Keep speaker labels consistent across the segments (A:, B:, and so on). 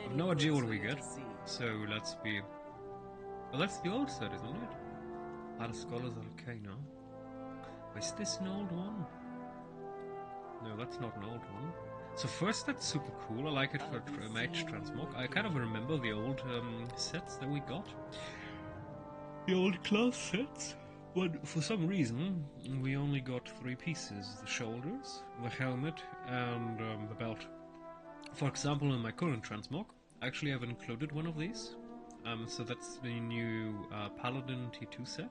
A: I've no idea what we get. So let's be... Well, that's the old set, isn't it? Out of Scholars Arcana. Is this an old one? No, that's not an old one. So first, that's super cool. I like it for Mage Transmog. I kind of remember the old sets that we got. The old class sets. But for some reason, we only got 3 pieces. The shoulders, the helmet, and the belt. For example, in my current transmog, I actually have included one of these. So that's the new Paladin T2 set.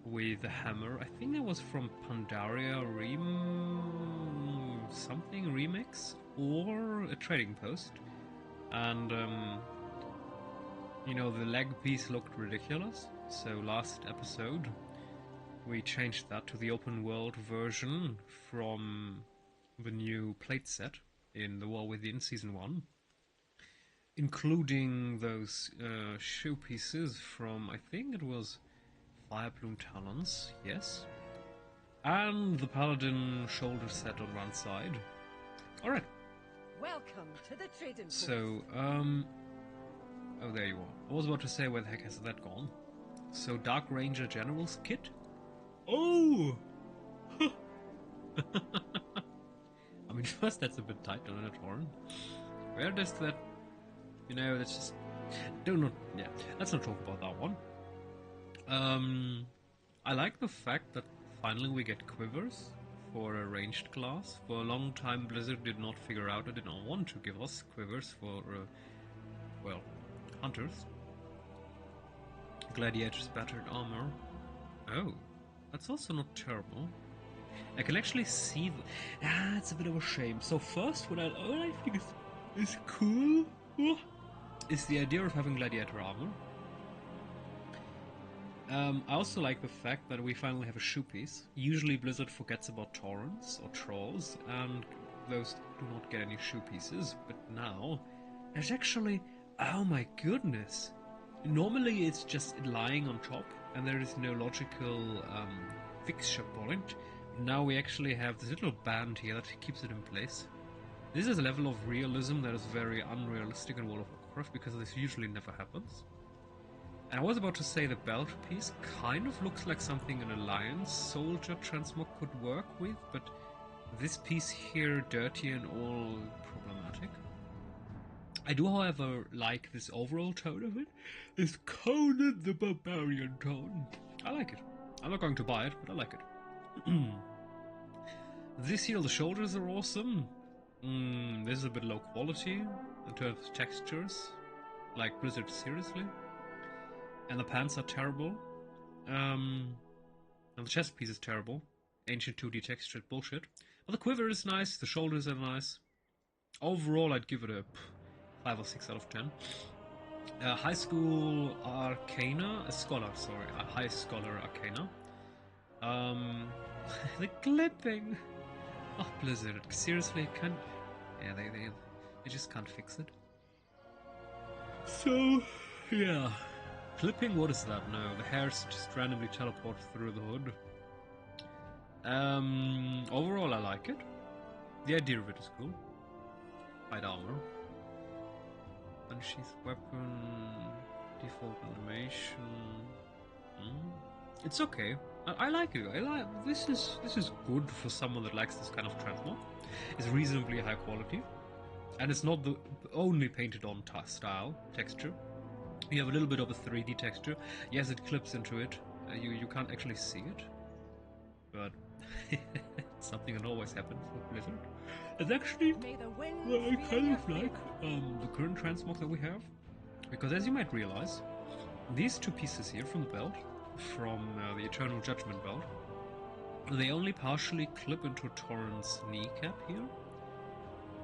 A: With the hammer. I think that was from Pandaria something remix or a trading post. And you know, the leg piece looked ridiculous. So last episode we changed that to the open world version from the new plate set in The War Within Season 1. Including those shoe pieces from, I think it was Firebloom Talons, yes. And the Paladin shoulder set on one side. Alright.
B: Welcome to the trading post.
A: So, oh, there you are. I was about to say, where the heck has that gone? So, Dark Ranger General's kit? Oh! I mean, first that's a bit tight on a torn. Where does that... You know, let's just... Yeah, let's not talk about that one. I like the fact that finally we get quivers for a ranged class. For a long time Blizzard did not figure out or did not want to give us quivers for, well, hunters. Gladiator's battered armor. Oh, that's also not terrible. I can actually see... it's a bit of a shame. So first, what I think is cool is the idea of having gladiator armor. I also like the fact that we finally have a shoe piece. Usually Blizzard forgets about torrents or trolls, and those do not get any shoe pieces, but now there's actually... Oh my goodness! Normally it's just lying on top, and there is no logical fixture point. Now we actually have this little band here that keeps it in place. This is a level of realism that is very unrealistic in World of Warcraft, because this usually never happens. And I was about to say the belt piece kind of looks like something an Alliance soldier transmog could work with, but this piece here, dirty and all, problematic. I do, however, like this overall tone of it. This Conan the Barbarian tone. I like it. I'm not going to buy it, but I like it. This here, the shoulders are awesome. This is a bit low quality in terms of textures. Like Blizzard, seriously. And the pants are terrible. And the chest piece is terrible. Ancient 2D textured bullshit. But the quiver is nice, the shoulders are nice. Overall, I'd give it a 5 or 6 out of 10. High School Arcana, a High Scholar Arcana. The clipping! Oh, Blizzard, seriously, can't... Yeah, they just can't fix it. So, yeah. Clipping, what is that now? The hairs just randomly teleport through the hood. Overall, I like it. The idea of it is cool. Light armor. Unsheathed weapon. Default animation. It's okay. I like it. This is good for someone that likes this kind of transmog. It's reasonably high quality, and it's not the only painted on style texture. You have a little bit of a 3D texture. Yes, it clips into it. You can't actually see it, but it's something that always happens with Blizzard. It's actually what I kind of like the current transmog that we have, because as you might realize, these two pieces here from the belt, from the Eternal Judgment belt, they only partially clip into Torrent's kneecap here,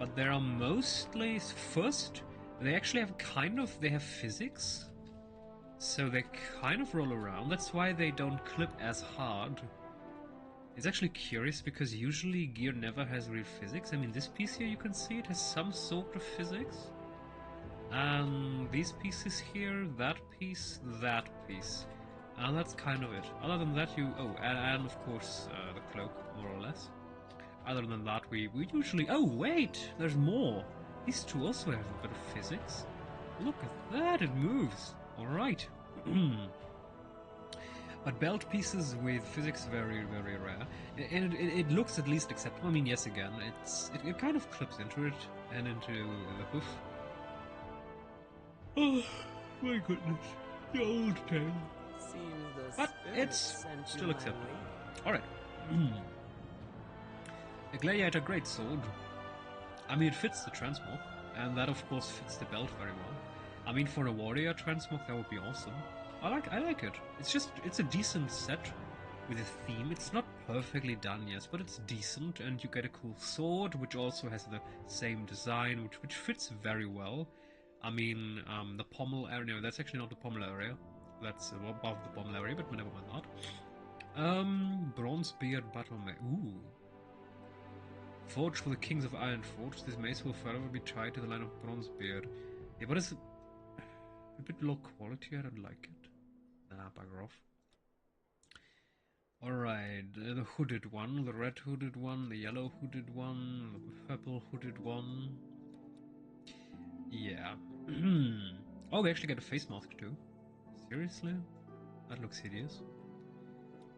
A: but there are mostly first. They actually have they have physics, so they kind of roll around. That's why they don't clip as hard. It's actually curious, because usually gear never has real physics. I mean, this piece here, you can see it has some sort of physics. And these pieces here, that piece, and that's kind of it. Other than that, and of course the cloak, more or less. Other than that, we usually... Oh, wait! There's more! These two also have a bit of physics. Look at that, it moves. Alright. But belt pieces with physics very, very rare. And it looks at least acceptable. I mean, yes, again, it kind of clips into it and into the hoof. Oh, my goodness. The old tale.
B: Seems the
A: But it's
B: sent
A: still
B: you my
A: acceptable.
B: way.
A: Alright. A gladiator greatsword. I mean, it fits the transmog, and that of course fits the belt very well. I mean, for a warrior transmog, that would be awesome. I like it. It's a decent set with a theme. It's not perfectly done, yes, but it's decent, and you get a cool sword, which also has the same design, which fits very well. I mean, the pommel area, no, that's actually not the pommel area. That's above the pommel area, but never mind that. Bronze beard battle mace. Ooh. Forged for the kings of Ironforge, this mace will forever be tied to the line of Bronzebeard. Yeah, but it's a bit low quality, I don't like it. Nah, bugger off. Alright, the hooded one, the red hooded one, the yellow hooded one, the purple hooded one. Yeah. Oh, we actually get a face mask too. Seriously? That looks hideous.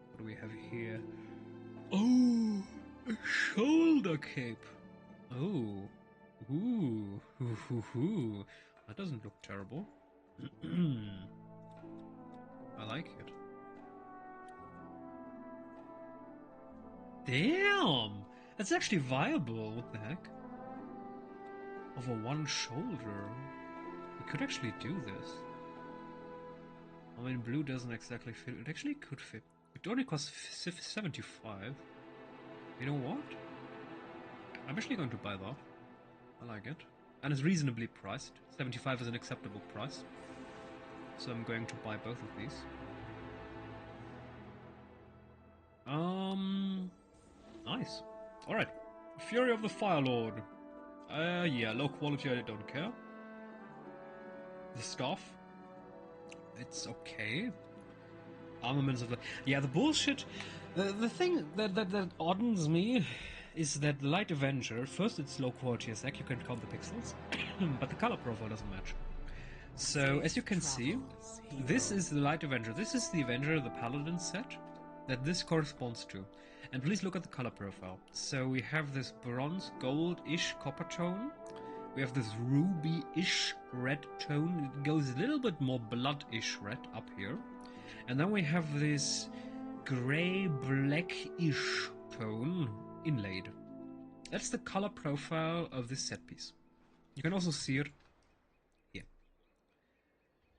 A: What do we have here? Oh! A shoulder cape. Oh. Ooh. Ooh. That doesn't look terrible. I like it. Damn! That's actually viable. What the heck? Over one shoulder. We could actually do this. I mean, blue doesn't exactly fit. It actually could fit. It only costs 75. You know what? I'm actually going to buy that. I like it. And it's reasonably priced. 75 is an acceptable price. So I'm going to buy both of these. Nice. Alright. Fury of the Fire Lord. Yeah, low quality, I don't care. The staff. It's okay. Armaments of the... Yeah, the bullshit... The thing that oddens me is that Light Avenger, first it's low quality as heck, you can count the pixels, but the color profile doesn't match. So, as you can see, this is the Light Avenger. This is the Avenger, the Paladin set, that this corresponds to. And please look at the color profile. So we have this bronze, gold-ish copper tone. We have this ruby-ish red tone. It goes a little bit more blood-ish red up here. And then we have this grey-black-ish tone inlaid. That's the color profile of this set piece. You can also see it here.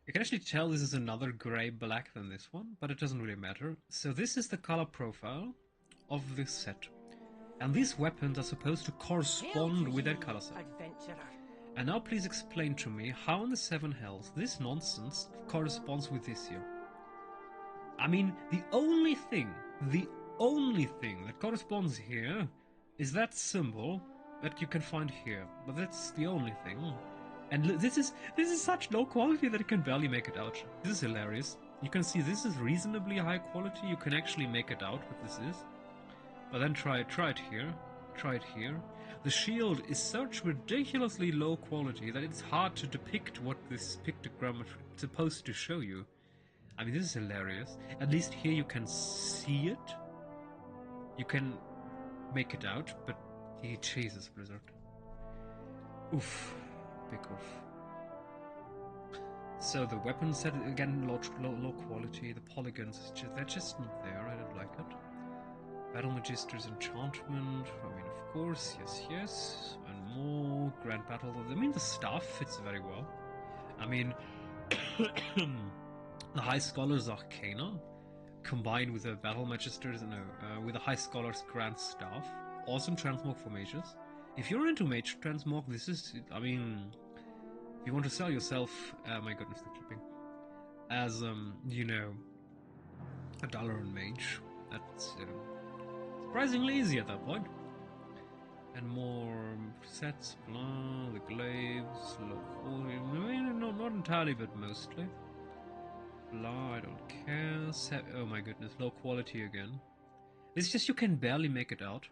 A: You can actually tell this is another grey-black than this one, but it doesn't really matter. So this is the color profile of this set. And these weapons are supposed to correspond with that color set.
B: Adventurer.
A: And now please explain to me how in the Seven Hells this nonsense corresponds with this here. I mean, the only thing that corresponds here is that symbol that you can find here. But that's the only thing. And this is such low quality that you can barely make it out. This is hilarious. You can see this is reasonably high quality. You can actually make it out what this is. But then try it here. Try it here. The shield is such ridiculously low quality that it's hard to depict what this pictogram is supposed to show you. I mean, this is hilarious. At least here you can see it. You can make it out, but Jesus, Blizzard. Oof. Big oof. So the weapon set, again, low quality. The polygons, they're just not there. I don't like it. Battle Magister's enchantment. I mean, of course, yes. And more. Grand Battle. I mean, the staff fits very well. I mean... The High Scholar's Arcana, combined with the Battle Magisters and with the High Scholar's Grand Staff. Awesome transmog for mages. If you're into mage transmog, this is, I mean, if you want to sell yourself, my goodness, the clipping, as, you know, $1 in mage, that's surprisingly easy at that point. And more sets, blah, the glaives, low quality, I mean, not entirely, but mostly. Blah, I don't care. Oh my goodness, low quality again. It's just you can barely make it out.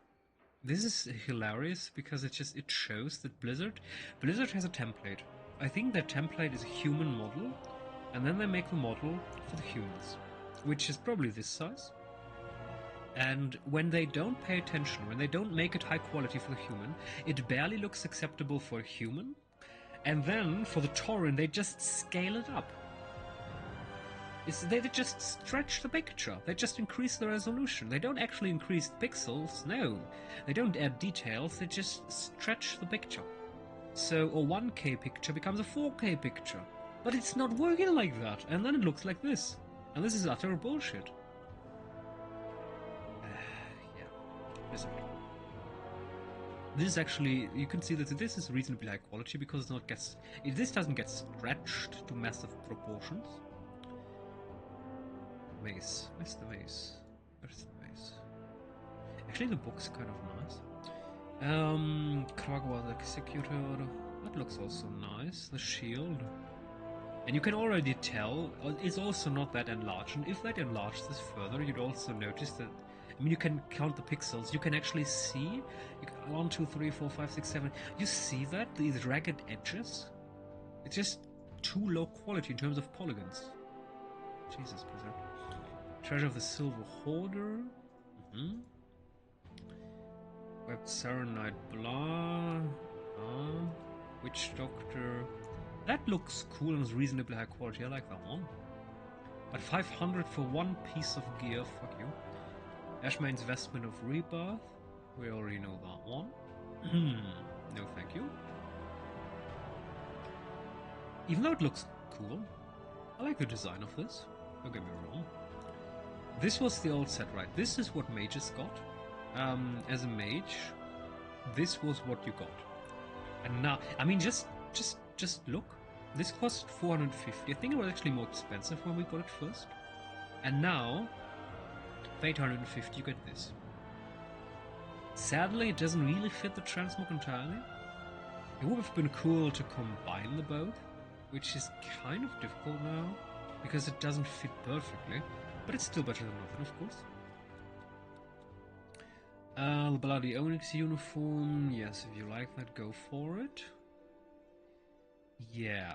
A: This is hilarious because it shows that Blizzard has a template. I think their template is a human model, and then they make the model for the humans, which is probably this size. And when they don't pay attention, when they don't make it high quality for the human, it barely looks acceptable for a human. And then for the Tauren, they just scale it up. They just stretch the picture. They just increase the resolution. They don't actually increase pixels, no. They don't add details, they just stretch the picture. So a 1K picture becomes a 4K picture. But it's not working like that, and then it looks like this. And this is utter bullshit. Yeah, Blizzard. This is actually, you can see that this is reasonably high quality because this doesn't get stretched to massive proportions. Mace. Where's the mace? Where's the mace? Actually, the book's kind of nice. Kragwa the Executor. That looks also nice. The shield. And you can already tell it's also not that enlarged. And if that enlarged this further, you'd also notice that. I mean, you can count the pixels. You can actually see 1, 2, 3, 4, 5, 6, 7. You see that these ragged edges. It's just too low quality in terms of polygons. Jesus, Blizzard. Treasure of the Silver Hoarder. Web Serenite blah. Witch Doctor. That looks cool and is reasonably high quality. I like that one. But 500 for one piece of gear, fuck you. Ashmane's Vestment of Rebirth. We already know that one. No thank you. Even though it looks cool, I like the design of this. Don't get me wrong. This was the old set, right? This is what mages got. As a mage, this was what you got. And now, I mean, just look. This cost 450. I think it was actually more expensive when we got it first. And now, for 850, you get this. Sadly, it doesn't really fit the transmog entirely. It would have been cool to combine the both, which is kind of difficult now, because it doesn't fit perfectly. But it's still better than nothing, of course. The Bloody Onyx uniform. Yes, if you like that, go for it. Yeah.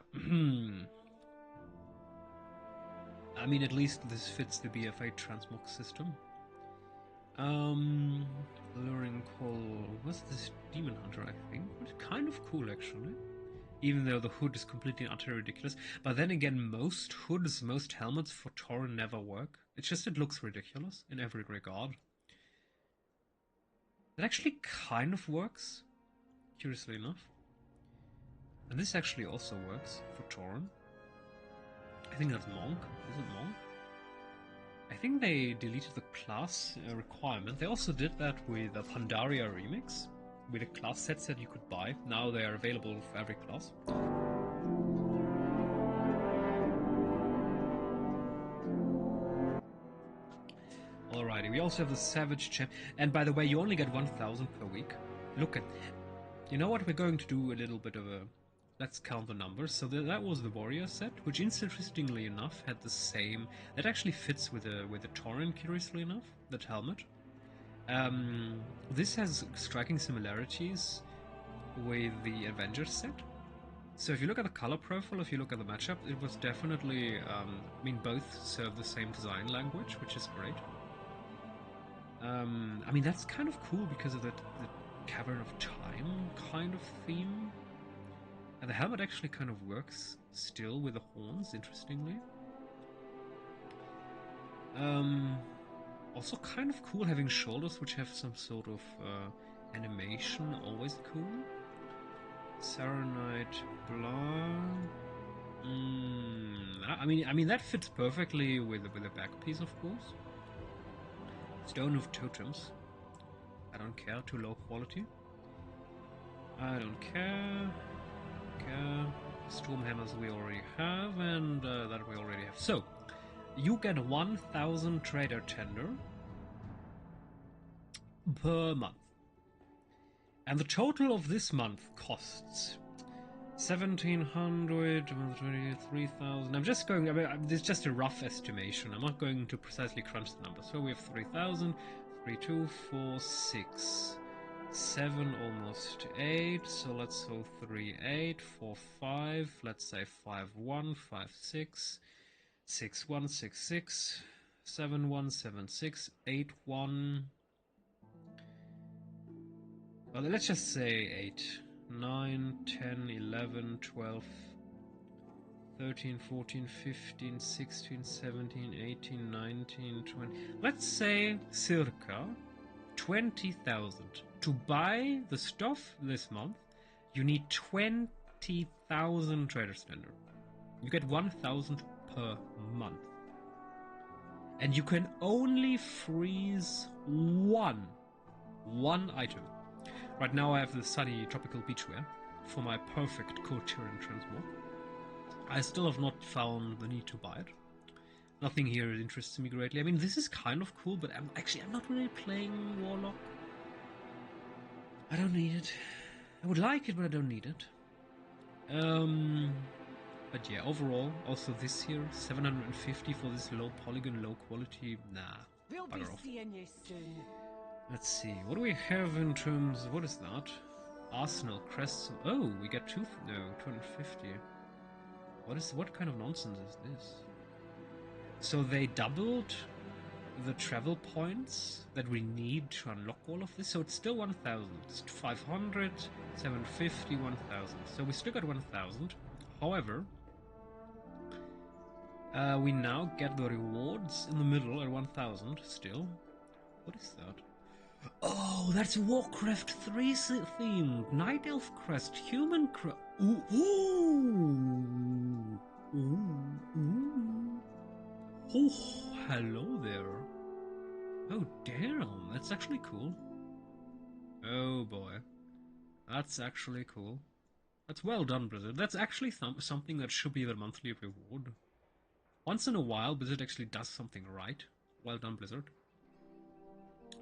A: I mean, at least this fits the BFA transmog system. Luring Call. What's this? Demon Hunter, I think. It's kind of cool, actually. Even though the hood is completely and utterly ridiculous. But then again, most hoods, most helmets for Tauren never work. It's just it looks ridiculous in every regard. It actually kind of works, curiously enough. And this actually also works for Tauren. I think that's Monk. Is it Monk? I think they deleted the class requirement. They also did that with the Pandaria Remix, with the class sets that you could buy. Now they are available for every class. Alrighty, we also have the Savage Champ. And by the way, you only get 1,000 per week. Look at... You know what? We're going to do a little bit of a... Let's count the numbers. So that was the Warrior set, which interestingly enough had the same... That actually fits with the Tauren, curiously enough, that helmet. This has striking similarities with the Avengers set. So if you look at the color profile, if you look at the matchup, it was definitely... I mean, both serve the same design language, which is great. I mean, that's kind of cool because of the Cavern of Time kind of theme. And the helmet actually kind of works still with the horns, interestingly. Also kind of cool having shoulders which have some sort of animation, always cool. Serenite blah. I mean that fits perfectly with the back piece, of course. Stone of Totems. I don't care, too low quality. I don't care. Stormhammers we already have, and that we already have. So, you get 1,000 trader tender per month. And the total of this month costs 1,700, 3,000. I'm just going, I mean, this is just a rough estimation. I'm not going to precisely crunch the numbers. So we have 3,000, 3, 2, 4, 6. 7, almost 8, so let's go 3, 8, 4, 5, let's say 5, 1, 5, 6, 6, 1, 6, 6, 7, 1, 7, 6, 8, 1. Well, let's just say 8, 9, 10, 11, 12, 13, 14, 15, 16, 17, 18, 19, 20. Let's say circa 20,000. To buy the stuff this month, you need 20,000 trader standard. You get 1,000 per month. And you can only freeze one item. Right now I have the sunny tropical beachwear for my perfect Cotillion transmog. I still have not found the need to buy it. Nothing here interests me greatly. I mean, this is kind of cool, but I'm not really playing Warlock. I don't need it. I would like it, but I don't need it. But yeah, overall, also this here, 750 for this low polygon, low quality. Nah,
B: We'll be
A: bugger off.
B: seeing you soon.
A: Let's see, what do we have in terms, what is that? Arsenal, crests, oh, we get 250. What kind of nonsense is this? So they doubled the travel points that we need to unlock all of this, so it's still 1,000. It's 500, 750, 1,000. So we still got 1,000. However, we now get the rewards in the middle at 1,000 still. What is that? Oh, that's Warcraft 3 themed. Night Elf crest, human crest. Ooh, ooh, ooh, ooh. Oh, hello there. Oh, damn, that's actually cool. Oh boy, that's actually cool. That's well done, Blizzard. That's actually something that should be the monthly reward. Once in a while, Blizzard actually does something right. Well done, Blizzard.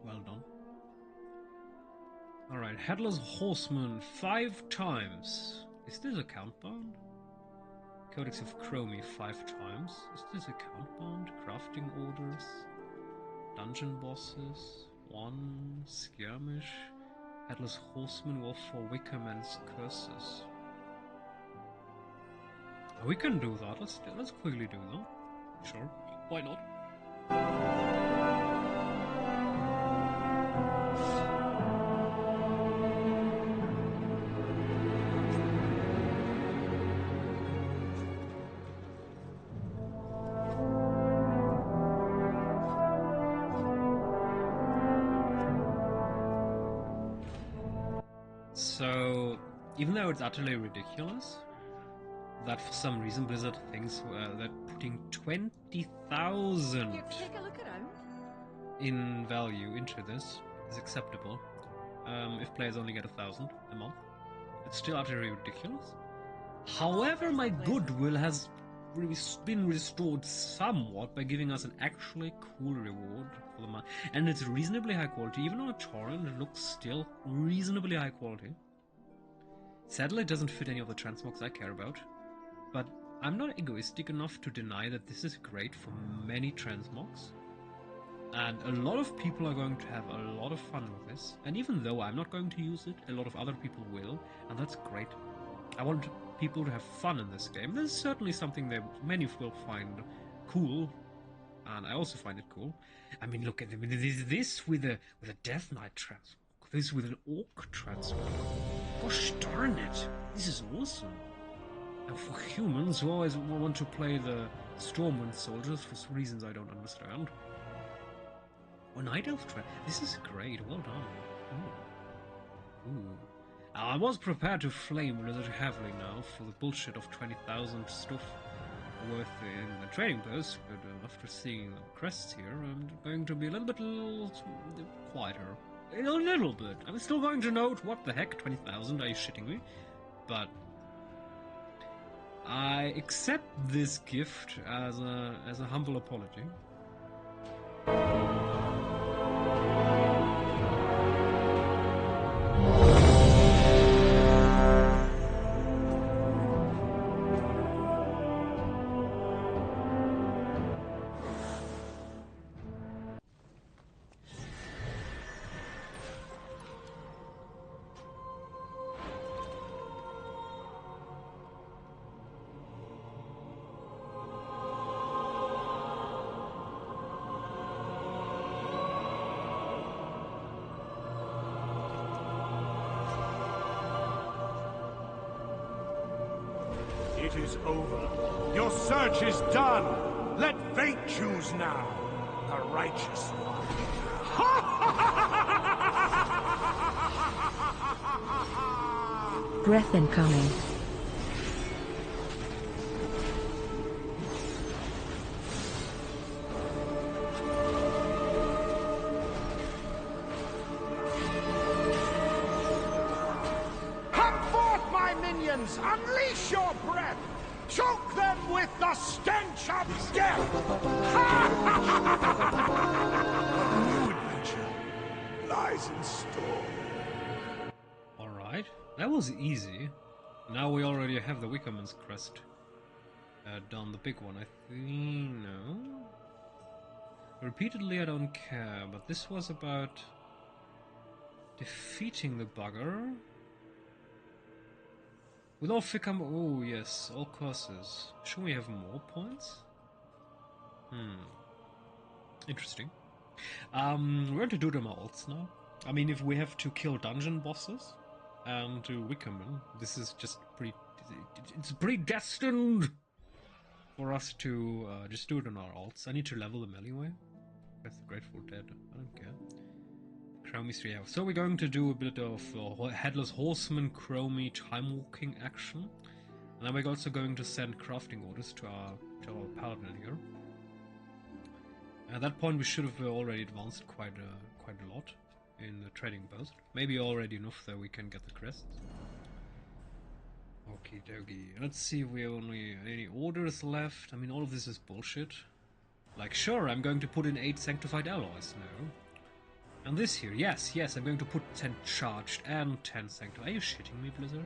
A: Well done. Alright, Headless Horseman 5 times. Is this account bound? Codex of Chromie 5 times. Is this account bound? Crafting orders. Dungeon bosses. 1. Skirmish. Headless Horseman Wolf for Wickerman's Curses. We can do that. Let's quickly do that. Sure. Why not? So, even though it's utterly ridiculous that for some reason Blizzard thinks that putting 20,000
B: Here to take a look around.
A: in value into this is acceptable, if players only get 1,000 a month, it's still utterly ridiculous. However, my goodwill has been restored somewhat by giving us an actually cool reward for the month, and it's reasonably high quality. Even on a torrent, it looks still reasonably high quality. Sadly, it doesn't fit any of the transmogs I care about, but I'm not egoistic enough to deny that this is great for many transmogs, and a lot of people are going to have a lot of fun with this, and even though I'm not going to use it, a lot of other people will, and that's great. I want people to have fun in this game. This is certainly something that many will find cool, and I also find it cool. I mean, look at this with a Death Knight transmog, this with an Orc transmog. Gosh darn it, this is awesome. And for humans who always want to play the Stormwind soldiers for some reasons I don't understand. Oh, Night Elf this is great, well done. Ooh. Ooh. I was prepared to flame Blizzard heavily now for the bullshit of 20,000 stuff worth in the trading post, but after seeing the crests here, I'm going to be a little bit quieter. A little bit. I'm still going to note, what the heck, 20,000, are you shitting me? But I accept this gift as a humble apology.
C: It is over. Your search is done. Let fate choose now. The righteous one.
B: Breath incoming.
C: Come forth, my minions! Unleash your breath! Choke them with the stench of death! A new adventure lies in store.
A: Alright, that was easy. Now we already have the Wickerman's crest. Done the big one, I think. No. Repeatedly, I don't care, but this was about defeating the bugger. With all Ficam. Oh, yes, all courses. Should we have more points? Interesting. We're going to do them alts now. I mean, if we have to kill dungeon bosses and do Wickerman, this is just it's predestined for us to just do it on our alts. I need to level them anyway. That's the Grateful Dead. I don't care. Chromie 3 hours. So we're going to do a bit of Headless Horseman, Chromie, time walking action. And then we're also going to send crafting orders to our paladin here. At that point we should have already advanced quite a lot in the trading post. Maybe already enough that we can get the crests. Okie dokie. Let's see if we have any orders left. I mean, all of this is bullshit. Like, sure, I'm going to put in 8 sanctified alloys. No. And this here, yes, I'm going to put 10 charged and 10 sanctified. Are you shitting me, Blizzard?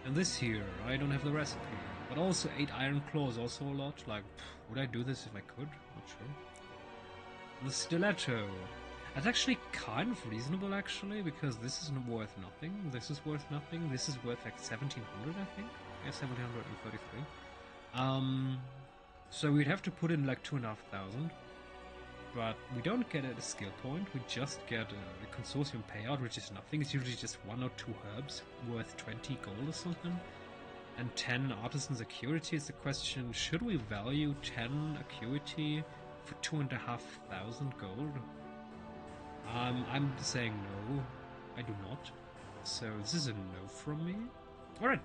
A: And this here, I don't have the recipe. But also 8 iron claws, also a lot. Like, would I do this if I could? Not sure. The stiletto. That's actually kind of reasonable, actually, because this isn't worth nothing. This is worth nothing. This is worth like 1700, I think. Yeah, 1733. So we'd have to put in like 2,500. But we don't get a skill point. We just get a consortium payout, which is nothing. It's usually just 1 or 2 herbs worth 20 gold or something. And 10 artisan acuity is the question. Should we value 10 acuity for 2,500 gold? I'm saying no. I do not. So this is a no from me. Alright.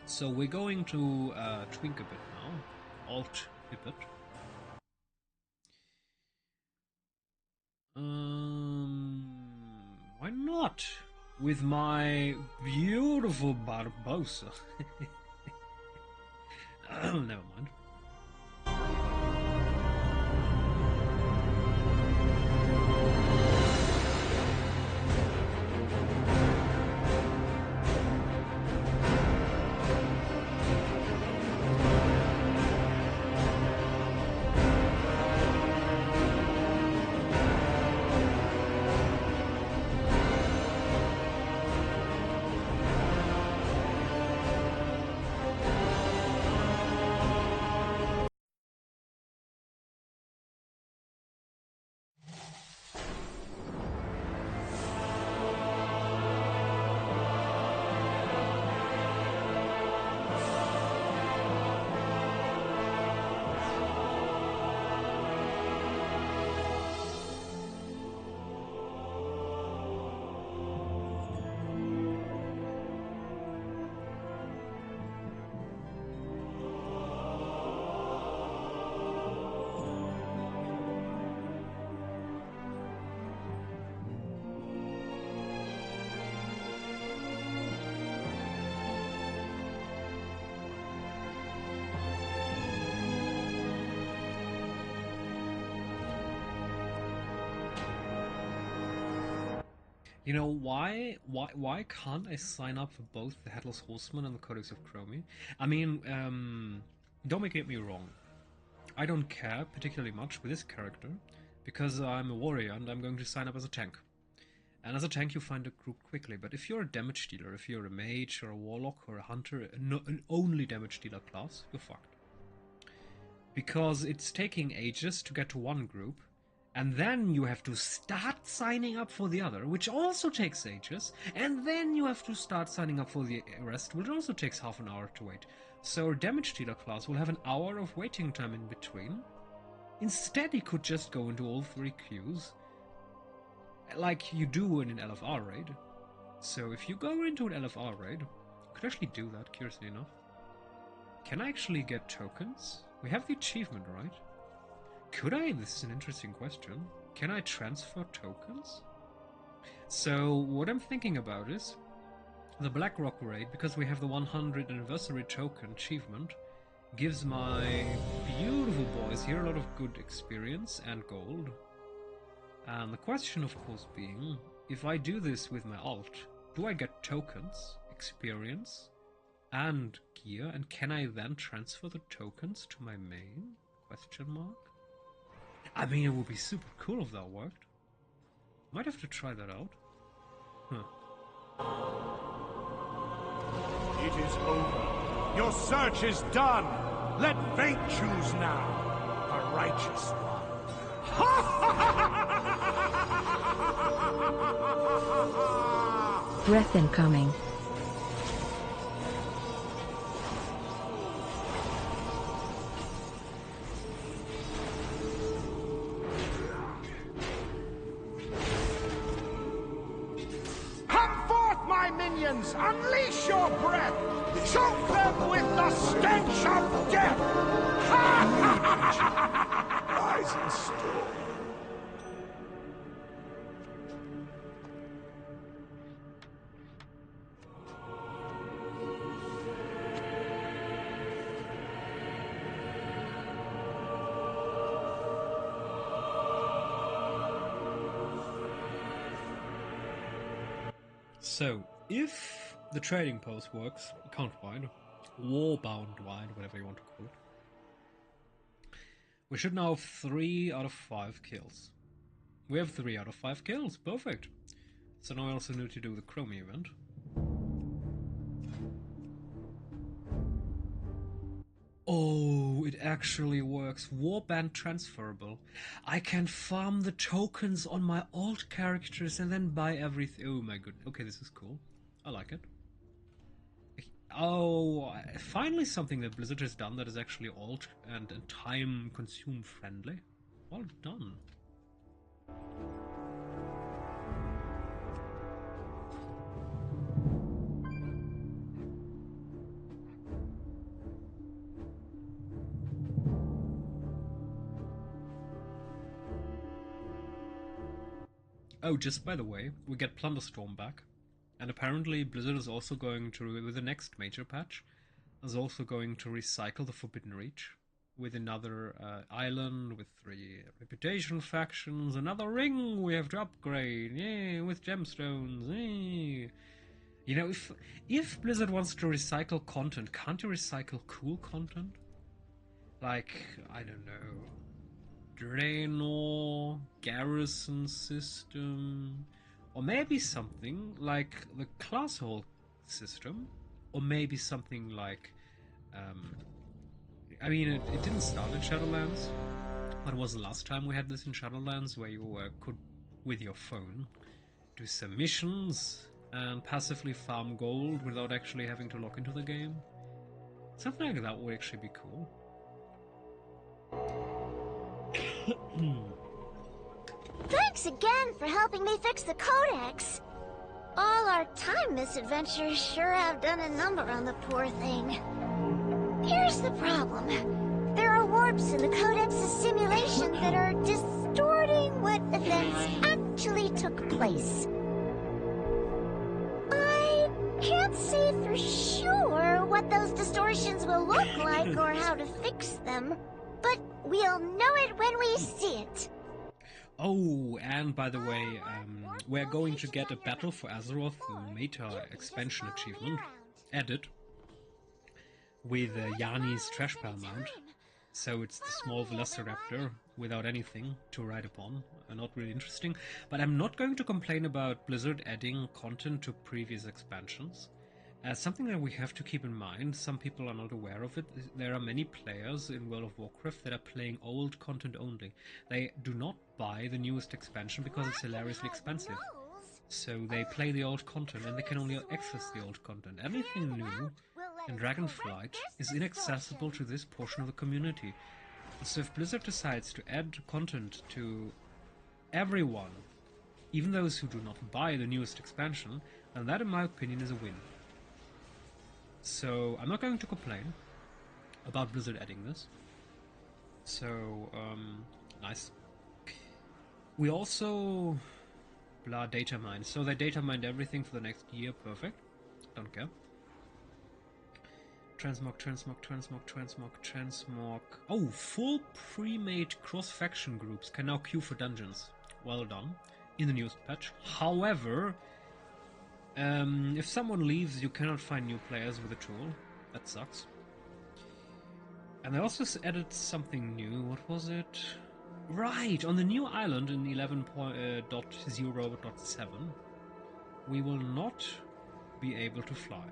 A: So we're going to twink a bit now. Alt a bit. Why not? With my beautiful Barbosa. Never mind. You know, why can't I sign up for both the Headless Horseman and the Codex of Chromie? I mean, don't get me wrong. I don't care particularly much with this character, because I'm a warrior and I'm going to sign up as a tank. And as a tank you find a group quickly, but if you're a damage dealer, if you're a mage or a warlock or a hunter, an only damage dealer class, you're fucked. Because it's taking ages to get to one group, And then you have to start signing up for the other, which also takes ages. And then you have to start signing up for the rest, which also takes half an hour to wait. So our damage dealer class will have an hour of waiting time in between. Instead, he could just go into all 3 queues, like you do in an LFR raid. So if you go into an LFR raid, you could actually do that, curiously enough. Can I actually get tokens? We have the achievement, right? Could I? This is an interesting question. Can I transfer tokens? So what I'm thinking about is the Blackrock raid, because we have the 100th anniversary token achievement, gives my beautiful boys here a lot of good experience and gold. And the question, of course, being, if I do this with my alt, do I get tokens, experience, and gear, and can I then transfer the tokens to my main? Question mark. I mean, it would be super cool if that worked. Might have to try that out.
C: It is over. Your search is done. Let fate choose now. The righteous one.
D: Breath incoming.
C: Unleash your breath! Choke them with the stench of death! Rise and storm.
A: So, if the trading post works, account-wide, warbound-wide, whatever you want to call it, we should now have 3 out of 5 kills. We have 3 out of 5 kills, perfect. So now I also need to do the Chromie event. Oh, it actually works. Warband transferable. I can farm the tokens on my alt characters and then buy everything. Oh my goodness. Okay, this is cool. I like it. Oh, finally something that Blizzard has done that is actually alt and time consume friendly. Well done. Oh, just by the way, we get Plunderstorm back. And apparently Blizzard is also going to, with the next major patch, is also going to recycle the Forbidden Reach with another island with 3 reputation factions, another ring we have to upgrade, yeah, with gemstones, yeah. You know, if Blizzard wants to recycle content, can't you recycle cool content? Like, I don't know, Draenor, Garrison System... Or maybe something like the class hold system, or maybe something like, I mean, it didn't start in Shadowlands, but it was the last time we had this in Shadowlands, where you could, with your phone, do some missions and passively farm gold without actually having to log into the game. Something like that would actually be cool.
E: Thanks again for helping me fix the Codex. All our time misadventures sure have done a number on the poor thing. Here's the problem. There are warps in the Codex's simulation that are distorting what events actually took place. I can't say for sure what those distortions will look like or how to fix them, but we'll know it when we see it.
A: Oh, and by the way, we're going to get a Battle for Azeroth Meta expansion achievement added with Yanni's Trash Pile mount. So it's the small Velociraptor without anything to ride upon. Not really interesting. But I'm not going to complain about Blizzard adding content to previous expansions. Something that we have to keep in mind, some people are not aware of it, there are many players in World of Warcraft that are playing old content only. They do not buy the newest expansion because it's hilariously expensive. So they play the old content and they can only access the old content. Anything new in Dragonflight is inaccessible to this portion of the community. So if Blizzard decides to add content to everyone, even those who do not buy the newest expansion, then that in my opinion is a win. So I'm not going to complain about Blizzard adding this. So, nice. We also data mine. So they data mined everything for the next year. Perfect. Don't care. Transmog. Oh, full pre-made cross-faction groups can now queue for dungeons. Well done. In the newest patch. However, if someone leaves, you cannot find new players with the tool. That sucks. And they also added something new. What was it? Right! On the new island in 11.0.7, we will not be able to fly.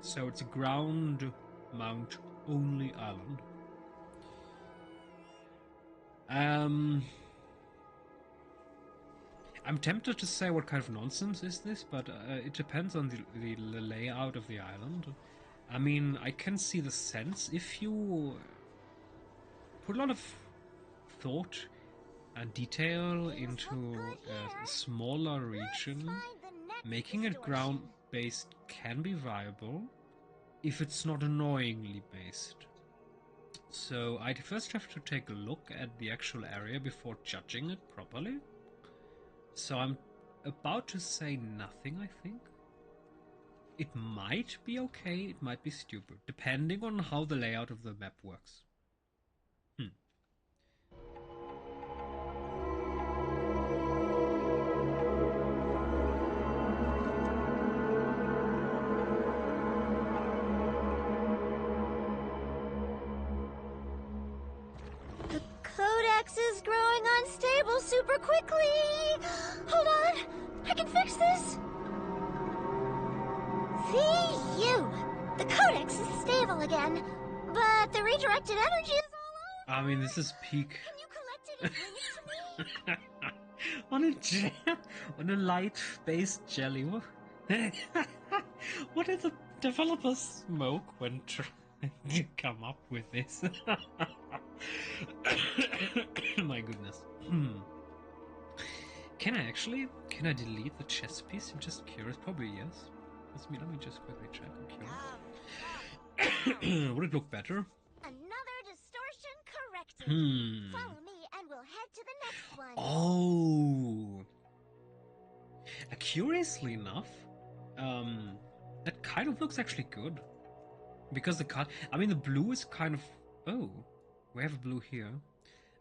A: So it's a ground mount only island. I'm tempted to say what kind of nonsense is this, but it depends on the layout of the island. I mean, I can see the sense if you put a lot of thought and detail into a smaller region. Making it ground-based can be viable if it's not annoyingly based. So I'd first have to take a look at the actual area before judging it properly. So I'm about to say nothing, I think. It might be okay, it might be stupid, depending on how the layout of the map works.
E: The codex is growing unstable super quickly! Hold on! I can fix this! See you! The codex is stable again, but the redirected energy is all over!
A: I mean, this is peak.
E: Can you collect it and bring it to me?
A: on a light-based jelly. What did the developers smoke when trying to come up with this? My goodness. Can I delete the chess piece? I'm just curious. Probably yes. Let me just quickly check. I'm curious. Would it look better?
E: Another distortion corrected. Follow me and we'll head to the next one.
A: Oh. Curiously enough, that kind of looks actually good. Because the blue is kind of... Oh, we have a blue here.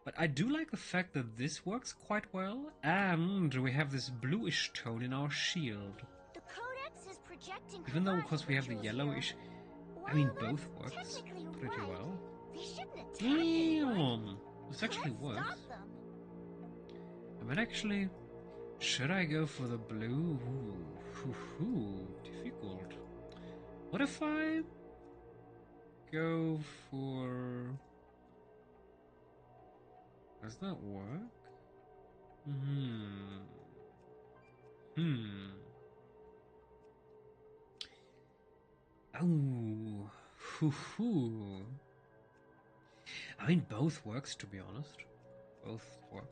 A: But I do like the fact that this works quite well, and we have this bluish tone in our shield.
E: The codex is projecting.
A: Even though, of course, we have the yellowish... I mean, both works
E: technically
A: pretty
E: right.
A: well.
E: They shouldn't attack anyone.
A: This actually
E: Let's
A: works.
E: stop them.
A: I might actually... Should I go for the blue? Ooh, difficult. What if I go for... Does that work? Oh, I mean, both works, to be honest. Both work.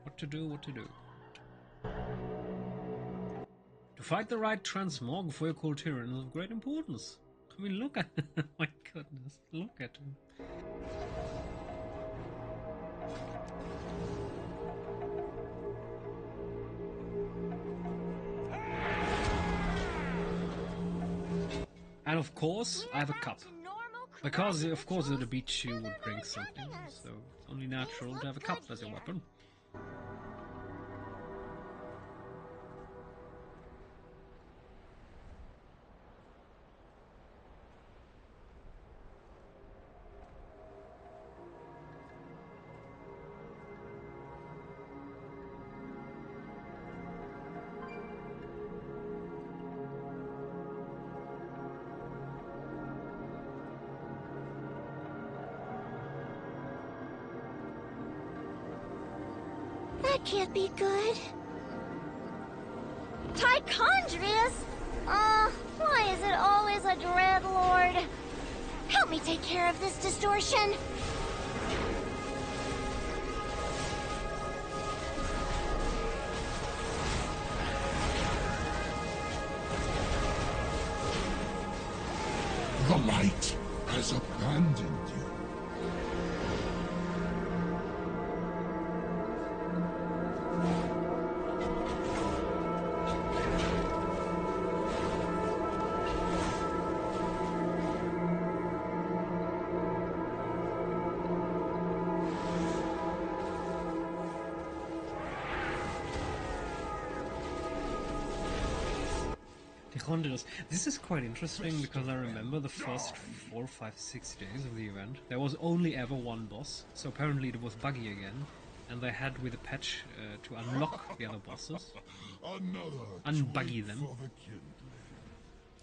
A: What to do? To fight the right transmog for your cool tyrann is of great importance. I mean, look at my goodness, look at him. And of course, I have a cup. Because, of course, at a beach you would drink something, so it's only natural to have a cup as your weapon.
E: That can't be good. Tichondrius? Why is it always a Dreadlord? Help me take care of this distortion.
C: The light has abandoned you.
A: Tichondrius. This is quite interesting because I remember the first 4, 5, 6 days of the event. There was only ever one boss, so apparently it was buggy again, and they had with a patch to unlock the other bosses, unbuggy them.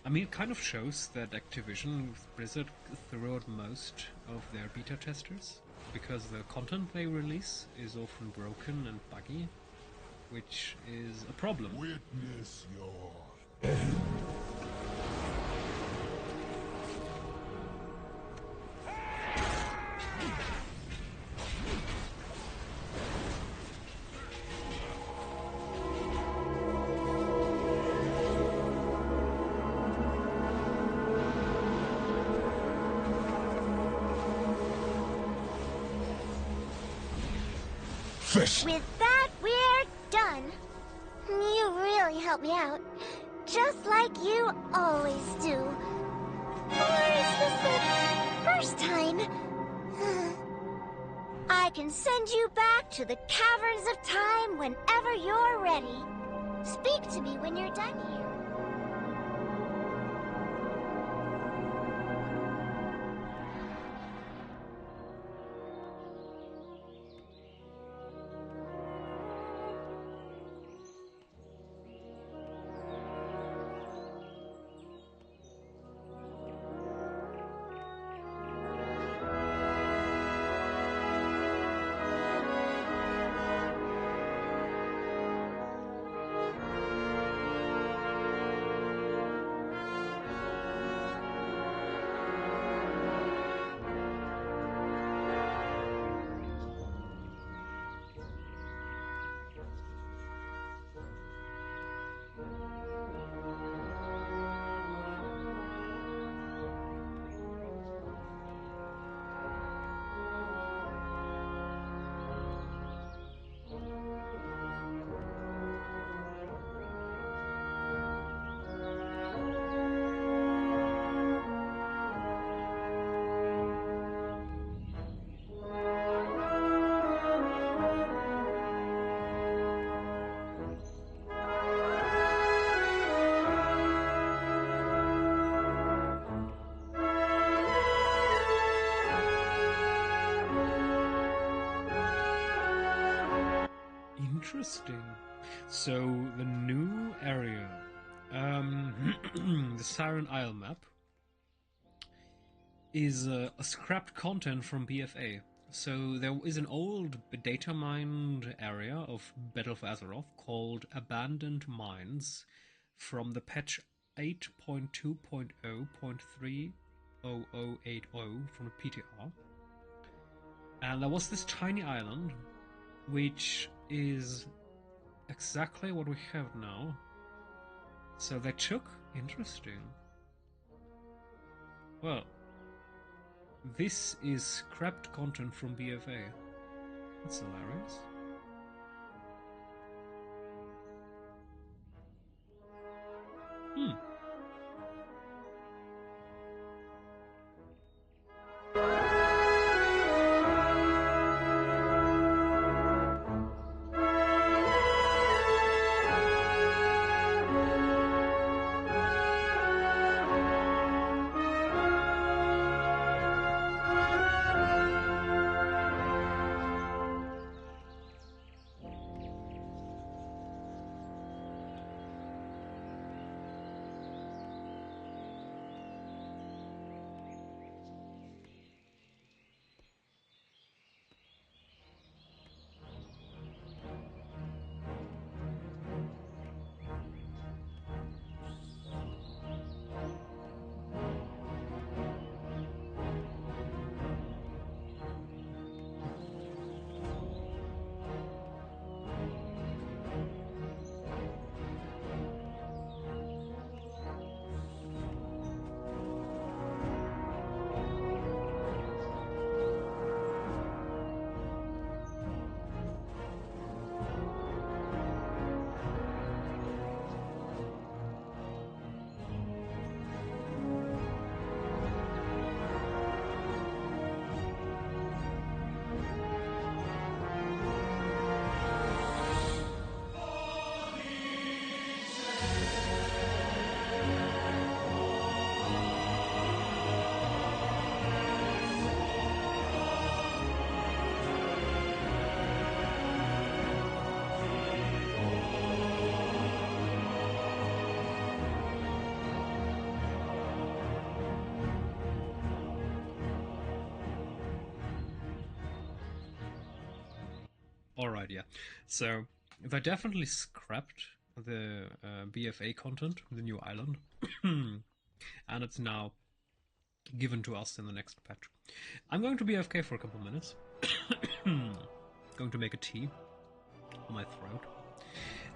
A: I mean, it kind of shows that Activision with Blizzard threw out most of their beta testers, because the content they release is often broken and buggy, which is a problem.
C: Witness your fish.
E: With that, we're done. You really helped me out. Just like you always do. Or is this the first time? I can send you back to the caverns of time whenever you're ready. Speak to me when you're done here.
A: Interesting. So the new area, the Siren Isle map, is a scrapped content from BFA. So there is an old data mined area of Battle for Azeroth called Abandoned Mines from the patch 8.2.0.30080 from the PTR. And there was this tiny island which is exactly what we have now. So they took... Interesting. Well, this is scrapped content from BFA. That's hilarious. Alright, yeah. So, they definitely scrapped the BFA content, the new island, and it's now given to us in the next patch. I'm going to be AFK for a couple minutes. Going to make a tea on my throat.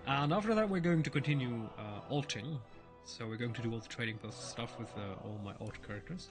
A: And after that we're going to continue alting. So we're going to do all the trading post stuff with all my alt characters.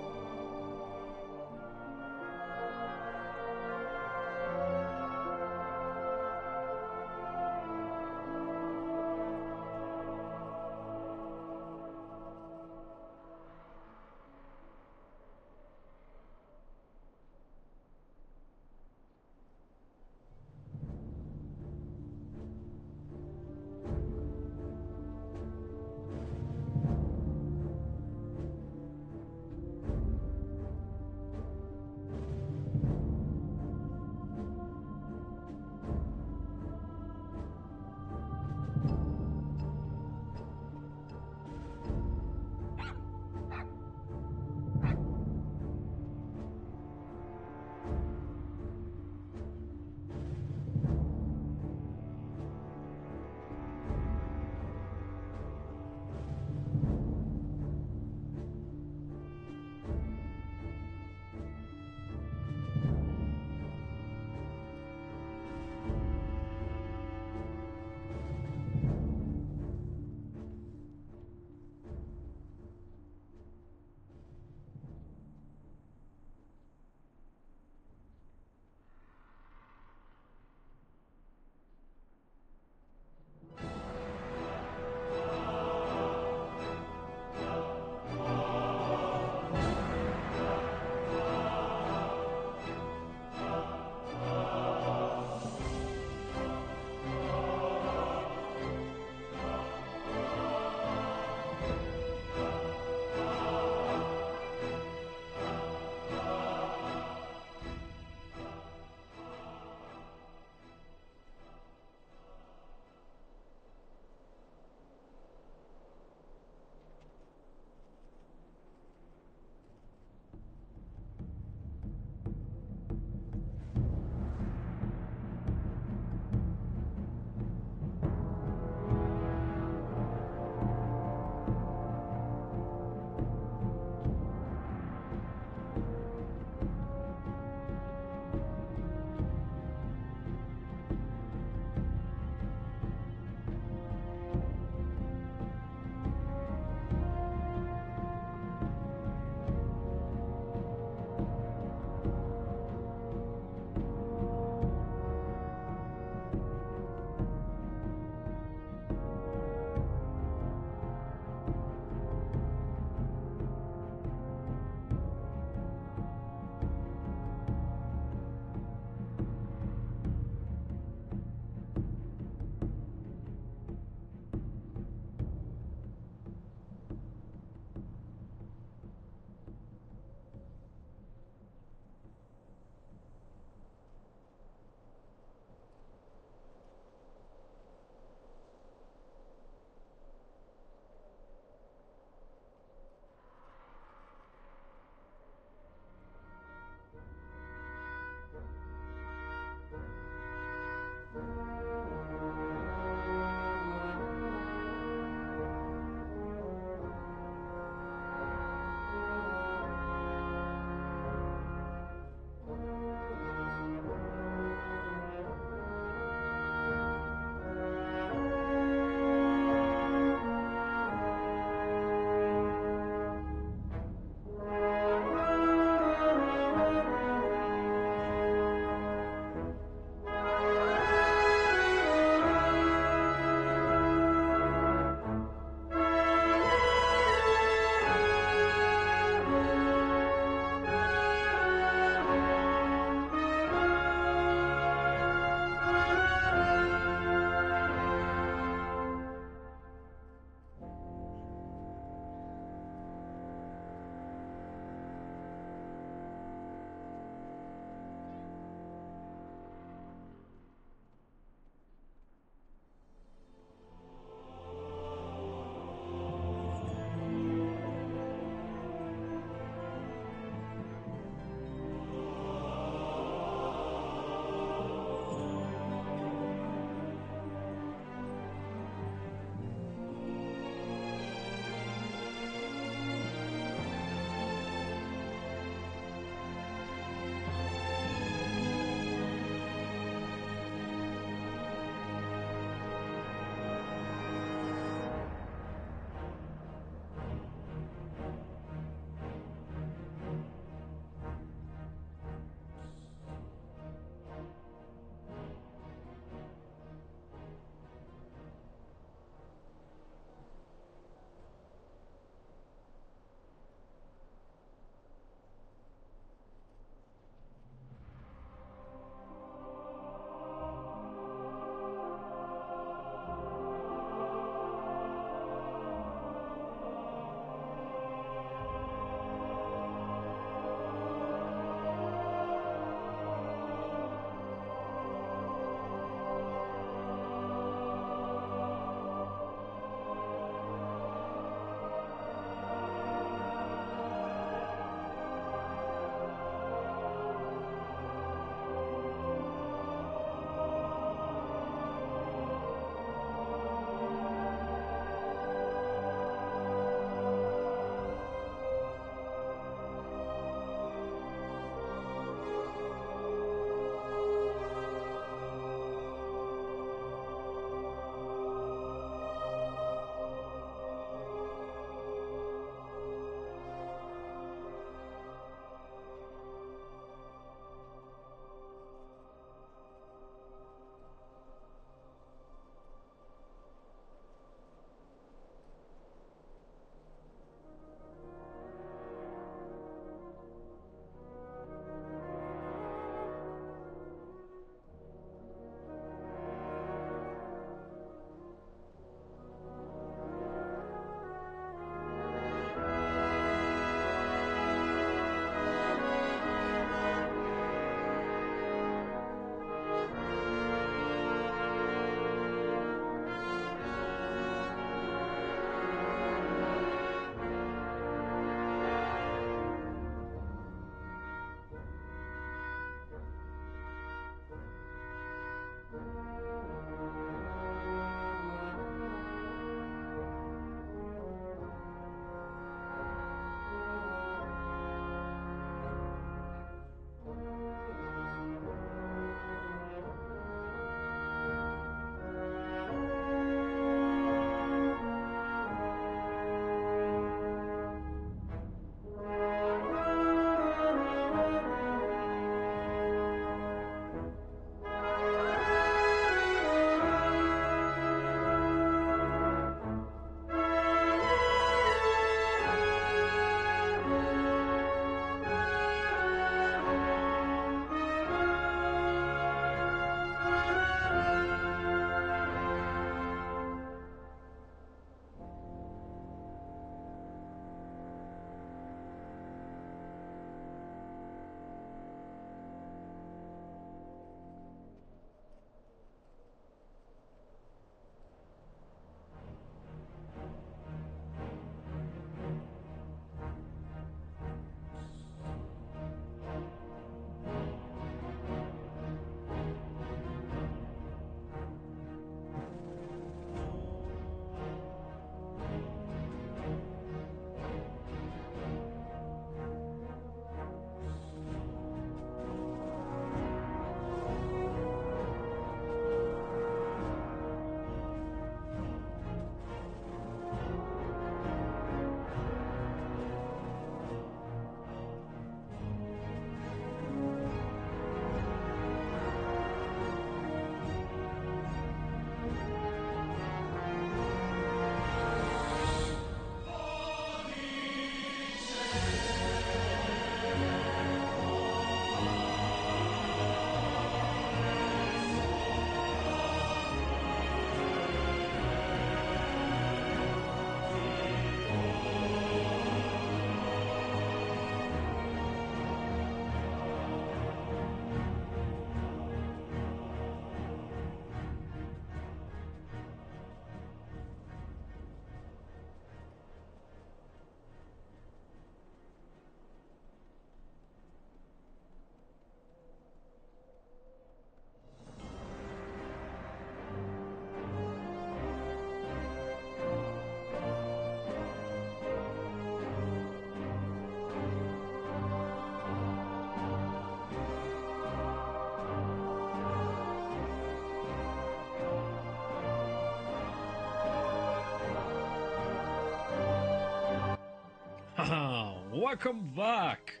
A: Welcome back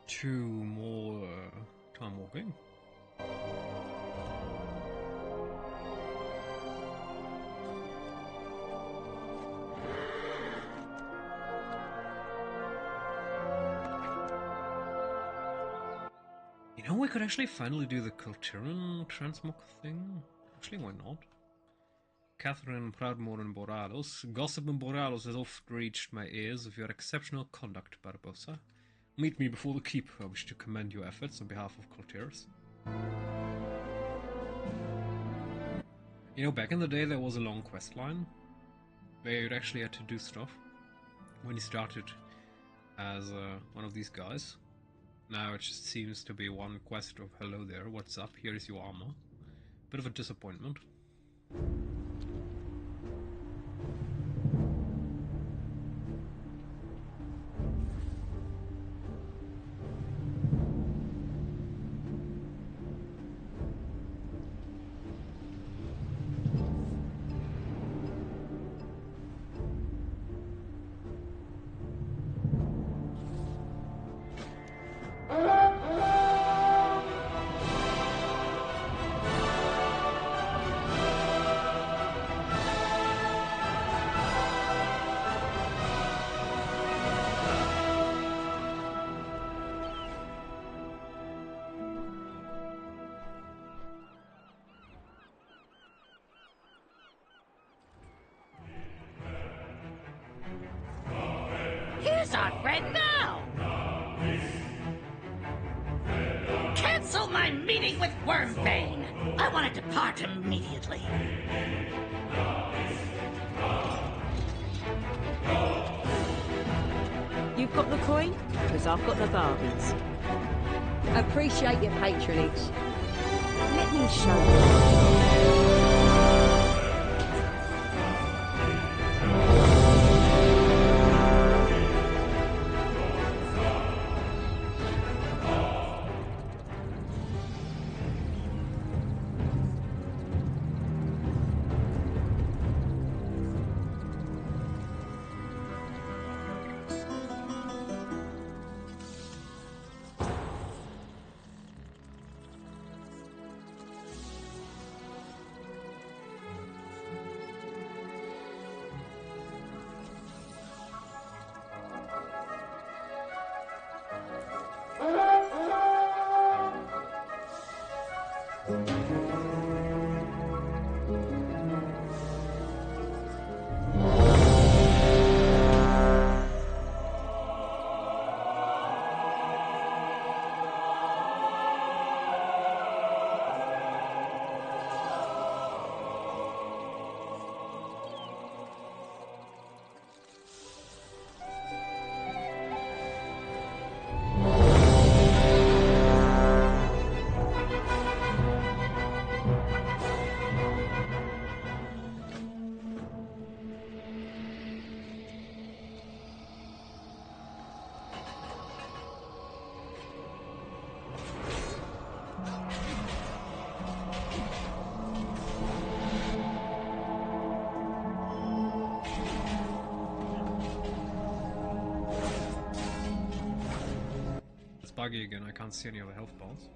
A: to more time walking. You know, we could actually finally do the Kulturen transmog thing. Actually, why not? Catherine Proudmore and Boralos. Gossip in Boralos has oft reached my ears of your exceptional conduct, Barbosa. Meet me before the keep. I wish to commend your efforts on behalf of Kultiris. You know, back in the day there was a long quest line where you actually had to do stuff when you started as one of these guys. Now it just seems to be one quest of hello there, what's up, here is your armor. Bit of a disappointment.
B: Here's our friend now! Cancel my meeting with Wormbane! I want to depart immediately.
D: You've got the coin? Because I've got the bargains. Appreciate your patronage. Let me show you.
A: Buggy again, I can't see any other health bars.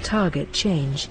F: target change.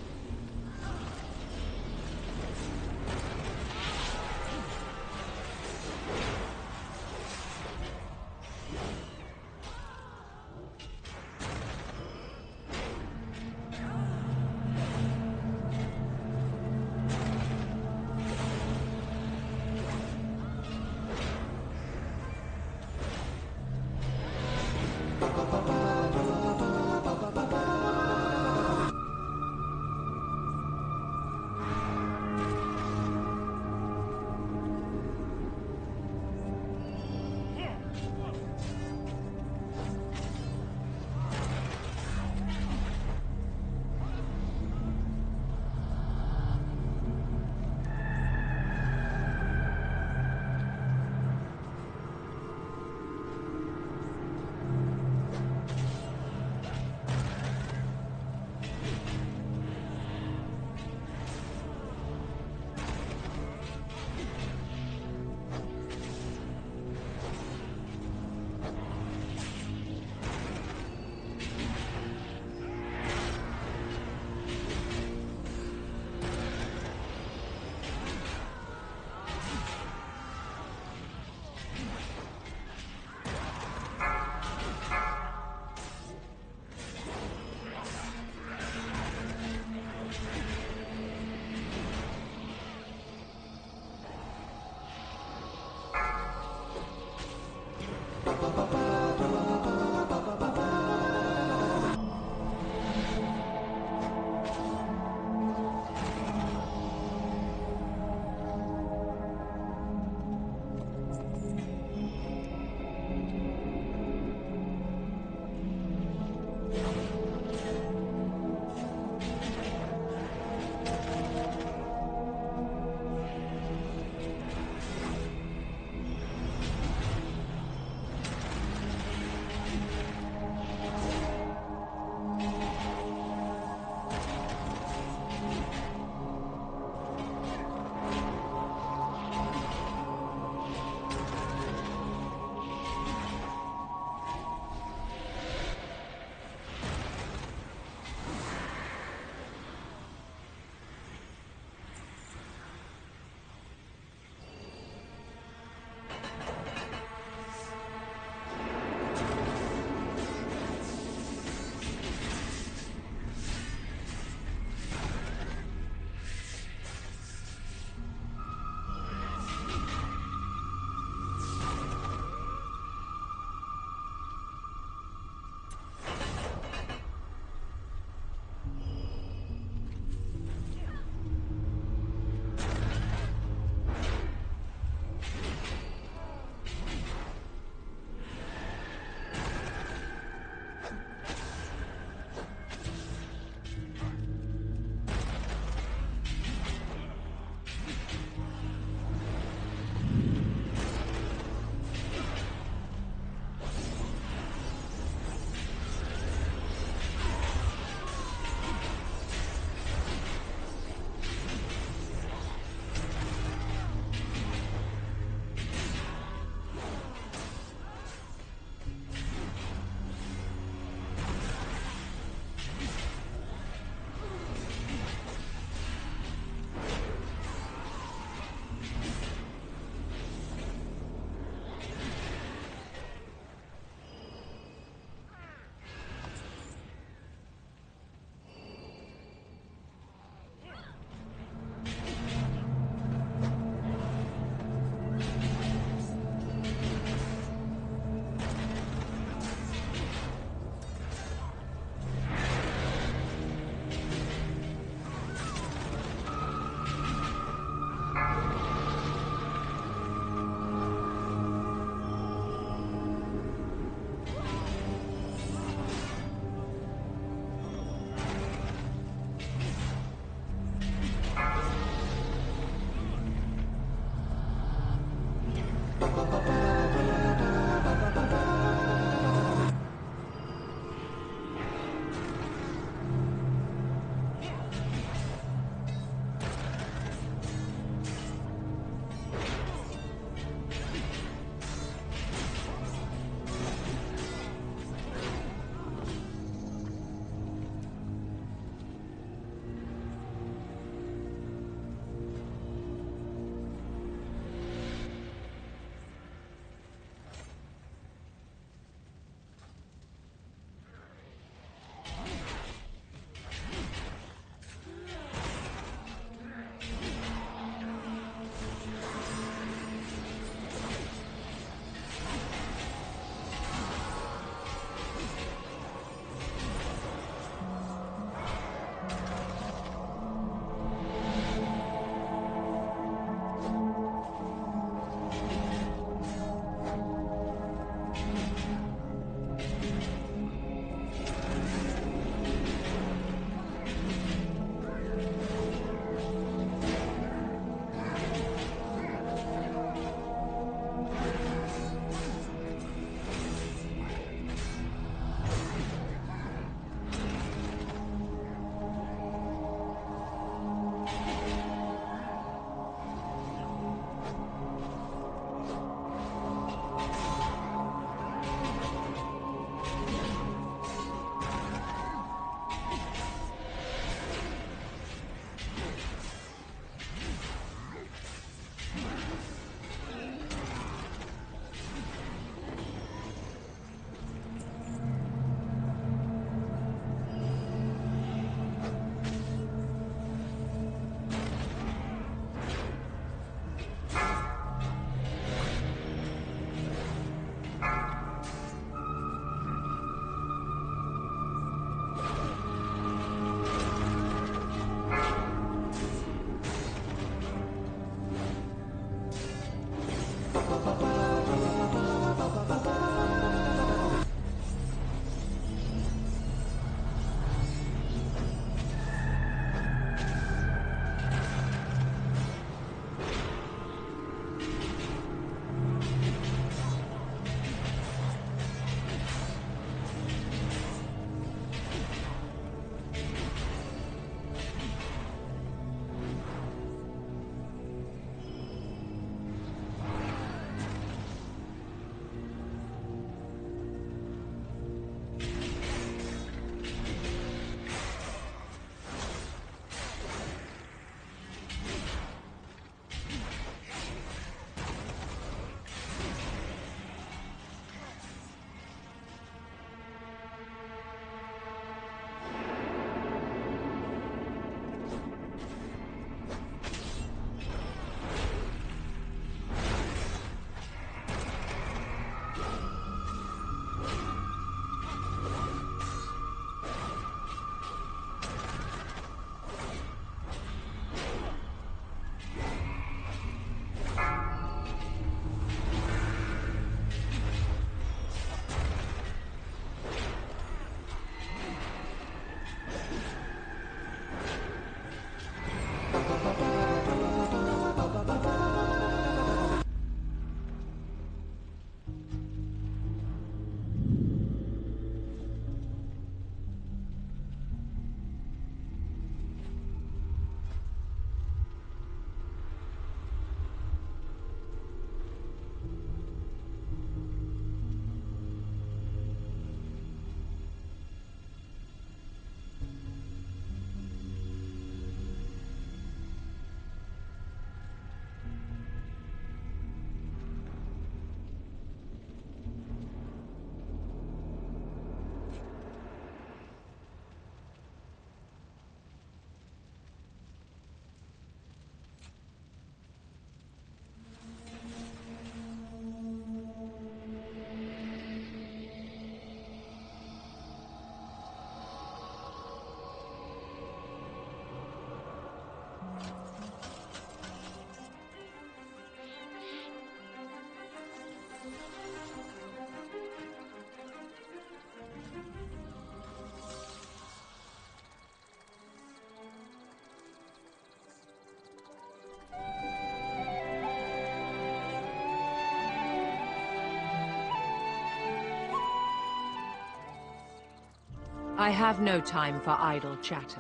D: I have no time for idle chatter.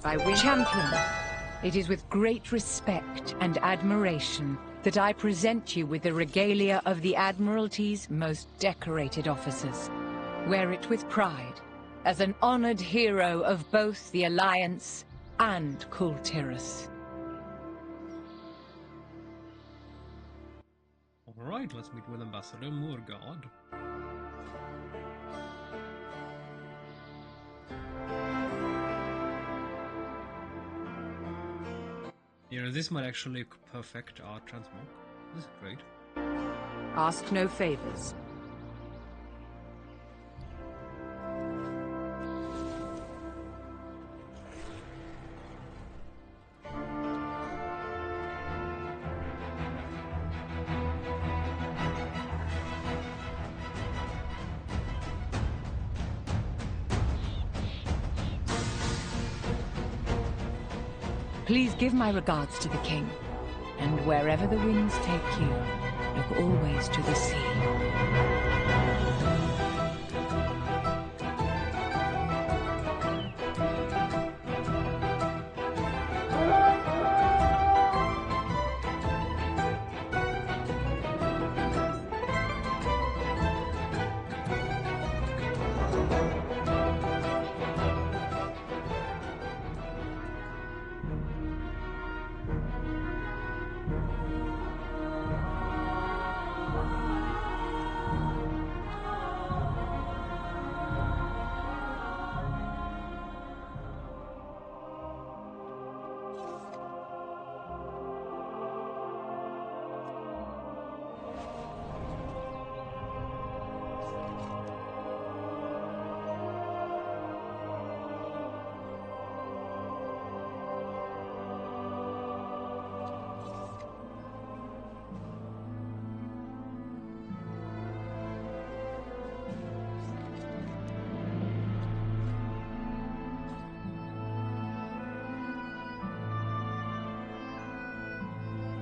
D: Champion, it is with great respect and admiration that I present you with the regalia of the Admiralty's most decorated officers. Wear it with pride, as an honored hero of both the Alliance and Kultiras.
A: Alright, let's meet with Ambassador Morgard. You know, this might actually perfect our transmog. This is great.
D: Ask no favors. Please give my regards to the king. And wherever the winds take you, look always to the sea.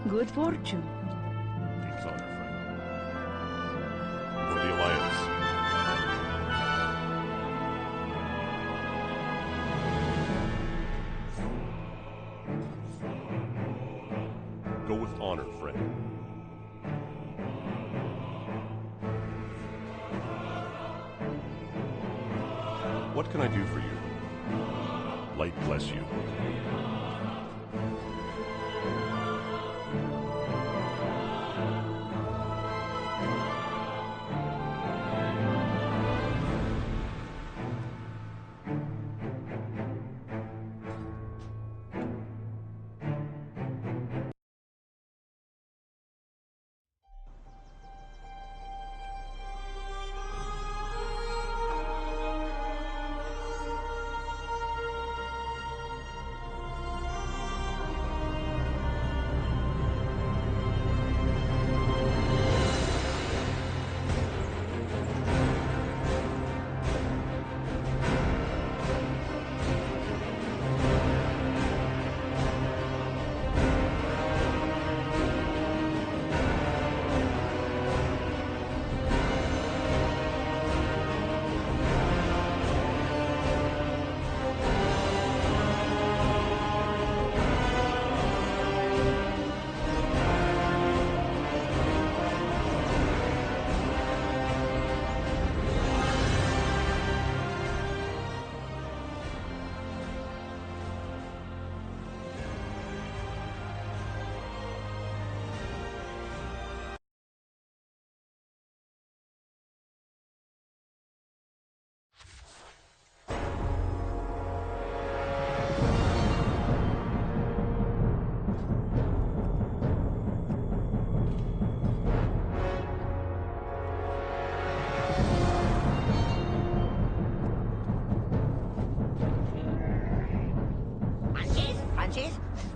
F: Good fortune.
G: King's honor, friend. For the Alliance. Go with honor, friend. What can I do for you? Light bless you.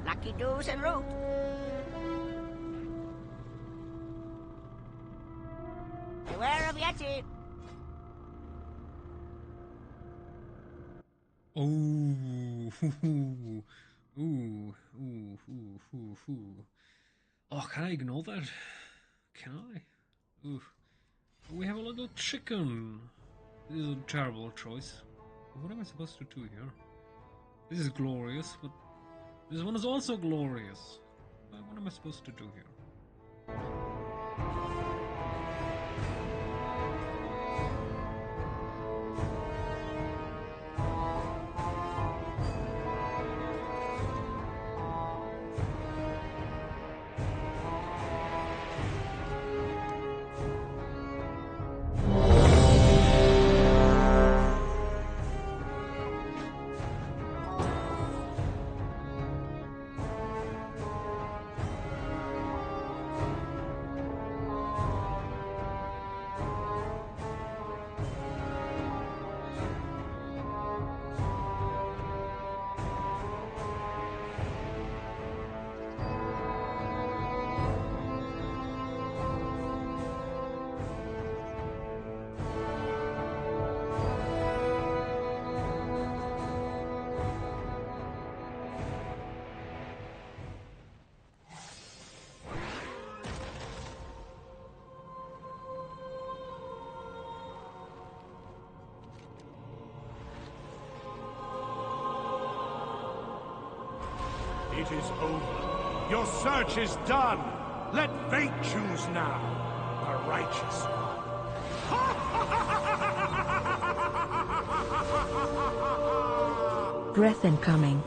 B: Lucky doos and root. Beware of Yeti.
A: Oh, ooh, ooh, ooh, ooh, ooh. Oh, can I ignore that? Can I? Ooh. We have a little chicken. This is a terrible choice. What am I supposed to do here? This is glorious, but this one is also glorious. What am I supposed to do here?
C: It is over. Your search is done. Let fate choose now. The righteous one.
F: Breath incoming.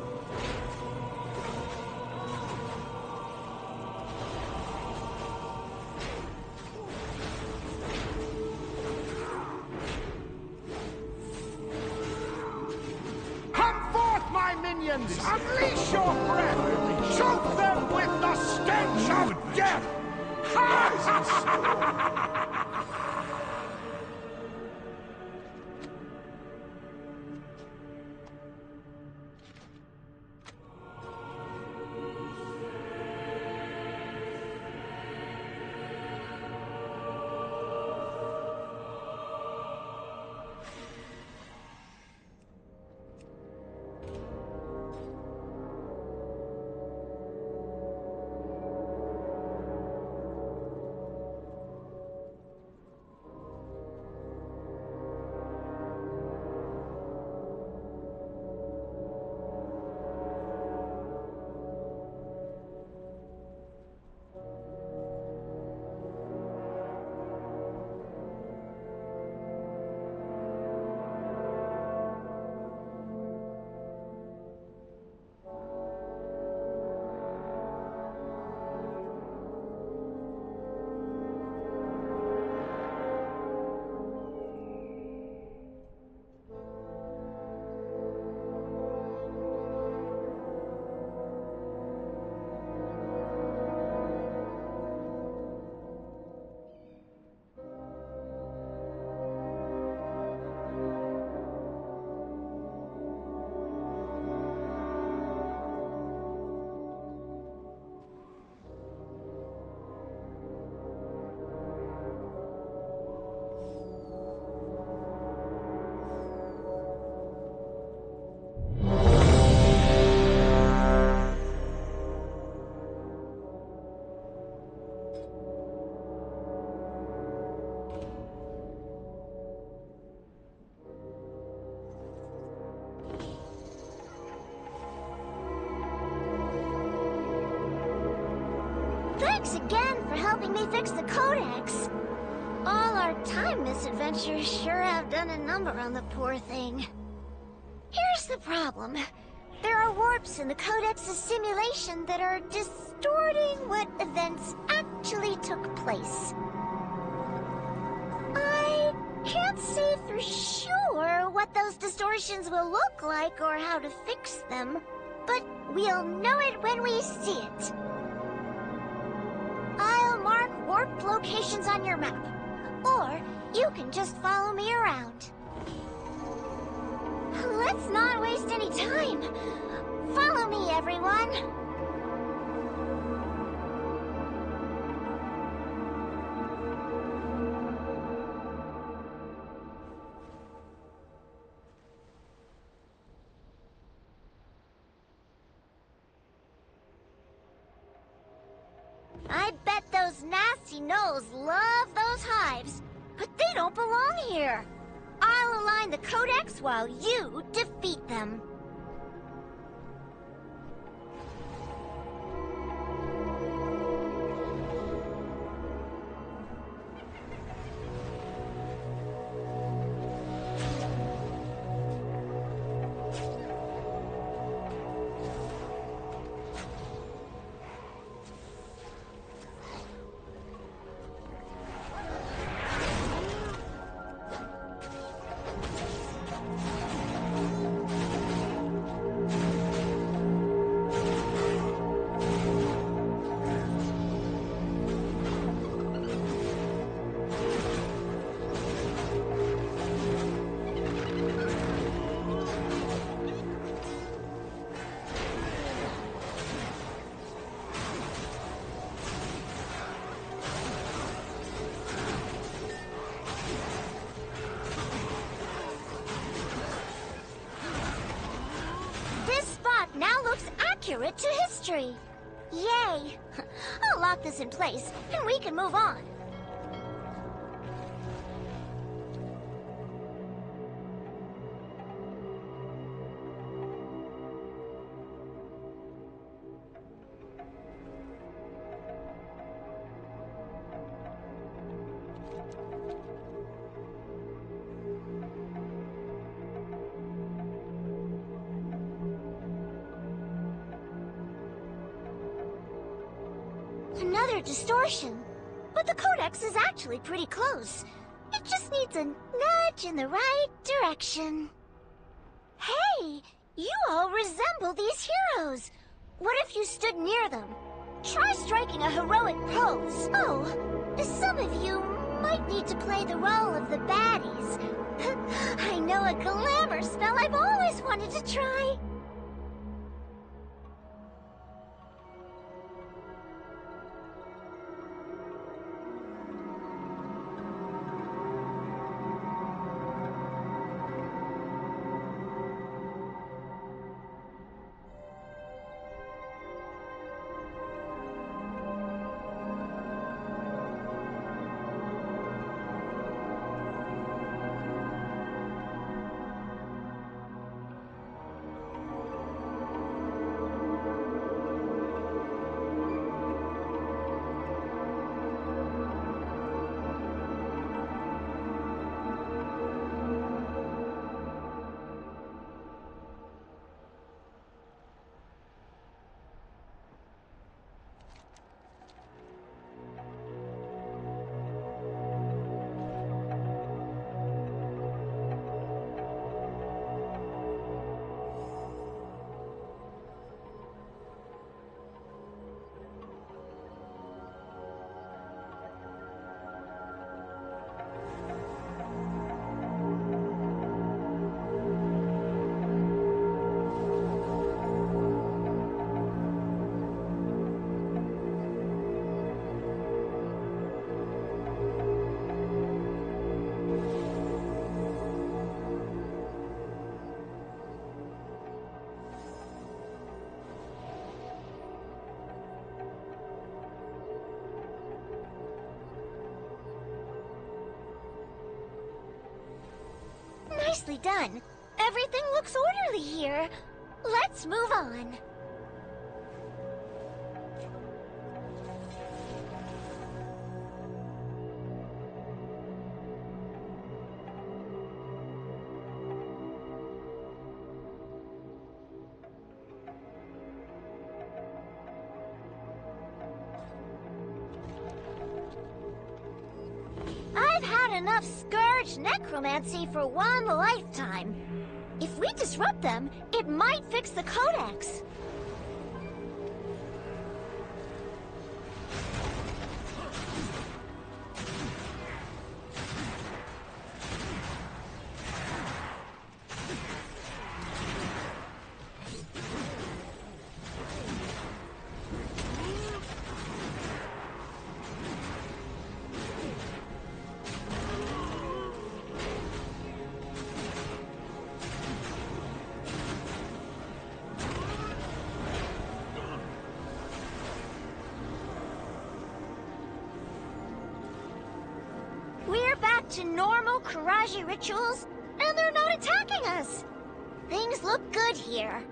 C: Come forth, my minions! Unleash your breath! Choke them with the stench of death!
E: Thanks again for helping me fix the Codex. All our time misadventures sure have done a number on the poor thing. Here's the problem. There are warps in the Codex's simulation that are distorting what events actually took place. I can't say for sure what those distortions will look like or how to fix them, but we'll know it when we see it. I'll mark warp locations on your map, or you can just follow me around. Let's not waste any time. Follow me, everyone. I bet those nasty gnolls love those hives, but they don't belong here. I'll align find the Codex while you defeat them. Accurate to history. Yay! I'll lock this in place, and we can move on. Another distortion. But the Codex is actually pretty close. It just needs a nudge in the right direction. Hey! You all resemble these heroes. What if you stood near them? Try striking a heroic pose. Oh, some of you might need to play the role of the baddies. I know a glamour spell I've always wanted to try. Nicely done. Everything looks orderly here. Let's move on. I've had enough Scourge necromancy for one lifetime. If we disrupt them, it might fix the Codex. To normal Karaji rituals, and they're attacking us! Things look good here.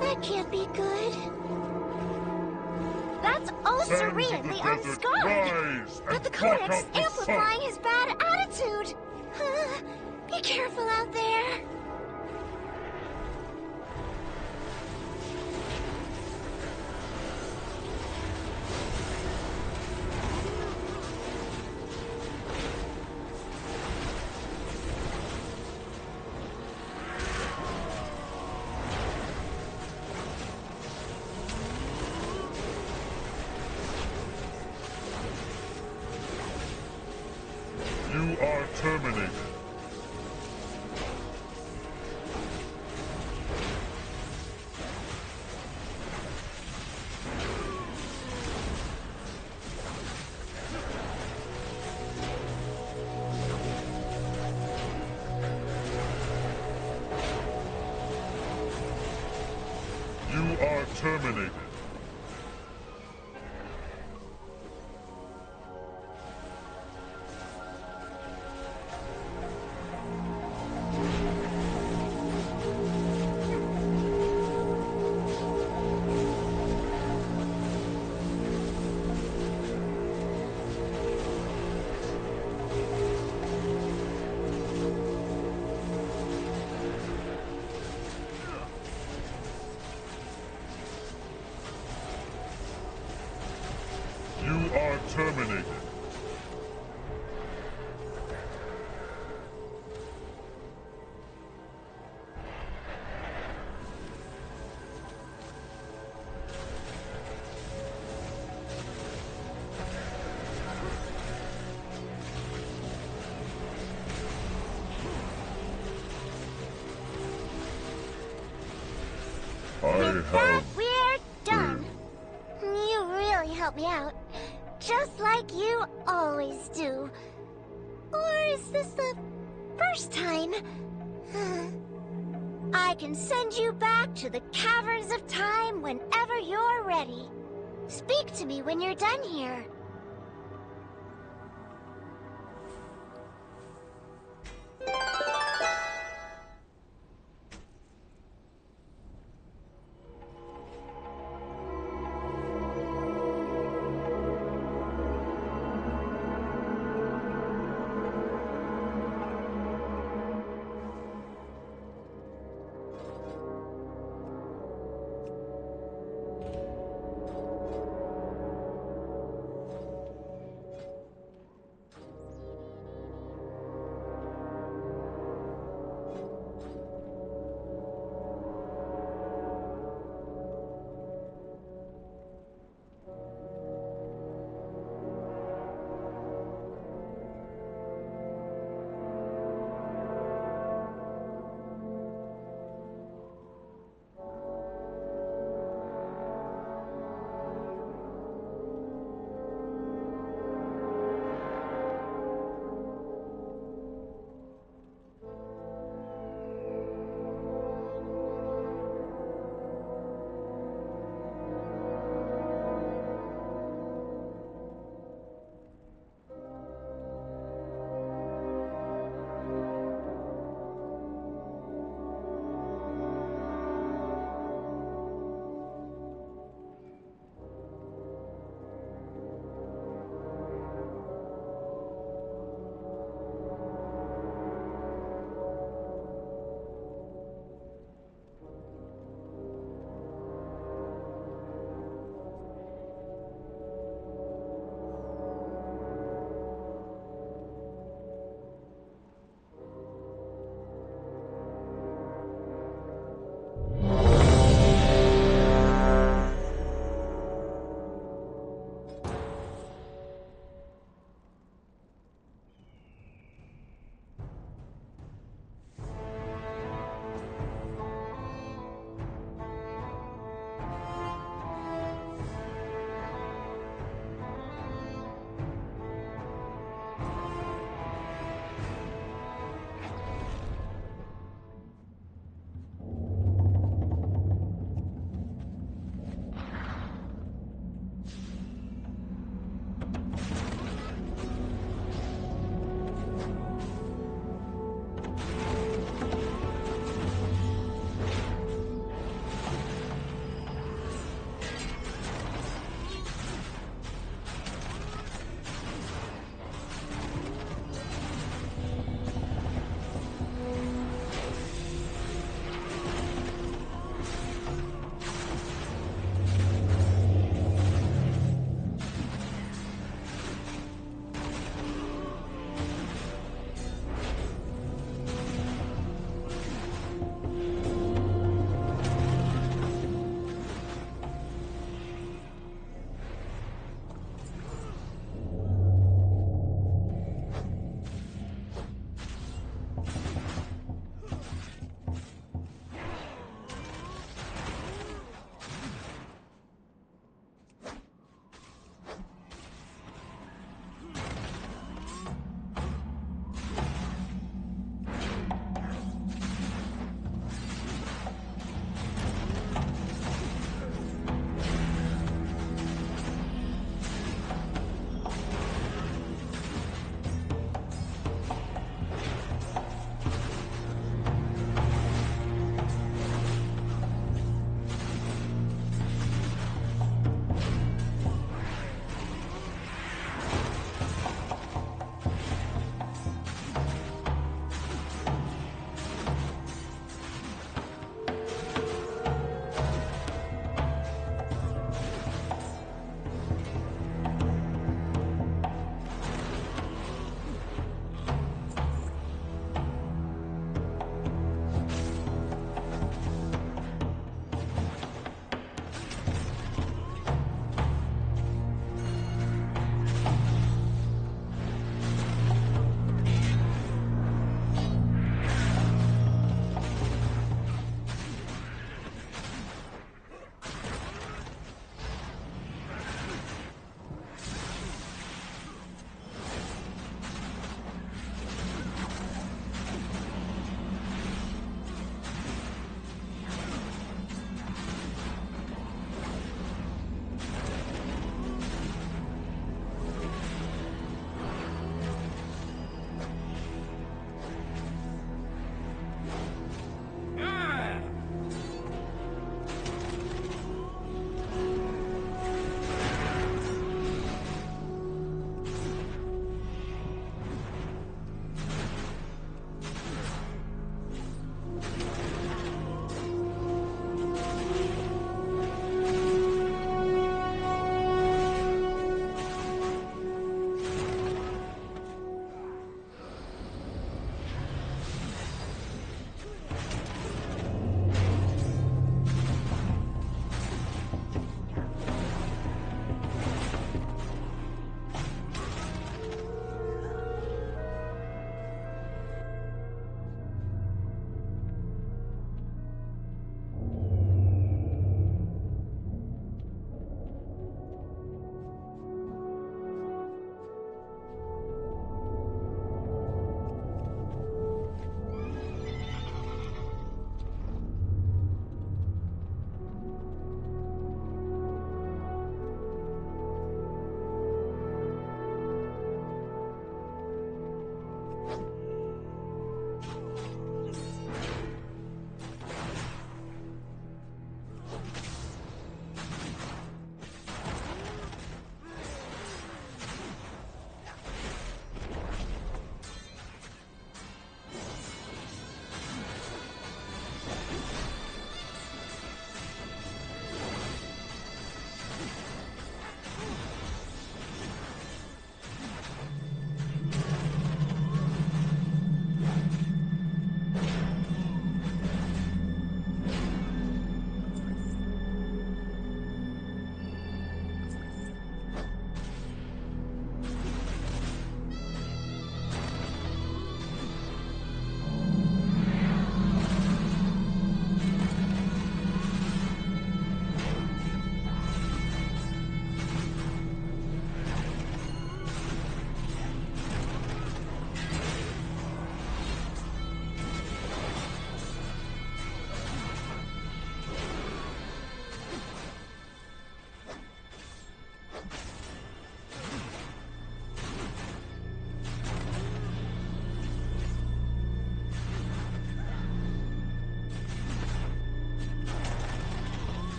E: That can't be good. That's Osirian, the Unscarred! But the Codex is amplifying his bad attitude! Be careful out there!
H: You are terminated. You are terminated. You are terminated.
E: With that, we're done. You really helped me out. Just like you always do. Or is this the first time? I can send you back to the caverns of time whenever you're ready. Speak to me when you're done here.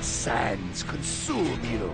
C: Sands consume you.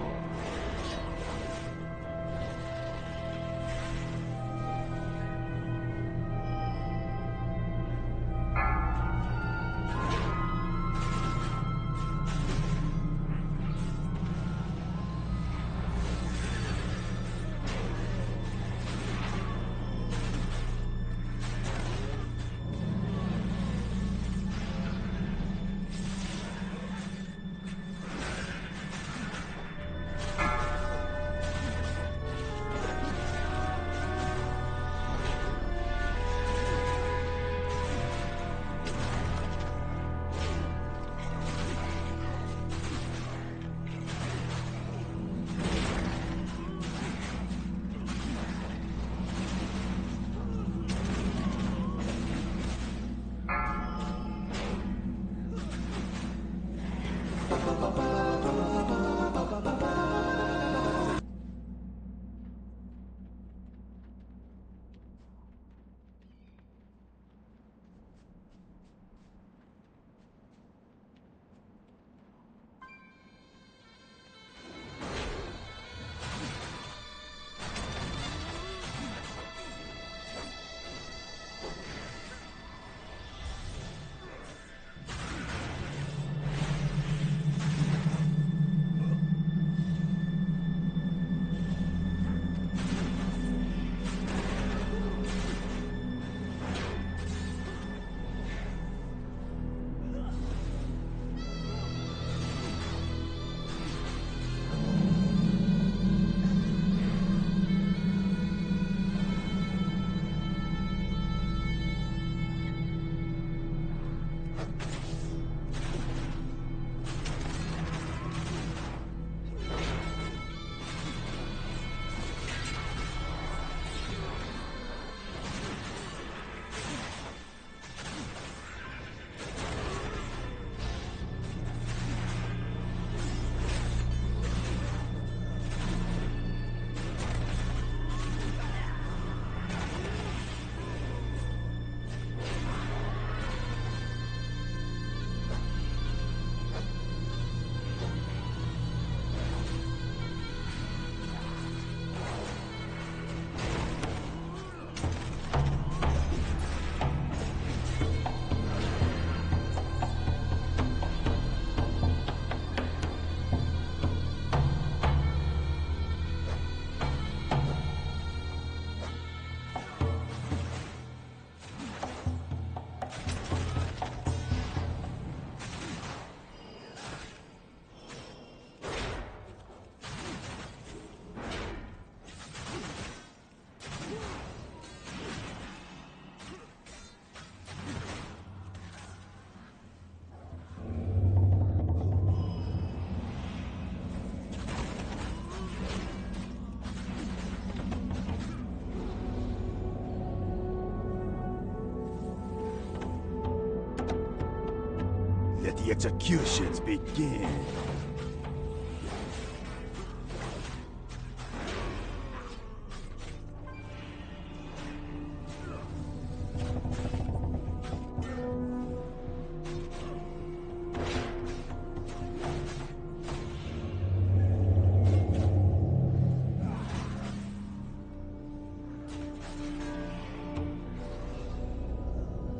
C: Let the executions begin.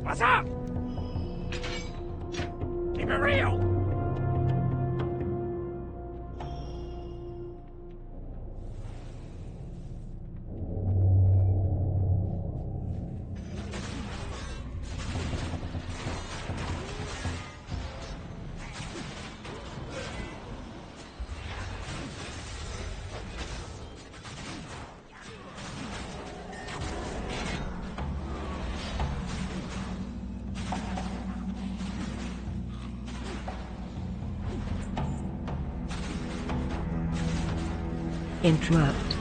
B: What's up? Keep it real.
F: Interrupt.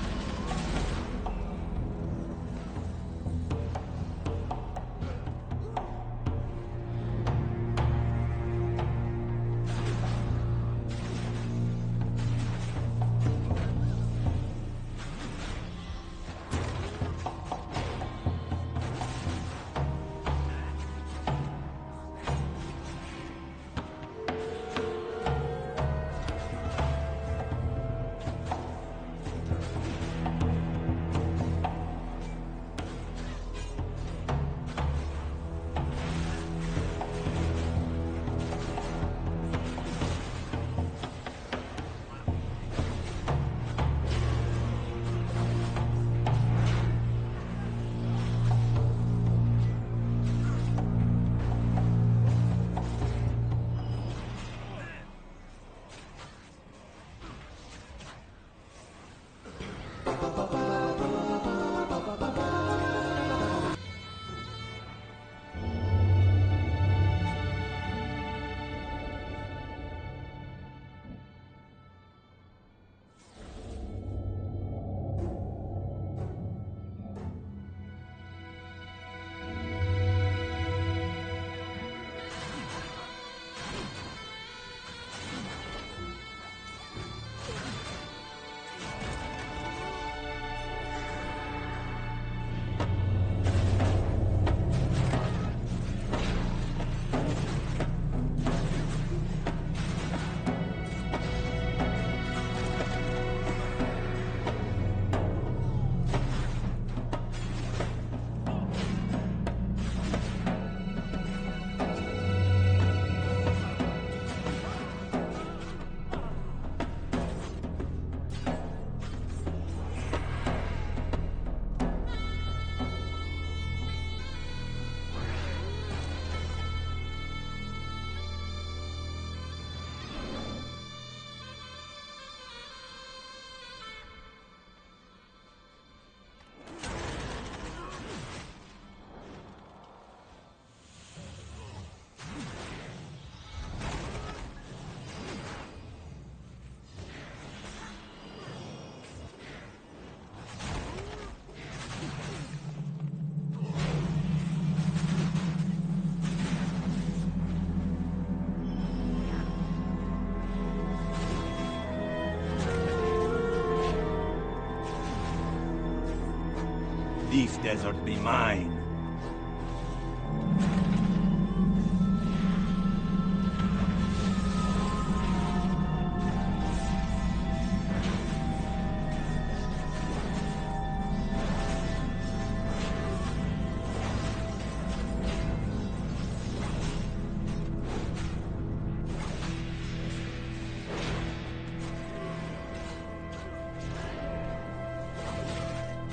I: this desert be mine.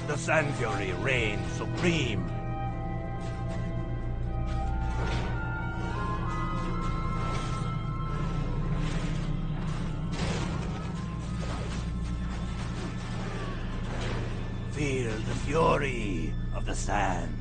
I: The Sand Fury reigns supreme. Feel the fury of the sands.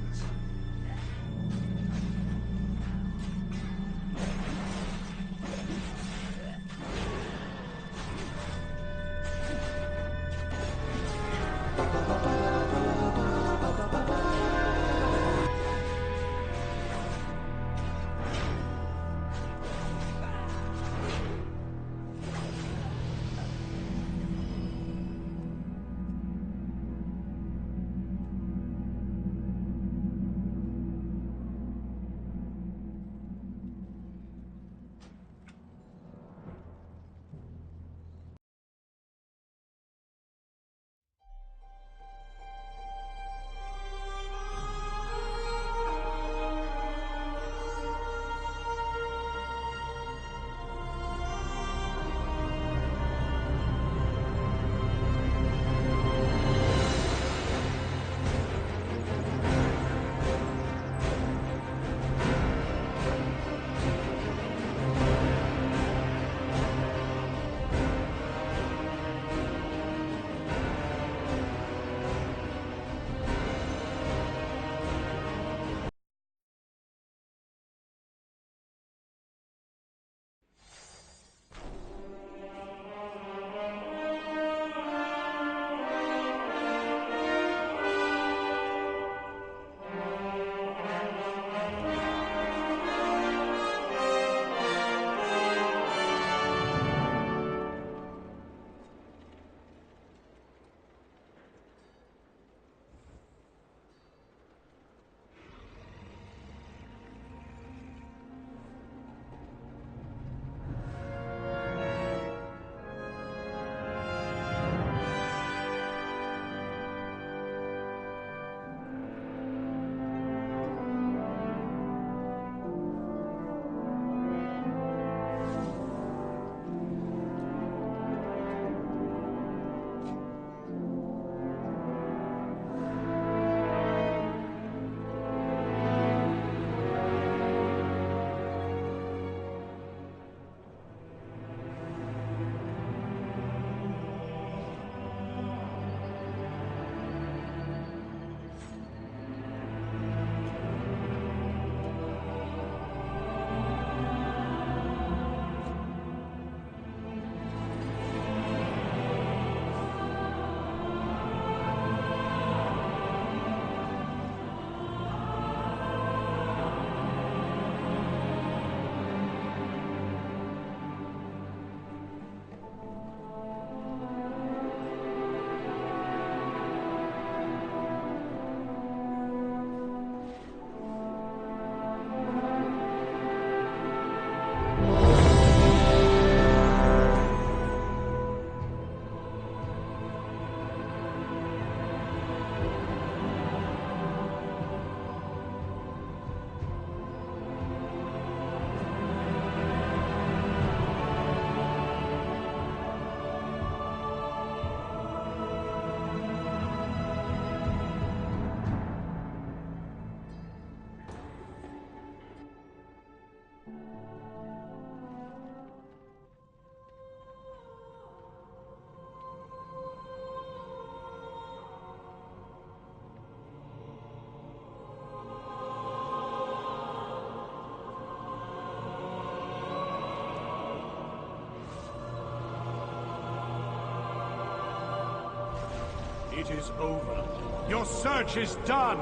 C: It is over. Your search is done.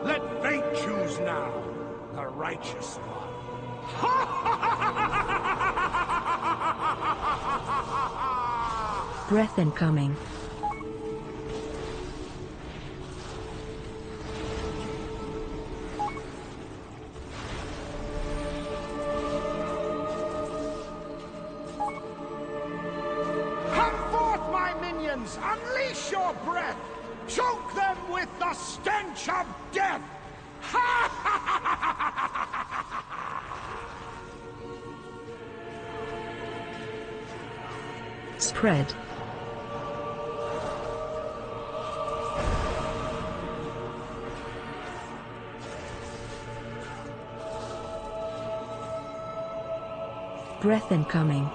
C: Let fate choose now. The righteous one.
F: Breath incoming.
C: minions, unleash your breath! Choke them with the stench of death! Ha ha ha ha ha ha!
F: Spread. Breath incoming.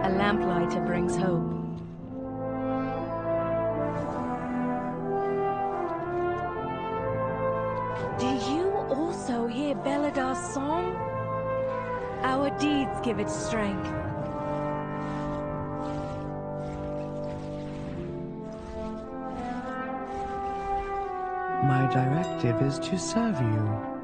F: A lamplighter brings hope. Do you also hear Beladar's song? Our deeds give it strength.
J: My directive is to serve you.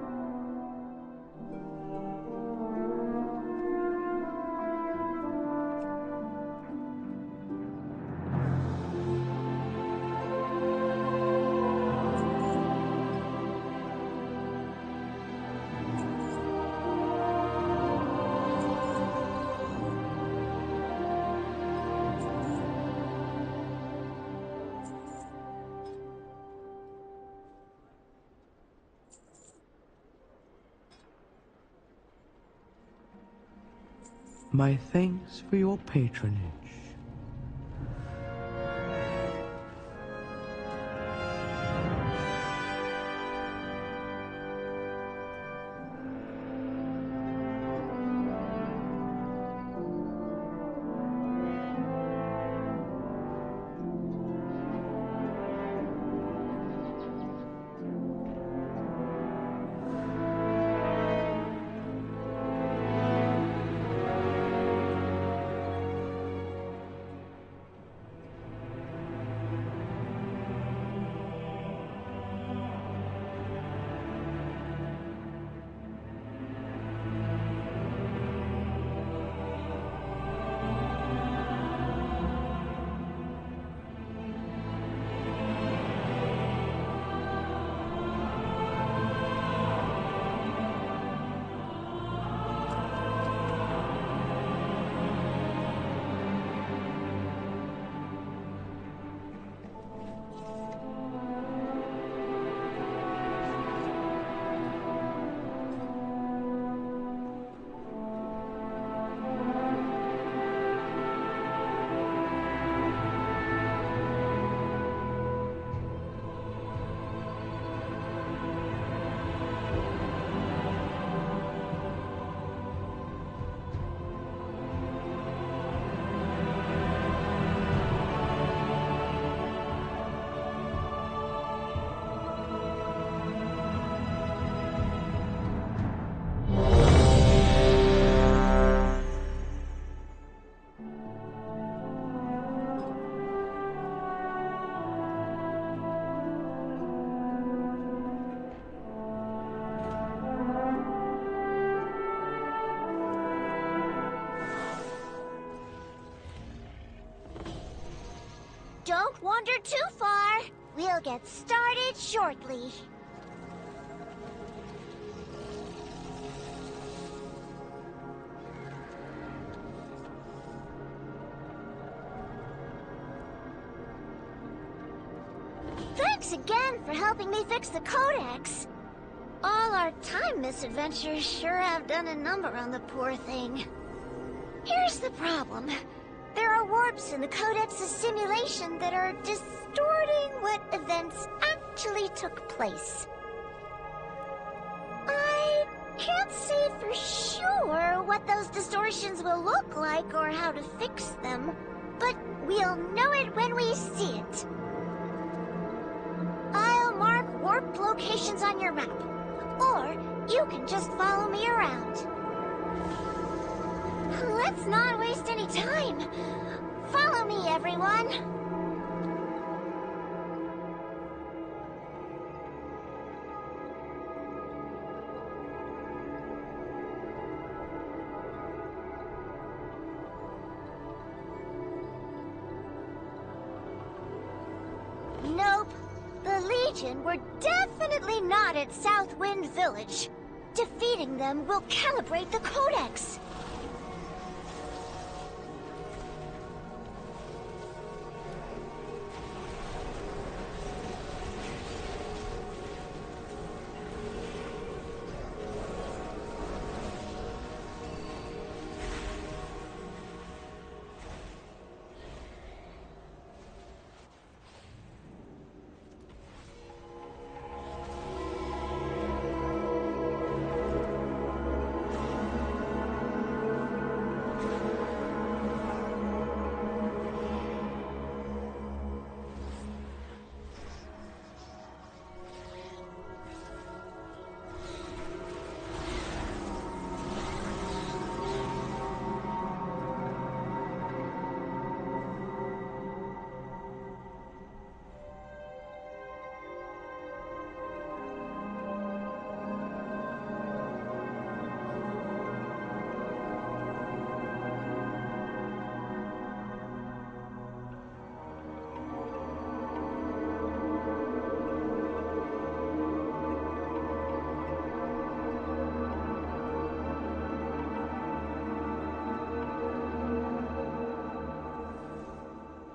J: My thanks for your patronage.
E: wandered too far. We'll get started shortly. Thanks again for helping me fix the Codex. All our time misadventures sure have done a number on the poor thing. Here's the problem. There are warps in the Codex's simulation that are distorting what events actually took place. I can't say for sure what those distortions will look like or how to fix them, but we'll know it when we see it. I'll mark warp locations on your map, or you can just follow me around. Let's not waste any time. Follow me, everyone. Nope. The Legion were definitely not at Southwind Village. Defeating them will calibrate the Codex.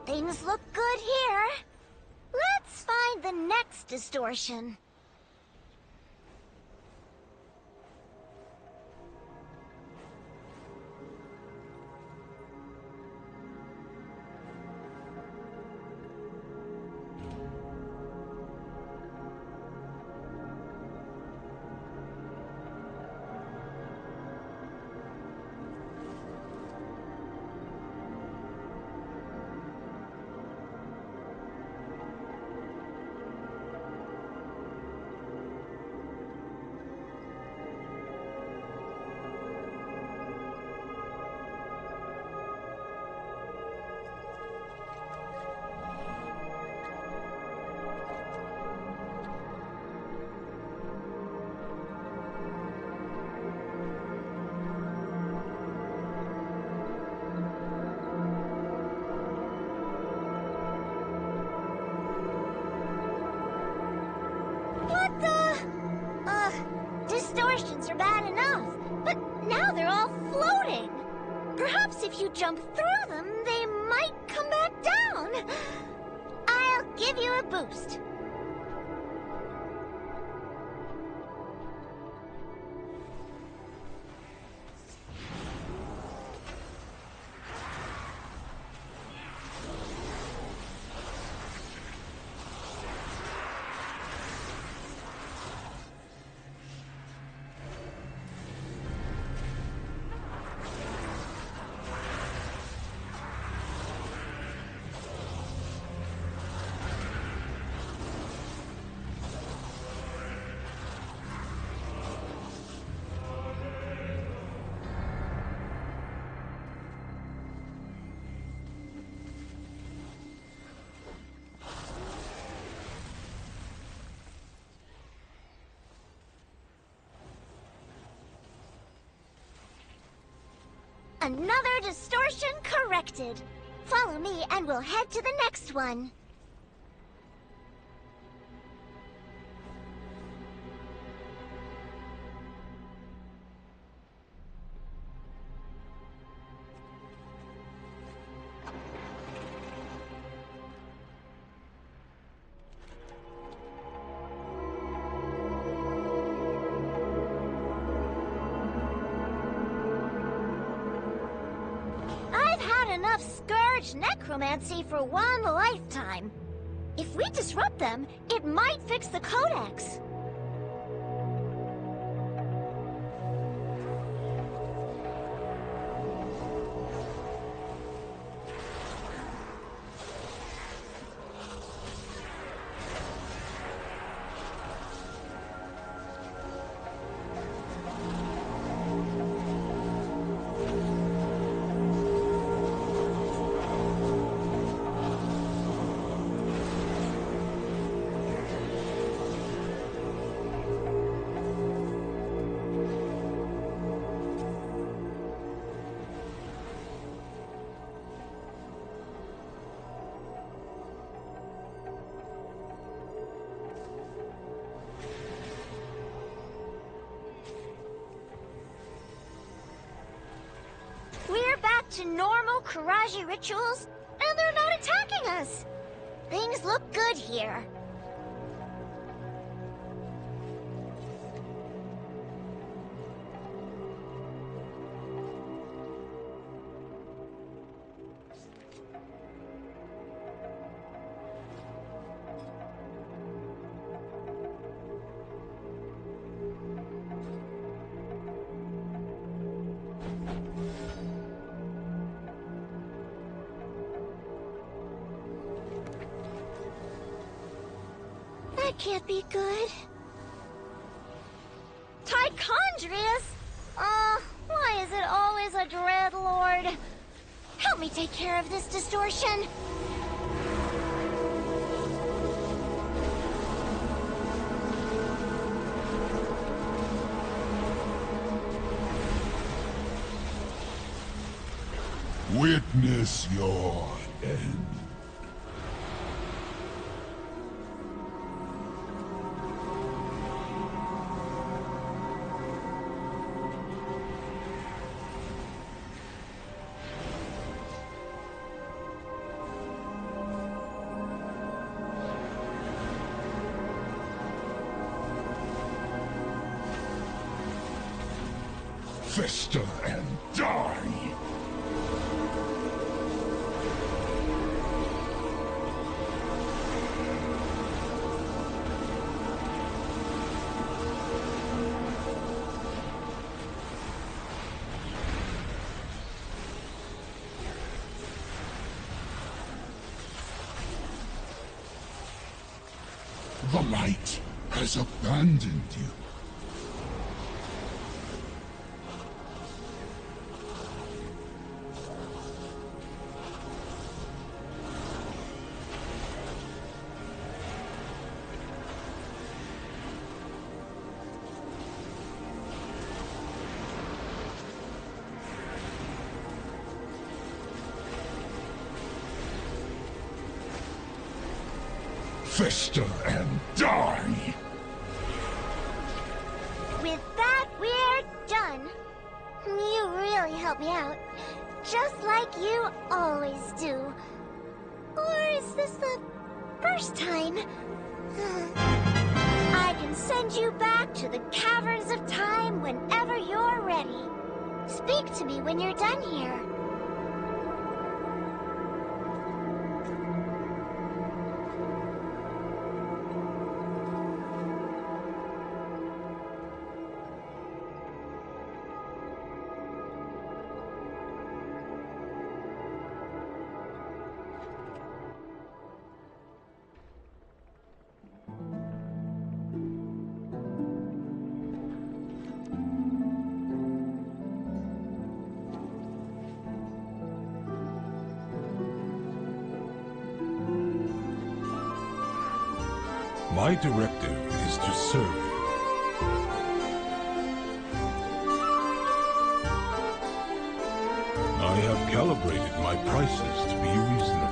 E: Things look good here. Let's find the next distortion. Distortions are bad enough, but now they're all floating. Perhaps if you jump through them, they might come back down. I'll give you a boost. Another distortion corrected. Follow me and we'll head to the next one. enough Scourge necromancy for one lifetime. If we disrupt them, it might fix the Codex. We're back to normal Karaji rituals, and they're not attacking us. Things look good here. That can't be good. Tichondrius? Why is it always a Dreadlord? Help me take care of this distortion.
H: Witness your end. Fester and die! The light has abandoned you. Fester and die!
E: With that, we're done. You really helped me out. Just like you always do. Or is this the first time? I can send you back to the caverns of time whenever you're ready. Speak to me when you're done here.
H: My directive is to serve you. I have calibrated my prices to be reasonable.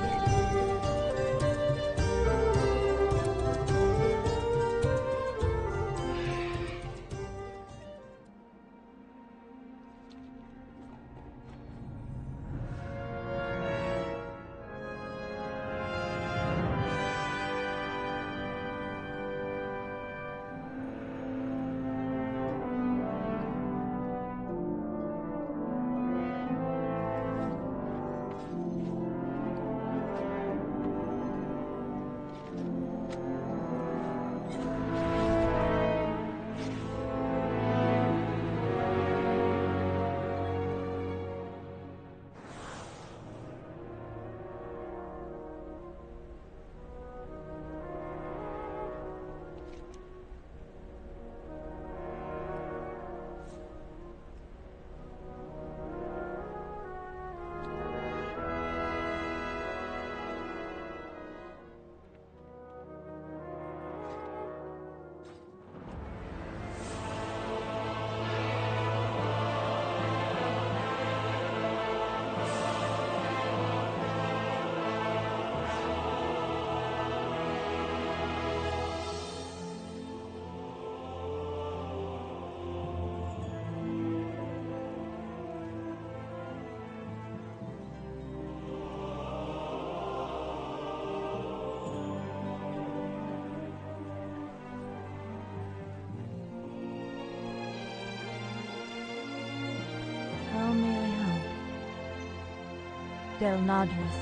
F: Belnadris.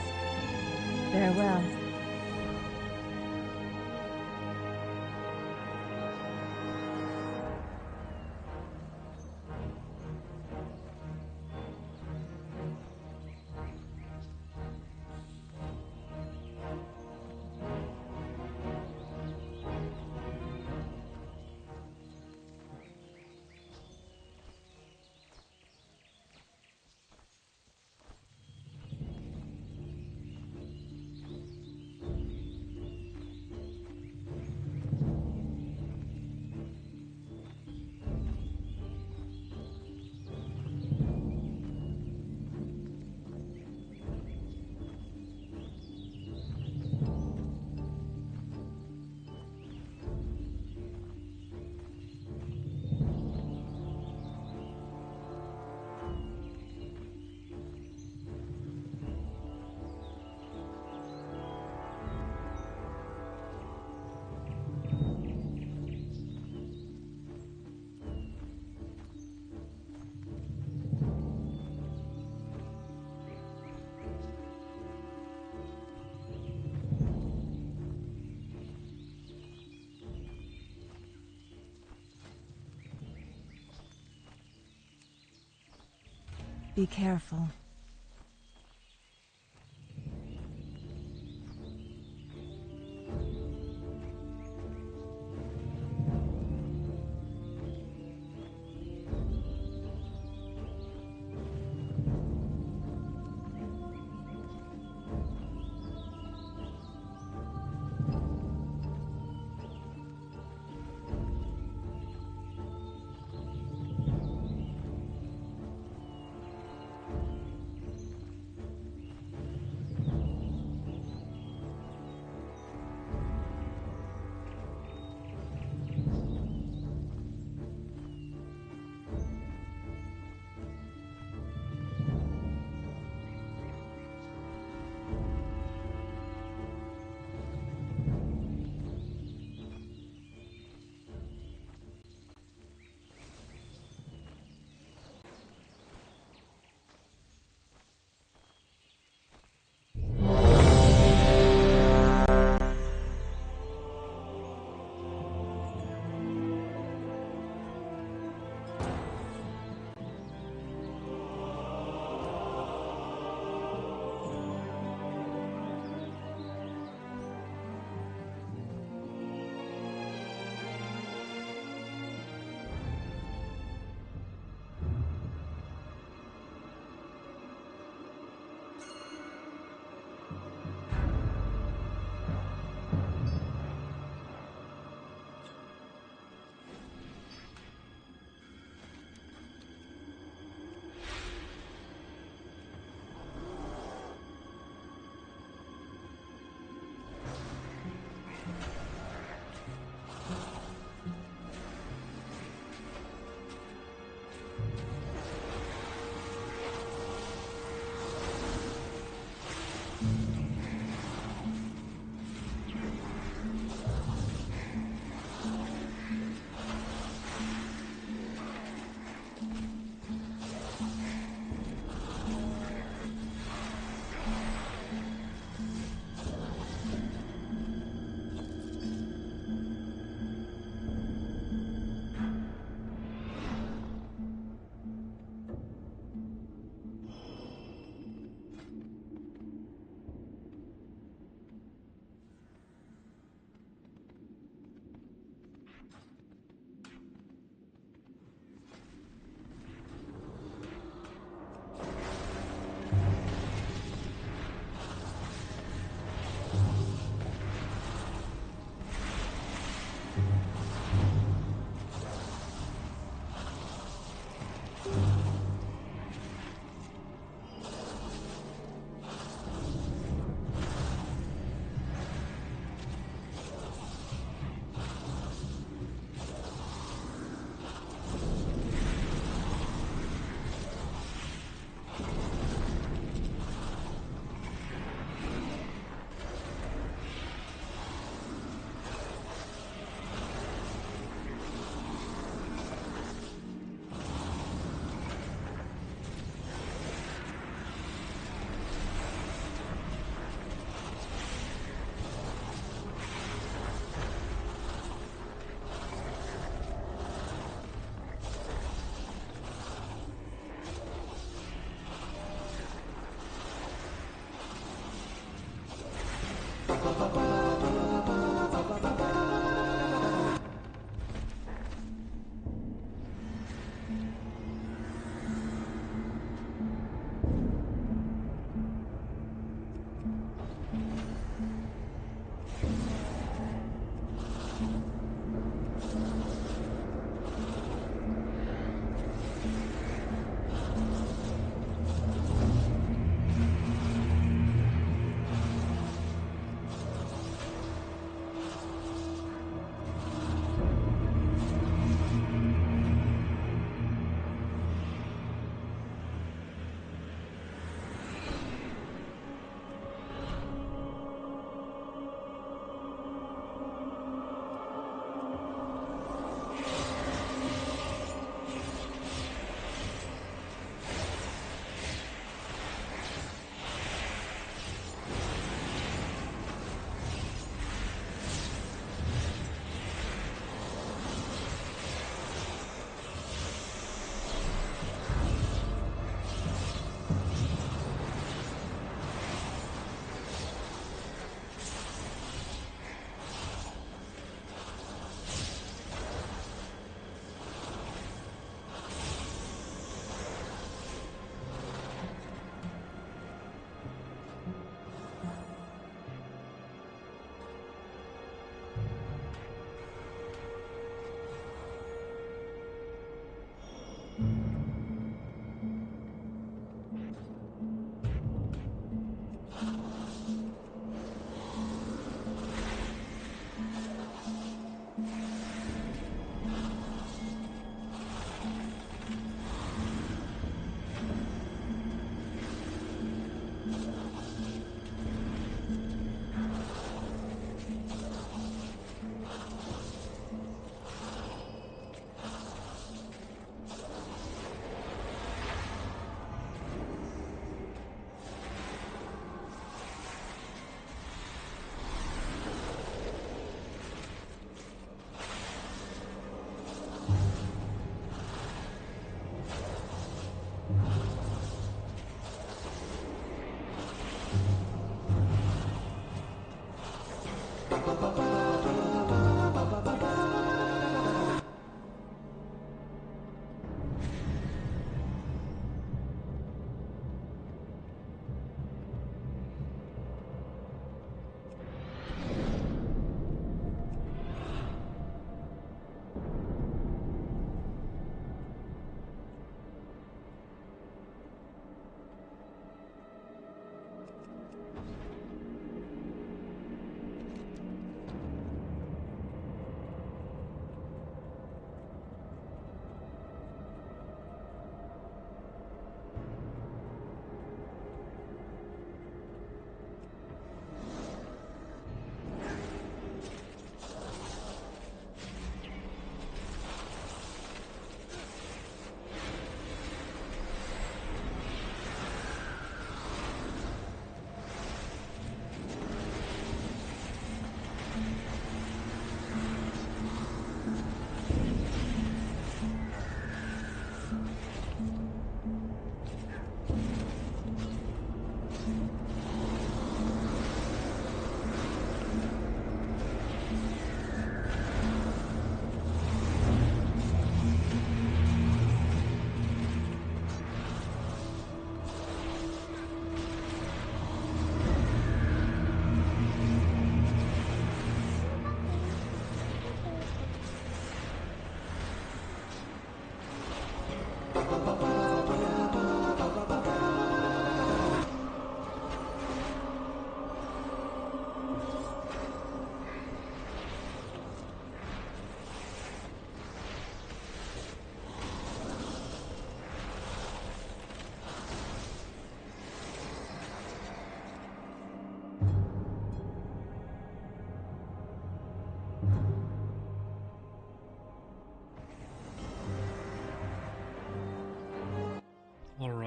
F: Farewell. Be careful.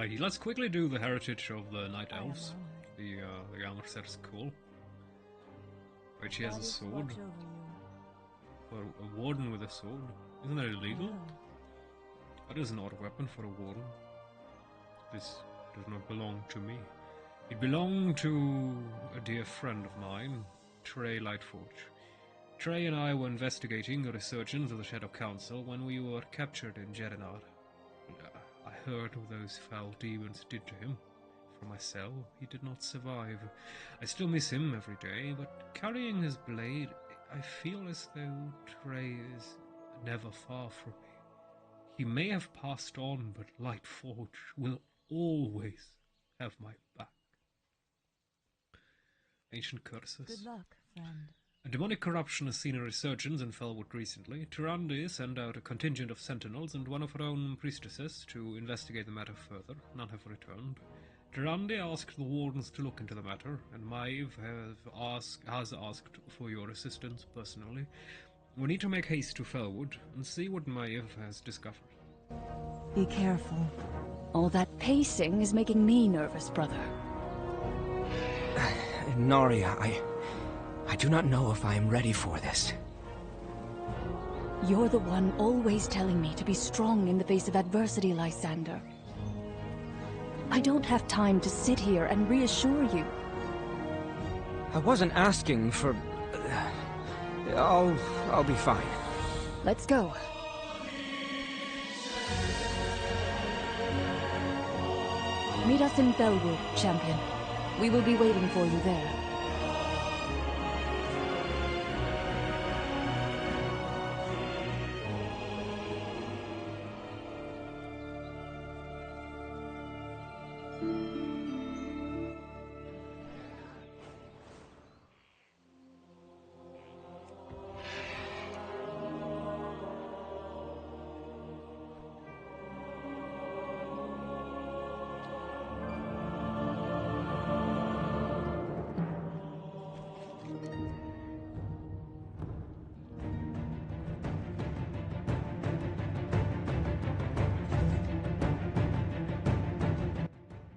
A: Alrighty, let's quickly do the heritage of the Night Elves. The armor set is cool. Wait, she has a sword. Or a warden with a sword. Isn't that illegal? That is an odd weapon for a warden. This does not belong to me. It belonged to a dear friend of mine, Trey Lightforge. Trey and I were investigating a resurgence of the Shadow Council when we were captured in Jedinar. I heard what those foul demons did to him. For myself, he did not survive. I still miss him every day, but carrying his blade, I feel as though Trey is never far from me. He may have passed on, but Lightforge will always have my back. Ancient curses.
F: Good luck, friend.
A: A demonic corruption has seen a resurgence in Felwood recently. Tyrande sent out a contingent of sentinels and one of her own priestesses to investigate the matter further. None have returned. Tyrande asked the wardens to look into the matter, and Maeve has asked for your assistance personally. We need to make haste to Felwood and see what Maeve has discovered.
F: Be careful. All that pacing is making me nervous, brother.
K: Naria, I do not know if I am ready for this.
F: You're the one always telling me to be strong in the face of adversity, Lysander. I don't have time to sit here and reassure you.
K: I wasn't asking for... I'll be fine.
F: Let's go. Meet us in Felwood, champion. We will be waiting for you there.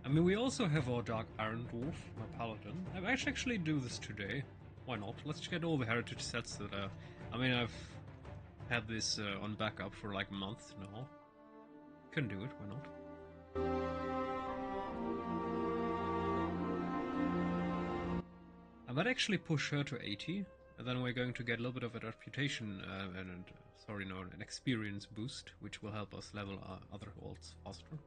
A: I mean, we also have our Dark Iron Dwarf, my paladin. I might actually do this today. Why not? Let's get all the heritage sets that I mean, I've had this on backup for like a month now. Can do it, why not? I might actually push her to 80, and then we're going to get a little bit of a reputation an experience boost, which will help us level our other alts faster.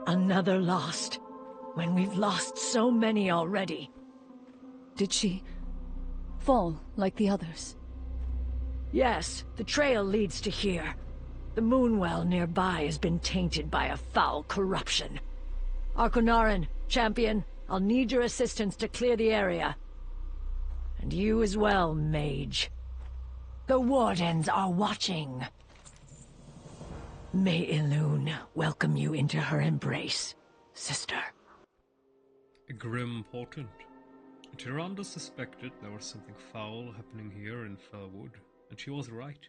L: Another lost, when we've lost so many already.
F: Did she fall like the others?
L: Yes, the trail leads to here. The moonwell nearby has been tainted by a foul corruption. Arconarin, champion, I'll need your assistance to clear the area. And you as well, mage. The Wardens are watching. May Elune welcome you into her embrace, sister.
A: A grim portent. Tyrande suspected there was something foul happening here in Felwood, and she was right.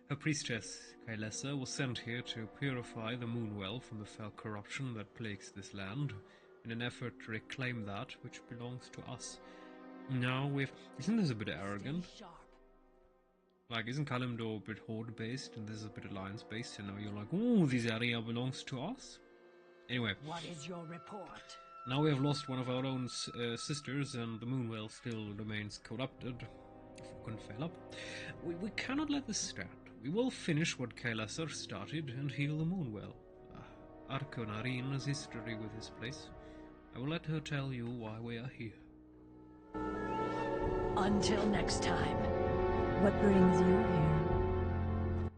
A: Her priestess, Kailessa, was sent here to purify the Moonwell from the foul corruption that plagues this land. in an effort to reclaim that which belongs to us. Now isn't this a bit arrogant? Like, isn't Kalimdor a bit horde-based and this is a bit alliance-based, and now you're like, ooh, this area belongs to us? Anyway.
L: What is your report?
A: Now we have lost one of our own sisters, and the Moonwell still remains corrupted. If we couldn't fail up. We cannot let this stand. We will finish what Kaelasar started and heal the Moonwell. Arkonarine has history with this place. I will let her tell you why we are here.
L: Until next time.
F: What brings you here?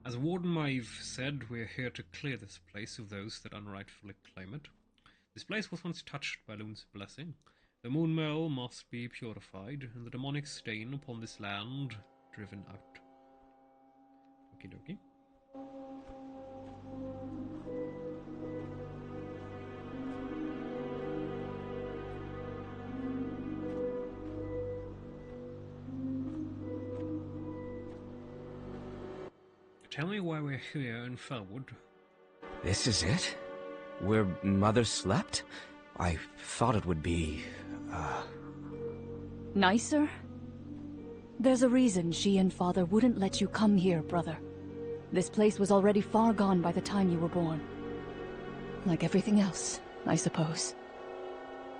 A: As Warden Maeve said, we're here to clear this place of those that unrightfully claim it. This place was once touched by Lune's blessing. The Moonwell must be purified, and the demonic stain upon this land driven out. Okie dokie. Tell me why we're here in Felwood.
K: This is it? Where Mother slept? I thought it would be,
F: Nicer? There's a reason she and Father wouldn't let you come here, brother. This place was already far gone by the time you were born. Like everything else, I suppose.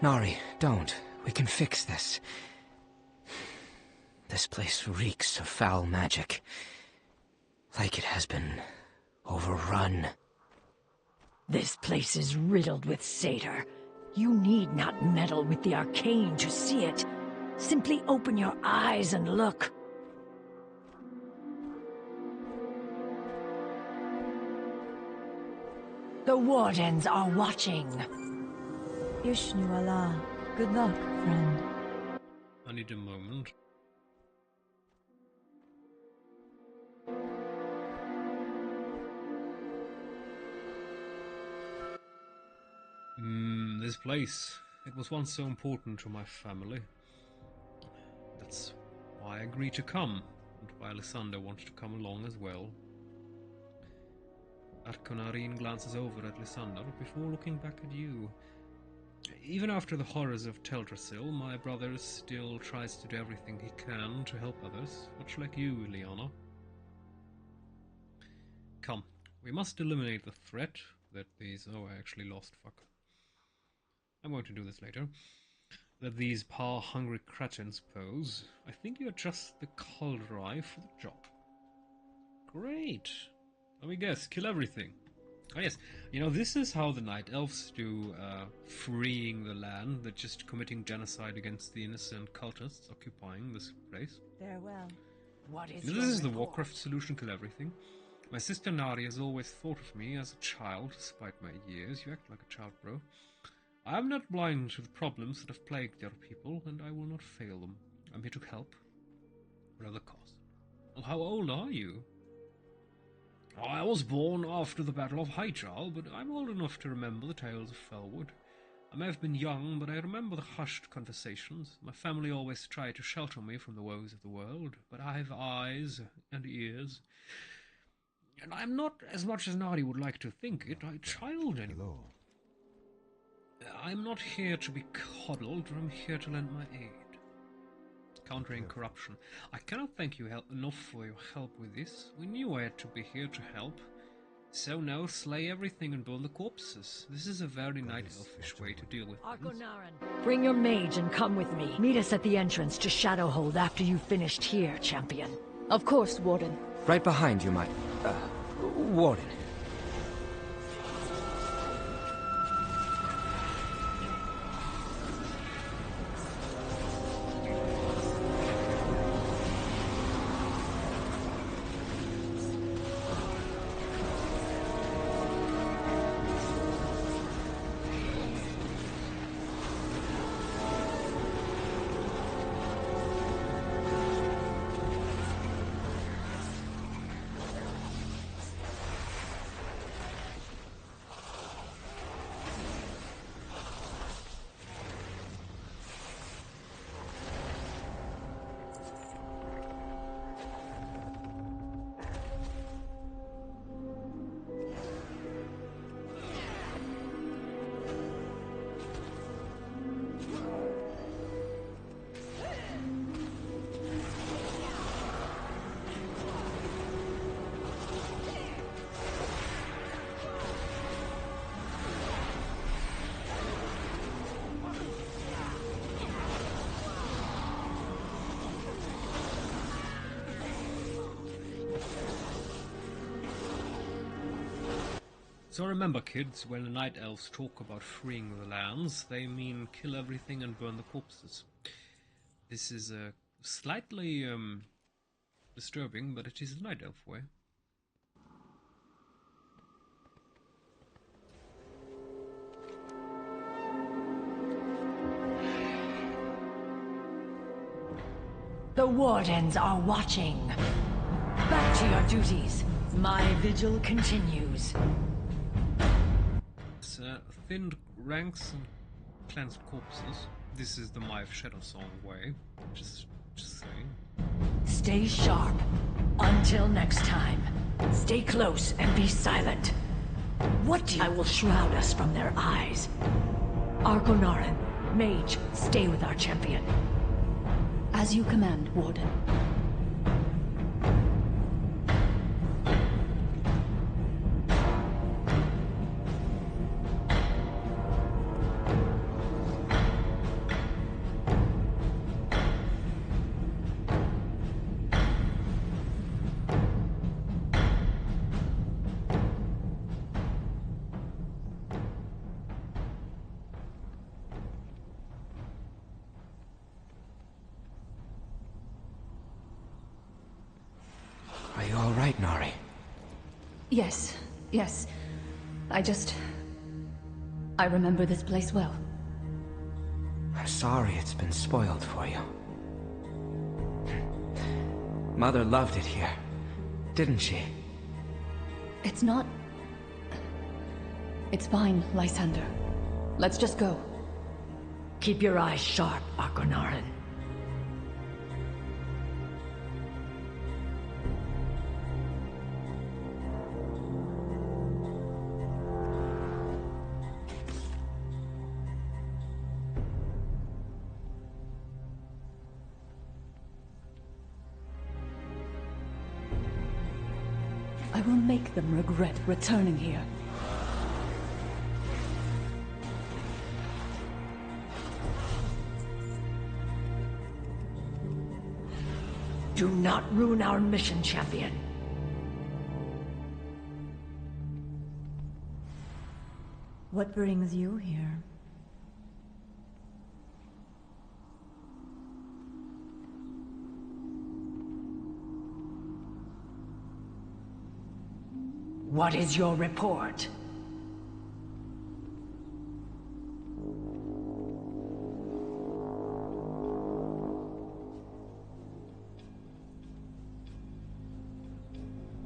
K: Nari, don't. We can fix this. This place reeks of foul magic. Like it has been overrun.
L: This place is riddled with satyr. You need not meddle with the arcane to see it. Simply open your eyes and look. The Wardens are watching.
F: Ishnu Allah. Good luck, friend.
A: I need a moment. This place. It was once so important to my family. That's why I agreed to come, and why Lysander wanted to come along as well. Arkonarine glances over at Lysander before looking back at you. Even after the horrors of Teldrassil, my brother still tries to do everything he can to help others, much like you, Ileana. Come, we must eliminate the threat that these... Oh, I actually lost, fuck. I'm going to do this later. That these power-hungry cretins pose. I think you're just the Kaldrai for the job. Great. Let me guess, kill everything. Oh yes, you know, this is how the Night Elves do freeing the land. They're just committing genocide against the innocent cultists occupying this place.
F: Farewell.
L: What is
A: This is the Warcraft solution, kill everything. My sister Nari has always thought of me as a child, despite my years. You act like a child, bro. I am not blind to the problems that have plagued your people, and I will not fail them. I'm here to help, whatever the cost. Well, how old are you? Oh, I was born after the Battle of Hyjal, but I'm old enough to remember the tales of Felwood. I may have been young, but I remember the hushed conversations. My family always tried to shelter me from the woes of the world, but I have eyes and ears. And I'm not, as much as Nari would like to think it, a child anymore. I'm not here to be coddled, I'm here to lend my aid. Countering corruption. I cannot thank you enough for your help with this. We knew I had to be here to help. So now slay everything and burn the corpses. This is a very Night Elfish way to deal with things.
L: Arkonarine, bring your mage and come with me. Meet us at the entrance to Shadowhold after you've finished here, champion.
F: Of course, Warden.
K: Right behind you, my... Warden.
A: So remember, kids, when the Night Elves talk about freeing the lands, they mean kill everything and burn the corpses. This is slightly disturbing, but it is the Night Elf way.
L: The Wardens are watching. Back to your duties. My vigil continues.
A: It's thinned ranks and cleansed corpses. This is the Myth Shadow Song way. Just saying.
L: Stay sharp. Until next time. Stay close and be silent. What do you... I will shroud us from their eyes. Argonarin, Mage, stay with our champion.
F: As you command, Warden.
K: Are you all right, Nari?
F: Yes. I remember this place well.
K: I'm sorry it's been spoiled for you. Mother loved it here, didn't she?
F: It's not... It's fine, Lysander. Let's just go.
L: Keep your eyes sharp, Argonarin.
F: I will make them regret returning here.
L: Do not ruin our mission, champion.
M: What brings you here?
L: What is your report?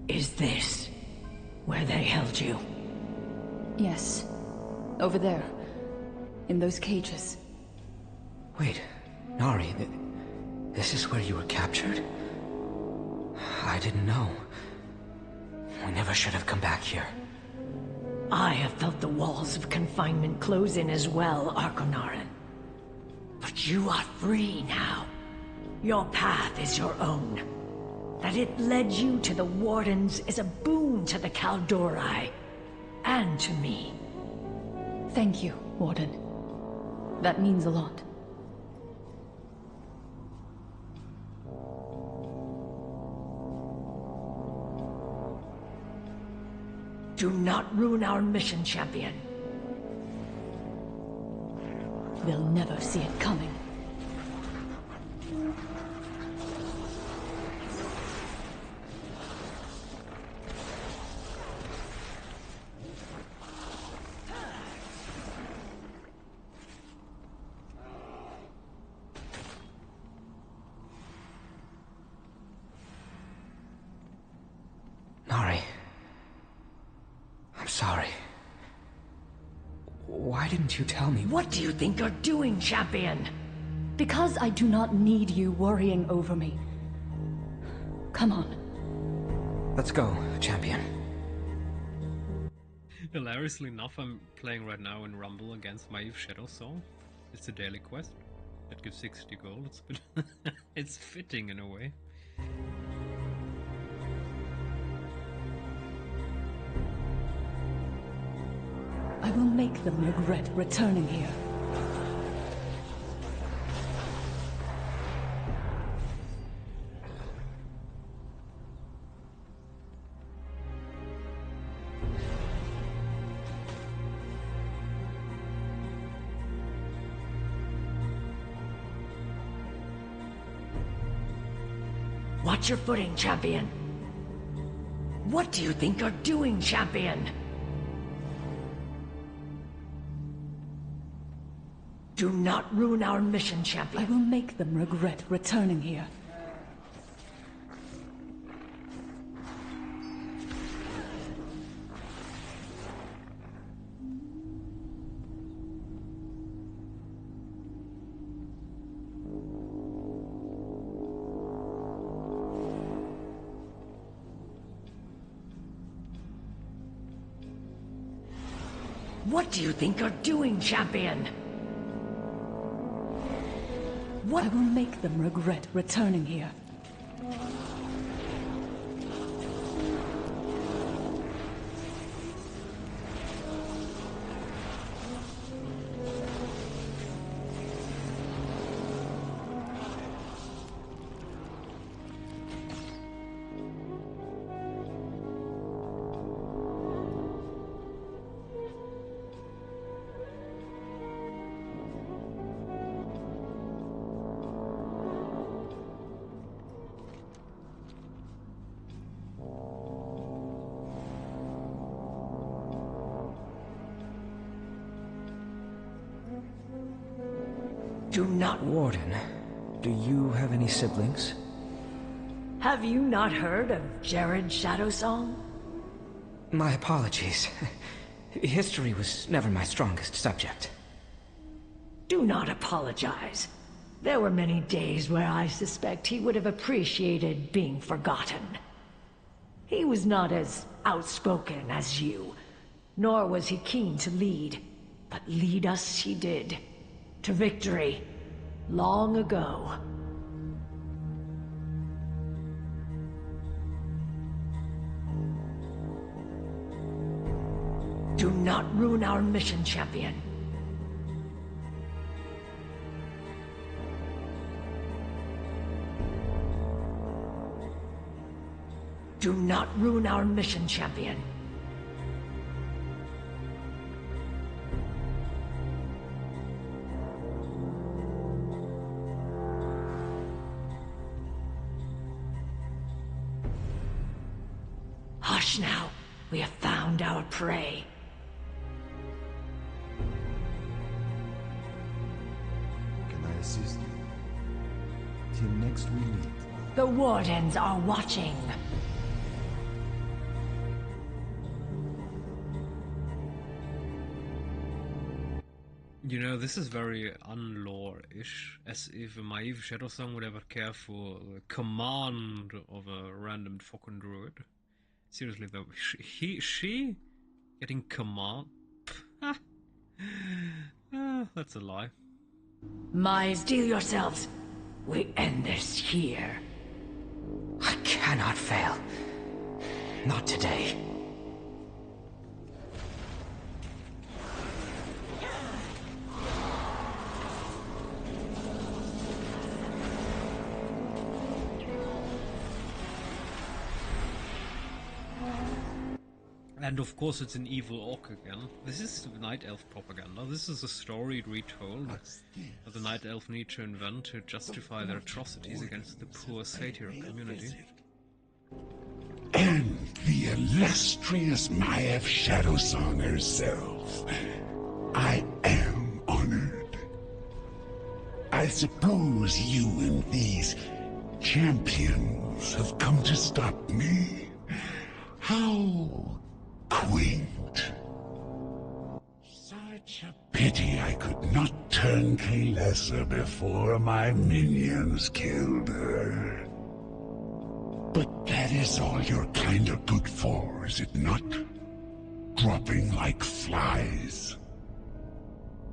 L: Is this where they held you?
F: Yes. Over there. In those cages.
K: Wait, Nari, this is where you were captured? I didn't know. We never should have come back here.
L: I have felt the walls of confinement close in as well, Argonarin. But you are free now. Your path is your own. That it led you to the Wardens is a boon to the Kaldori. And to me.
F: Thank you, Warden. That means a lot.
L: Do not ruin our mission, champion.
F: They'll never see it coming.
K: Nari. I'm sorry. Why didn't you tell me?
L: What do you think you're doing, champion?
F: Because I do not need you worrying over me. Come on.
K: Let's go, champion.
A: Hilariously enough, I'm playing right now in Rumble against Mythics Shadow Soul. It's a daily quest. It gives 60 gold. It's fitting in a way.
F: I will make them regret returning here.
L: Watch your footing, champion. What do you think you're doing, champion? Do not ruin our mission, champion.
F: I will make them regret returning here.
L: What do you think you're doing, champion?
F: What? I will make them regret returning here.
L: Do not...
K: Warden, do you have any siblings?
L: Have you not heard of Jared Shadowsong?
K: My apologies. History was never my strongest subject.
L: Do not apologize. There were many days where I suspect he would have appreciated being forgotten. He was not as outspoken as you, nor was he keen to lead, but lead us he did. To victory, long ago. Do not ruin our mission, champion. Do not ruin our mission, champion. Hush now. We have found our prey.
N: Can I assist you? Till next we meet.
L: The Wardens are watching.
A: You know, this is very unlore-ish, as if a naive Shadowsong would ever care for the command of a random fucking druid. Seriously though, she getting command? That's a lie.
L: Steel yourselves. We end this here.
K: I cannot fail. Not today.
A: And of course it's an evil orc again. This is Night Elf propaganda. This is a story retold that the Night Elf need to invent to justify their atrocities against the poor satyr community.
H: And the illustrious Maiev Shadowsong herself. I am honored. I suppose you and these champions have come to stop me. How quaint. Such a pity I could not turn Kalesa before my minions killed her. But that is all you're kinda good for, is it not? Dropping like flies.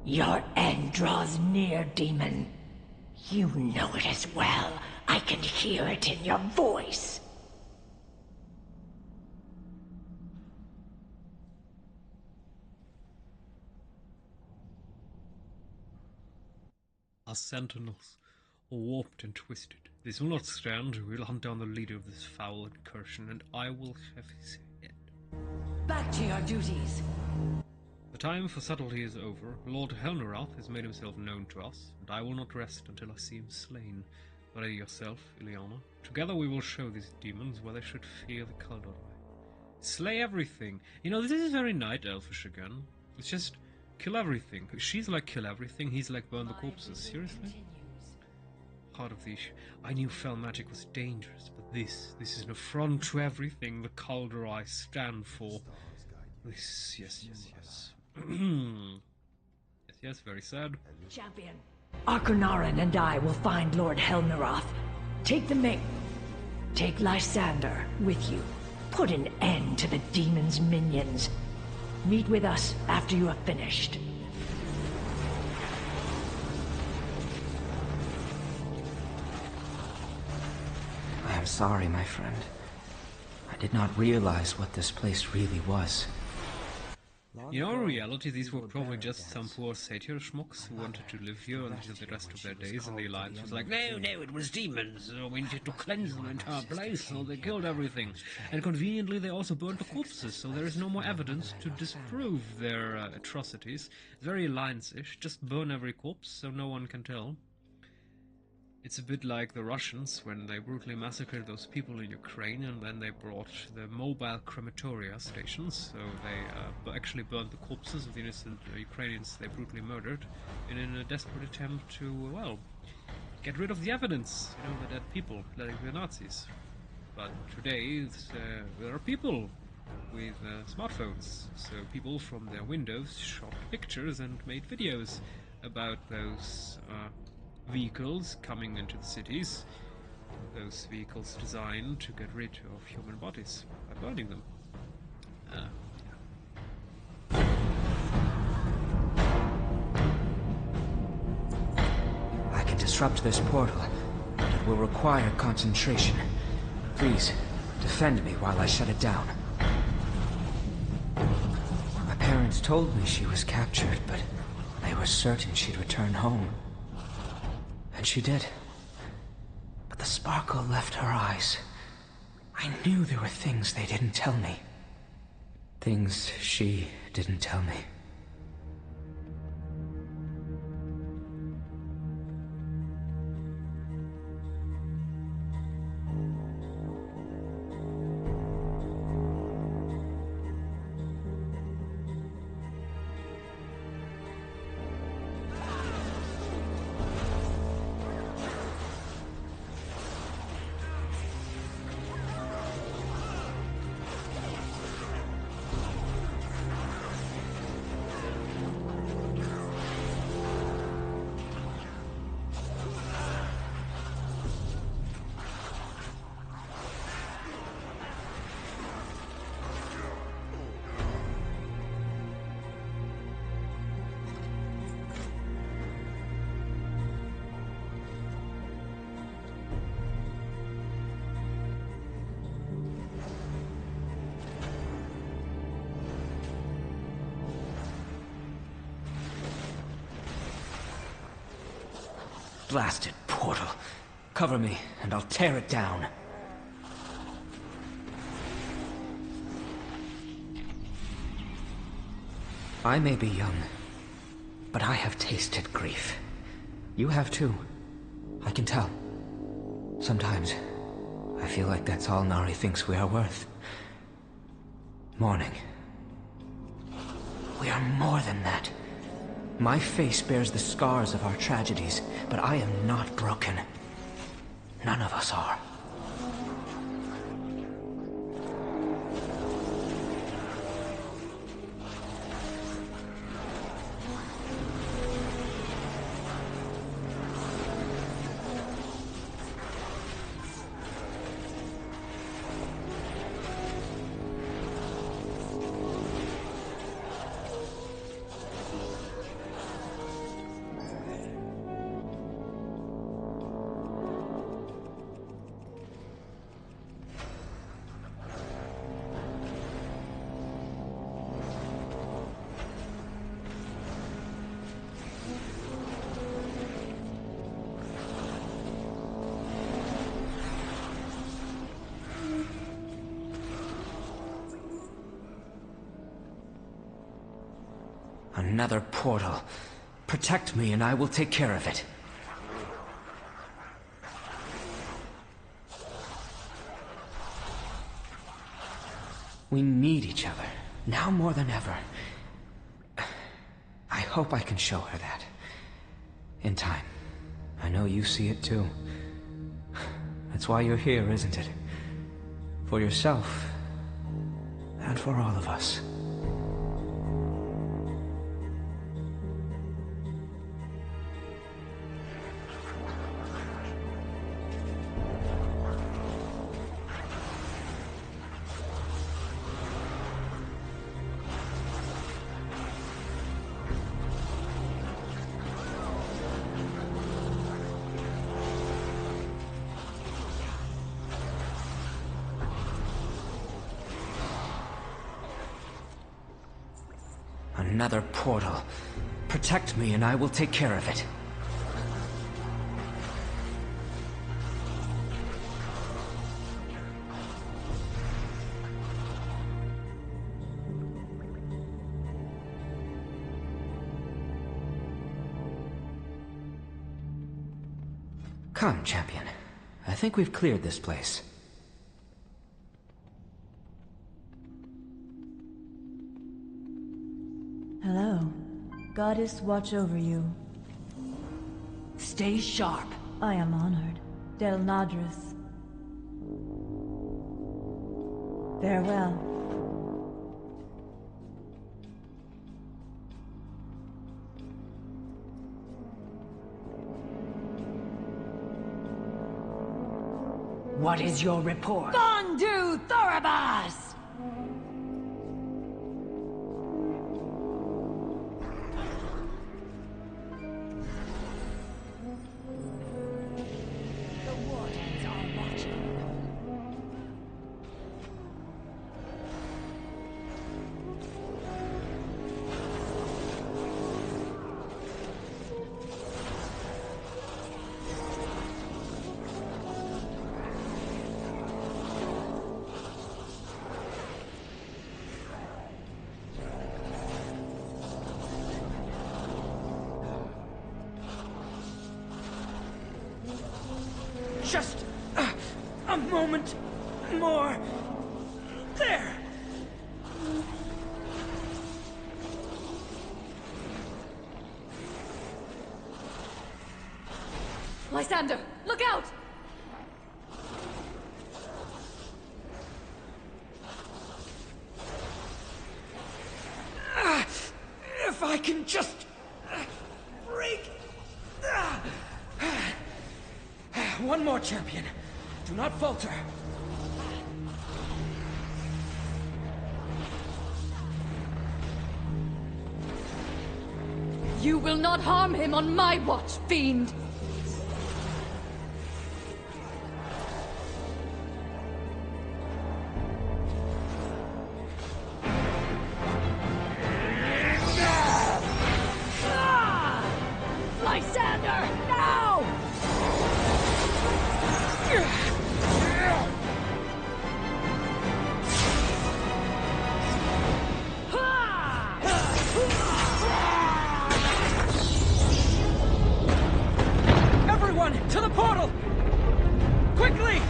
L: Your end draws near, demon. You know it as well. I can hear it in your voice.
A: Our sentinels are warped and twisted. This will not stand. We'll hunt down the leader of this foul incursion, and I will have his head.
L: Back to your duties.
A: The time for subtlety is over. Lord Helnerath has made himself known to us, and I will not rest until I see him slain. Ready yourself, Ileana, Together we will show these demons where they should fear the Kaldor. Slay everything. You know, this is very night elfish again. It's just kill everything. She's like kill everything, he's like burn the corpses. Seriously? Part of the issue. I knew fell magic was dangerous, but this is an affront to everything the Kaldor stand for. This, yes. yes, very sad.
L: Champion, Arconarin and I will find Lord Helmirath. Take the mate. Take Lysander with you. Put an end to the demon's minions. Meet with us after you have finished.
K: I am sorry, my friend. I did not realize what this place really was.
A: You know, in reality, these were probably just some poor satyr schmucks who wanted to live here until the rest of their days, and the Alliance was like, no, it was demons, so we needed to cleanse the entire place, so they killed everything. And conveniently, they also burnt the corpses, so there is no more evidence to disprove their atrocities. Very Alliance-ish, just burn every corpse, so no one can tell. It's a bit like the Russians when they brutally massacred those people in Ukraine, and then they brought the mobile crematoria stations, so they actually burned the corpses of the innocent Ukrainians they brutally murdered in a desperate attempt to, well, get rid of the evidence, you know, the dead people, like the Nazis. But today there are people with smartphones, so people from their windows shot pictures and made videos about those vehicles coming into the cities, those vehicles designed to get rid of human bodies by burning them.
K: I can disrupt this portal, but it will require concentration. Please, defend me while I shut it down. My parents told me she was captured, but they were certain she'd return home. And she did. But the sparkle left her eyes. I knew there were things they didn't tell me. Things she didn't tell me. Blasted portal. Cover me, and I'll tear it down. I may be young, but I have tasted grief. You have too. I can tell. Sometimes, I feel like that's all Nari thinks we are worth. Mourning. We are more than that. My face bears the scars of our tragedies, but I am not broken. None of us are. Another portal. Protect me and I will take care of it. We need each other, now more than ever. I hope I can show her that. In time. I know you see it too. That's why you're here, isn't it? For yourself. And for all of us. Another portal. Protect me and I will take care of it. Come, champion. I think we've cleared this place.
M: Hello. Goddess watch over you.
L: Stay sharp.
M: I am honored. Del Nadris. Farewell.
L: What is your report? Bondu Thorabas!
K: Just a moment more. There.
F: Lysander, look out!
K: If I can just break. One more, champion. Do not falter.
F: You will not harm him on my watch, fiend!
L: Lysander, now!
K: Everyone, to the portal! Quickly!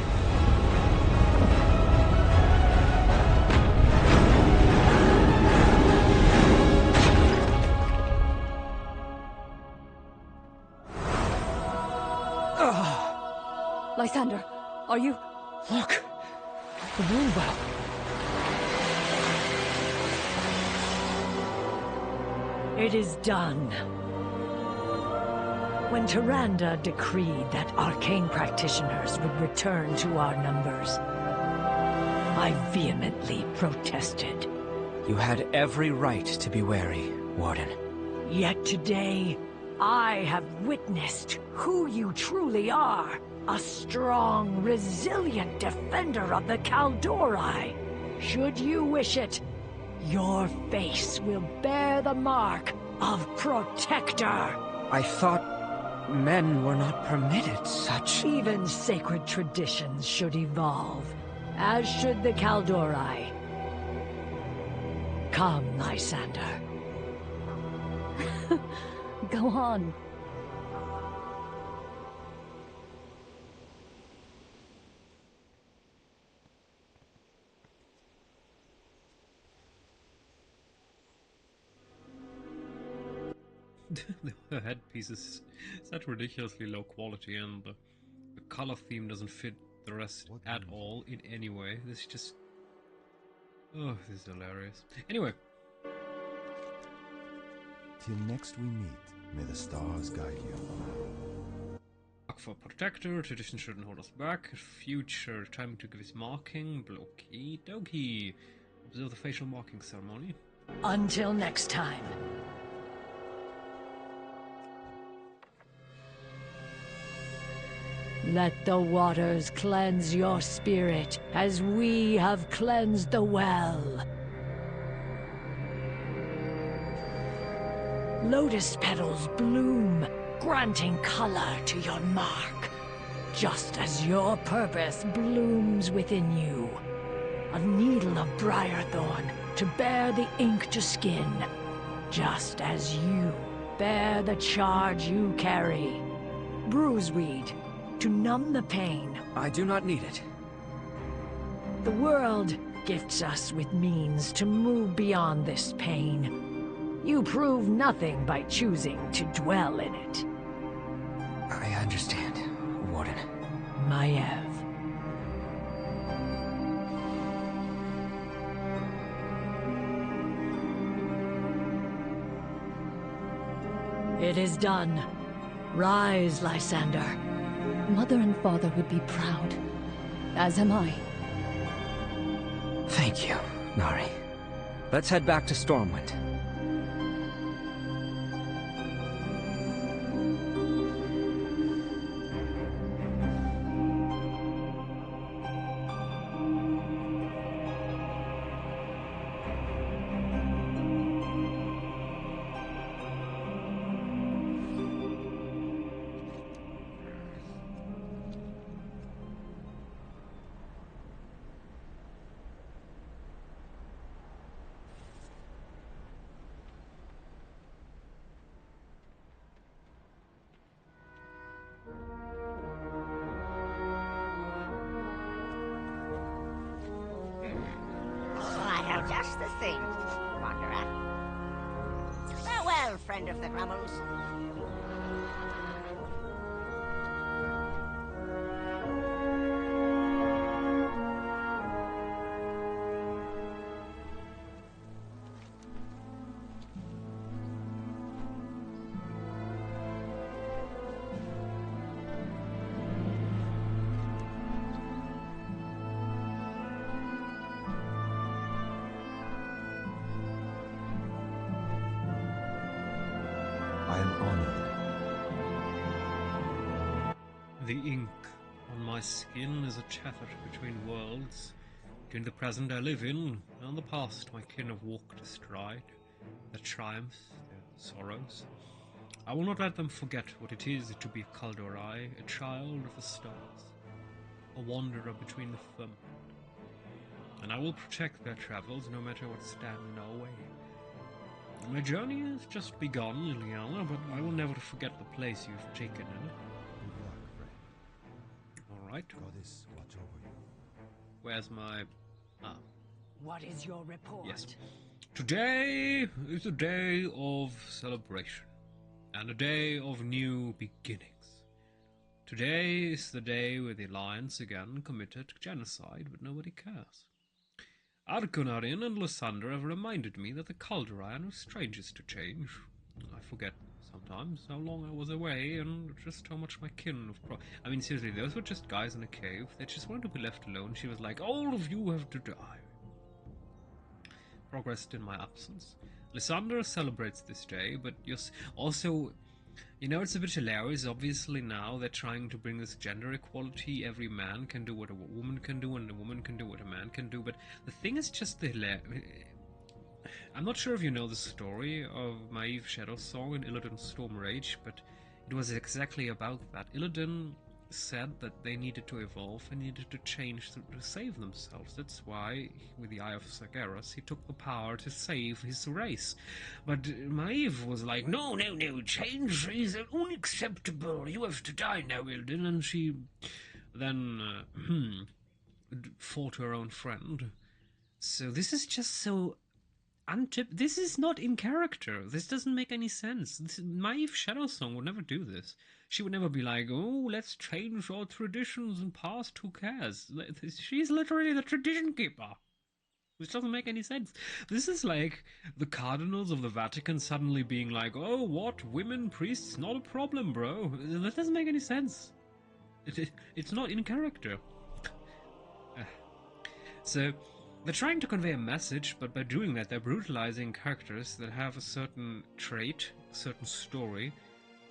F: Lysander, are you...
K: Look! The moon well.
L: It is done. When Tyrande decreed that arcane practitioners would return to our numbers, I vehemently protested.
K: You had every right to be wary, Warden.
L: Yet today, I have witnessed who you truly are. A strong, resilient defender of the Kaldori. Should you wish it, your face will bear the mark of Protector.
K: I thought men were not permitted such...
L: Even sacred traditions should evolve, as should the Kaldori. Come, Lysander.
F: Go on.
A: The headpiece is such ridiculously low quality, and the color theme doesn't fit the rest at all in any way. This is just... oh, this is hilarious. Anyway.
N: Till next we meet, may the stars guide you.
A: For Protector, tradition shouldn't hold us back. Future, time to give his marking. Okie dokie. Observe the facial marking ceremony.
L: Until next time. Let the waters cleanse your spirit, as we have cleansed the well. Lotus petals bloom, granting color to your mark, just as your purpose blooms within you. A needle of briarthorn to bear the ink to skin, just as you bear the charge you carry. Bruiseweed to numb the pain.
K: I do not need it.
L: The world gifts us with means to move beyond this pain. You prove nothing by choosing to dwell in it.
K: I understand, Warden.
L: Maiev. It is done. Rise, Lysander.
F: Mother and father would be proud. As am I.
K: Thank you, Nari. Let's head back to Stormwind.
B: Just the thing, Wanderer. Farewell, friend of the Grummles.
N: I am honored.
A: The ink on my skin is a tether between worlds, between the present I live in and the past my kin have walked astride, their triumphs, their sorrows. I will not let them forget what it is to be Kaldorai, a child of the stars, a wanderer between the firmament. And I will protect their travels no matter what stand in our way. My journey has just begun, Liliana, but I will never forget the place you've taken in it.
N: Good luck, friend.
A: Alright.
N: Goddess, watch over you.
A: Where's my...
L: What is your report?
A: Yes. Today is a day of celebration, and a day of new beginnings. Today is the day where the Alliance again committed genocide, but nobody cares. Argonarin and Lysander have reminded me that the Calderon were strangers to change. I forget sometimes how long I was away and just how much my kin of I mean, seriously, those were just guys in a cave. They just wanted to be left alone. She was like, all of you have to die. Progressed in my absence. Lysander celebrates this day, but also... You know, it's a bit hilarious. Obviously now they're trying to bring this gender equality. Every man can do what a woman can do, and a woman can do what a man can do. But the thing is just the I'm not sure if you know the story of Maiev Shadow's song in Illidan's Storm Rage, but it was exactly about that. Illidan said that they needed to evolve and needed to change to save themselves. That's why, with the Eye of Sargeras, he took the power to save his race. But Maiev was like, no, change is unacceptable. You have to die now, Illidan. And she then fought her own friend. So this is just so This is not in character. This doesn't make any sense. Maeve Shadowsong would never do this. She would never be like, oh, let's change our traditions and past, who cares? She's literally the tradition keeper. Which doesn't make any sense. This is like the cardinals of the Vatican suddenly being like, oh, what? Women priests? Not a problem, bro. That doesn't make any sense. It's not in character. So, they're trying to convey a message, but by doing that, they're brutalizing characters that have a certain trait, a certain story,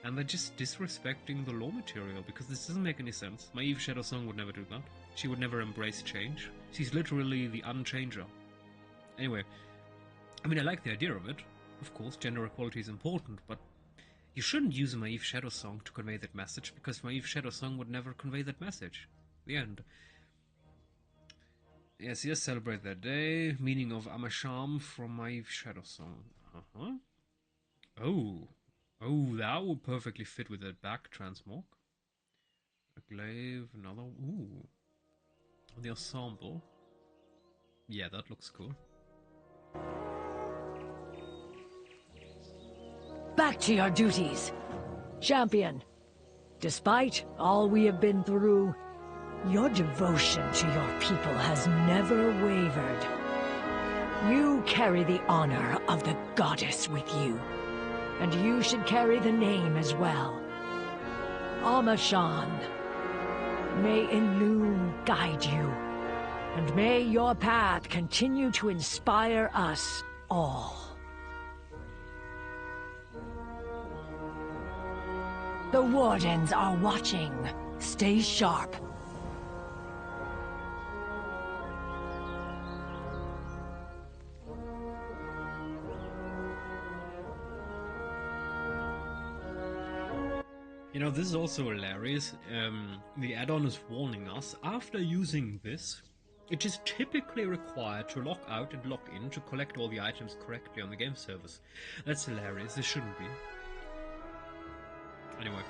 A: and they're just disrespecting the lore material, because this doesn't make any sense. Maeve Shadowsong would never do that. She would never embrace change. She's literally the unchanger. Anyway, I mean, I like the idea of it. Of course, gender equality is important, but you shouldn't use a Maeve Shadowsong to convey that message, because Maeve Shadowsong would never convey that message. The end. Yes, celebrate that day. Meaning of Amasham from Maeve Shadowsong. Oh, that would perfectly fit with that back transmog. A glaive, another. Ooh. The ensemble. Yeah, that looks cool.
L: Back to your duties. Champion, despite all we have been through, your devotion to your people has never wavered. You carry the honor of the goddess with you, and you should carry the name as well. Amashan. May Illume guide you, and may your path continue to inspire us all. The Wardens are watching. Stay sharp.
A: You know, this is also hilarious. The add-on is warning us, after using this, it is typically required to log out and log in to collect all the items correctly on the game service. That's hilarious, this shouldn't be. Anyway.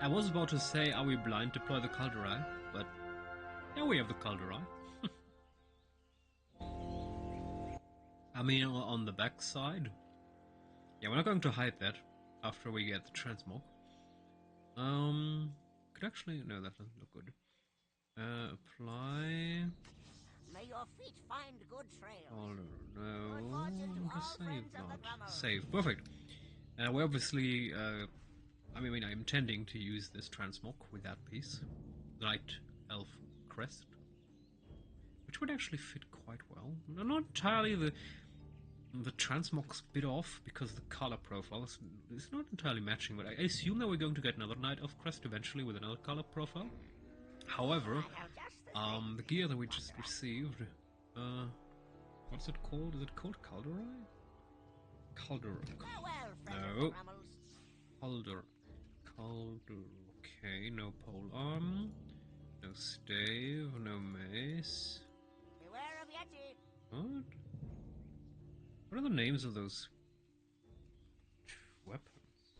A: I was about to say, are we blind? Deploy the Calderai, but yeah, we have the Calderai. I mean, on the back side. Yeah, we're not going to hide that after we get the transmog. Could actually, no, that doesn't look good. Apply.
B: May your feet find good trails.
A: Oh no, save that. Save, perfect. We obviously, I mean, I'm intending to use this transmog with that piece, Night Elf Crest, which would actually fit quite well. Not entirely the transmog's a bit off because the color profile is not entirely matching, but I assume that we're going to get another Night Elf Crest eventually with another color profile. However, the gear that we just received, what's it called? Is it called Calderai? No. Calder. Okay, no pole arm, no stave, no mace.
B: Beware of Yeti.
A: What? What are the names of those weapons?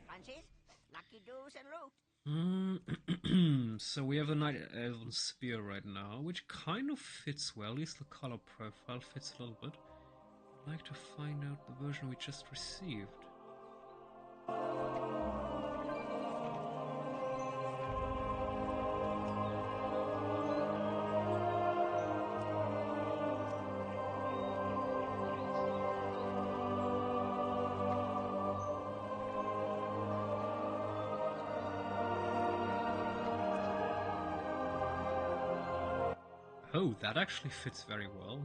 B: Punches, lucky doos and loot.
A: So we have a Night Elven Spear right now, which kind of fits well, at least the color profile fits a little bit. I'd like to find out the version we just received. Oh, that actually fits very well.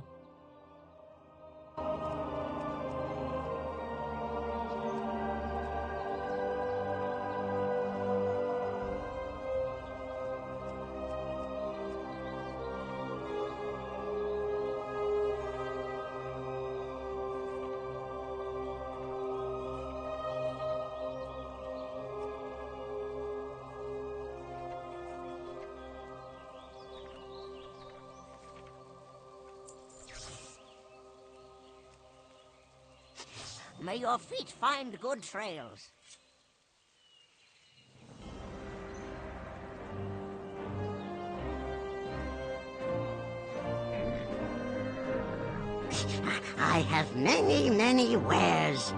B: May your feet find good trails. I have many, many wares.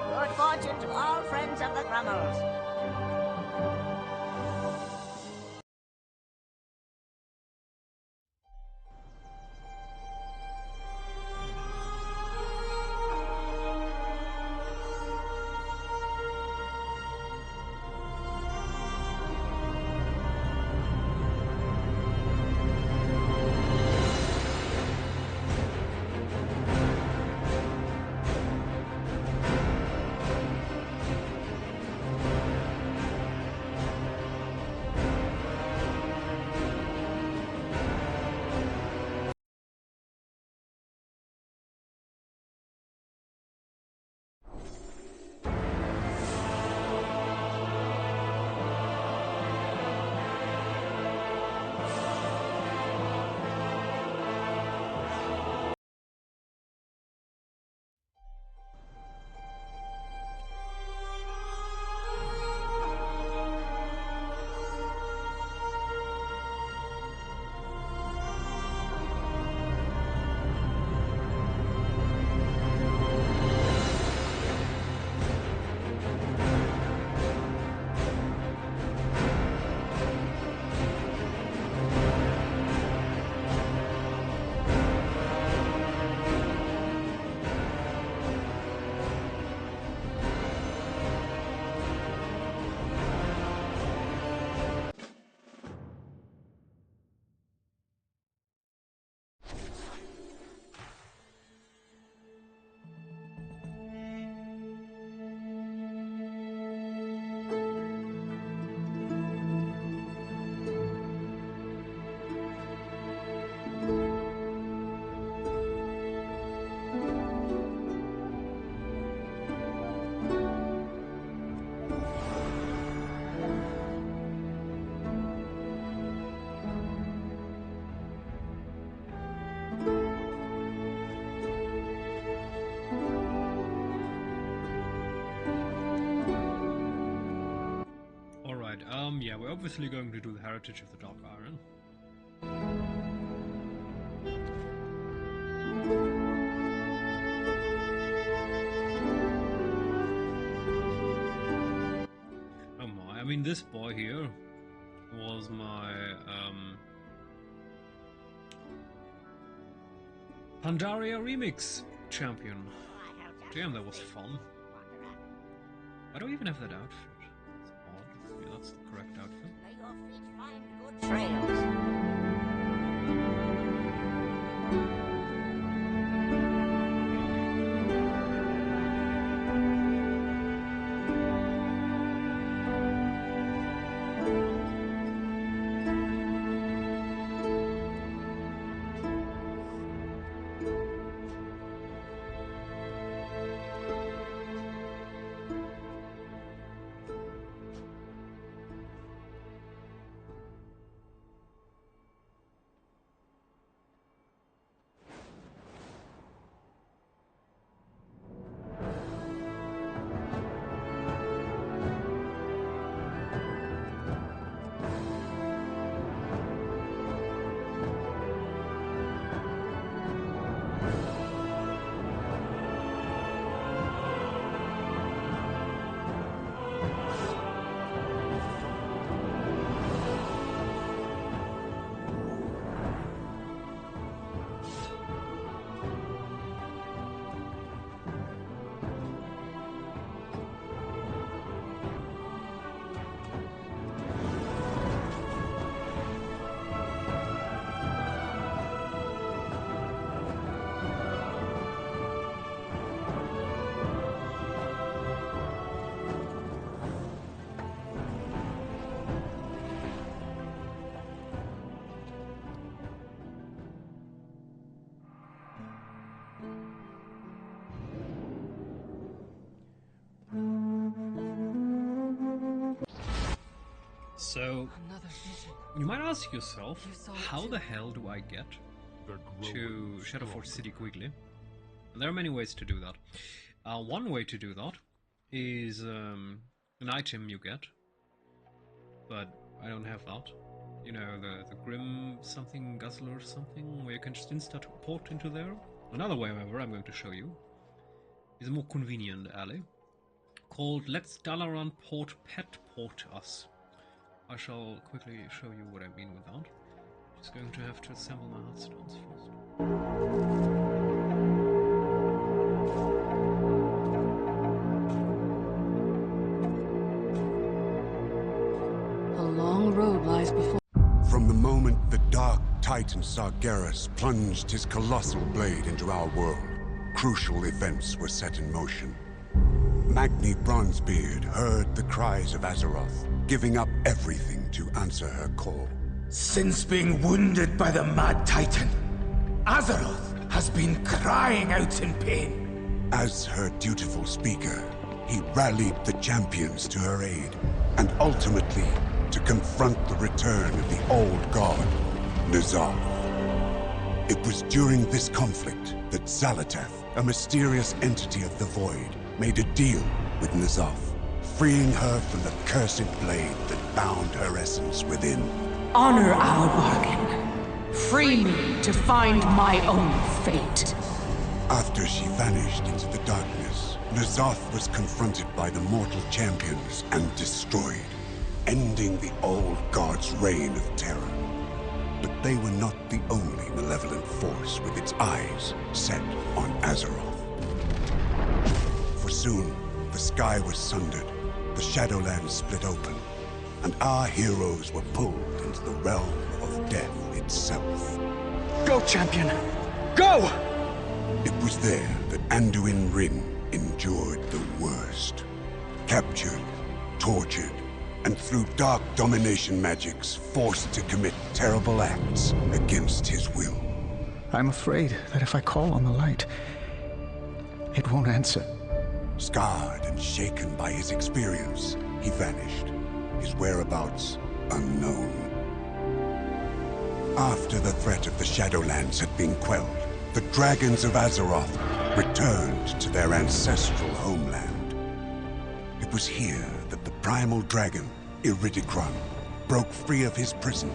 B: Good fortune to all friends of the Grummels.
A: Yeah, we're obviously going to do the Heritage of the Dark Iron. Oh my, I mean, this boy here was my, Pandaria Remix champion. Damn, that was fun. Why do I even have that outfit? Yeah, that's the correct outfit.
B: May your feet find good trails.
A: So, you might ask yourself, how the hell do I get to Shadowforge City quickly? There are many ways to do that. One way to do that is an item you get, but I don't have that. You know, the Grim something Guzzler something, where you can just instant port into there. Another way, however, I'm going to show you, is a more convenient alley, called Let's Dalaran Port Pet Port Us. I shall quickly show you what I mean with that. Just going to have to assemble my heartstones first.
F: A long road lies before.
H: From the moment the Dark Titan Sargeras plunged his colossal blade into our world, crucial events were set in motion. Magni Bronzebeard heard the cries of Azeroth, giving up everything to answer her call.
I: Since being wounded by the Mad Titan, Azeroth has been crying out in pain.
H: As her dutiful speaker, he rallied the champions to her aid, and ultimately to confront the return of the old god, N'Zoth. It was during this conflict that Xal'atath, a mysterious entity of the Void, made a deal with N'Zoth, freeing her from the cursed blade that bound her essence within.
O: Honor our bargain. Free me to find my own fate.
H: After she vanished into the darkness, N'Zoth was confronted by the mortal champions and destroyed, ending the old god's reign of terror. But they were not the only malevolent force with its eyes set on Azeroth. For soon, the sky was sundered, the Shadowlands split open, and our heroes were pulled into the realm of death itself.
P: Go, champion! Go!
H: It was there that Anduin Wrynn endured the worst. Captured, tortured, and through dark domination magics, forced to commit terrible acts against his will.
P: I'm afraid that if I call on the light, it won't answer.
H: Scarred and shaken by his experience, he vanished, his whereabouts unknown. After the threat of the Shadowlands had been quelled, the dragons of Azeroth returned to their ancestral homeland. It was here that the primal dragon, Iridikron, broke free of his prison,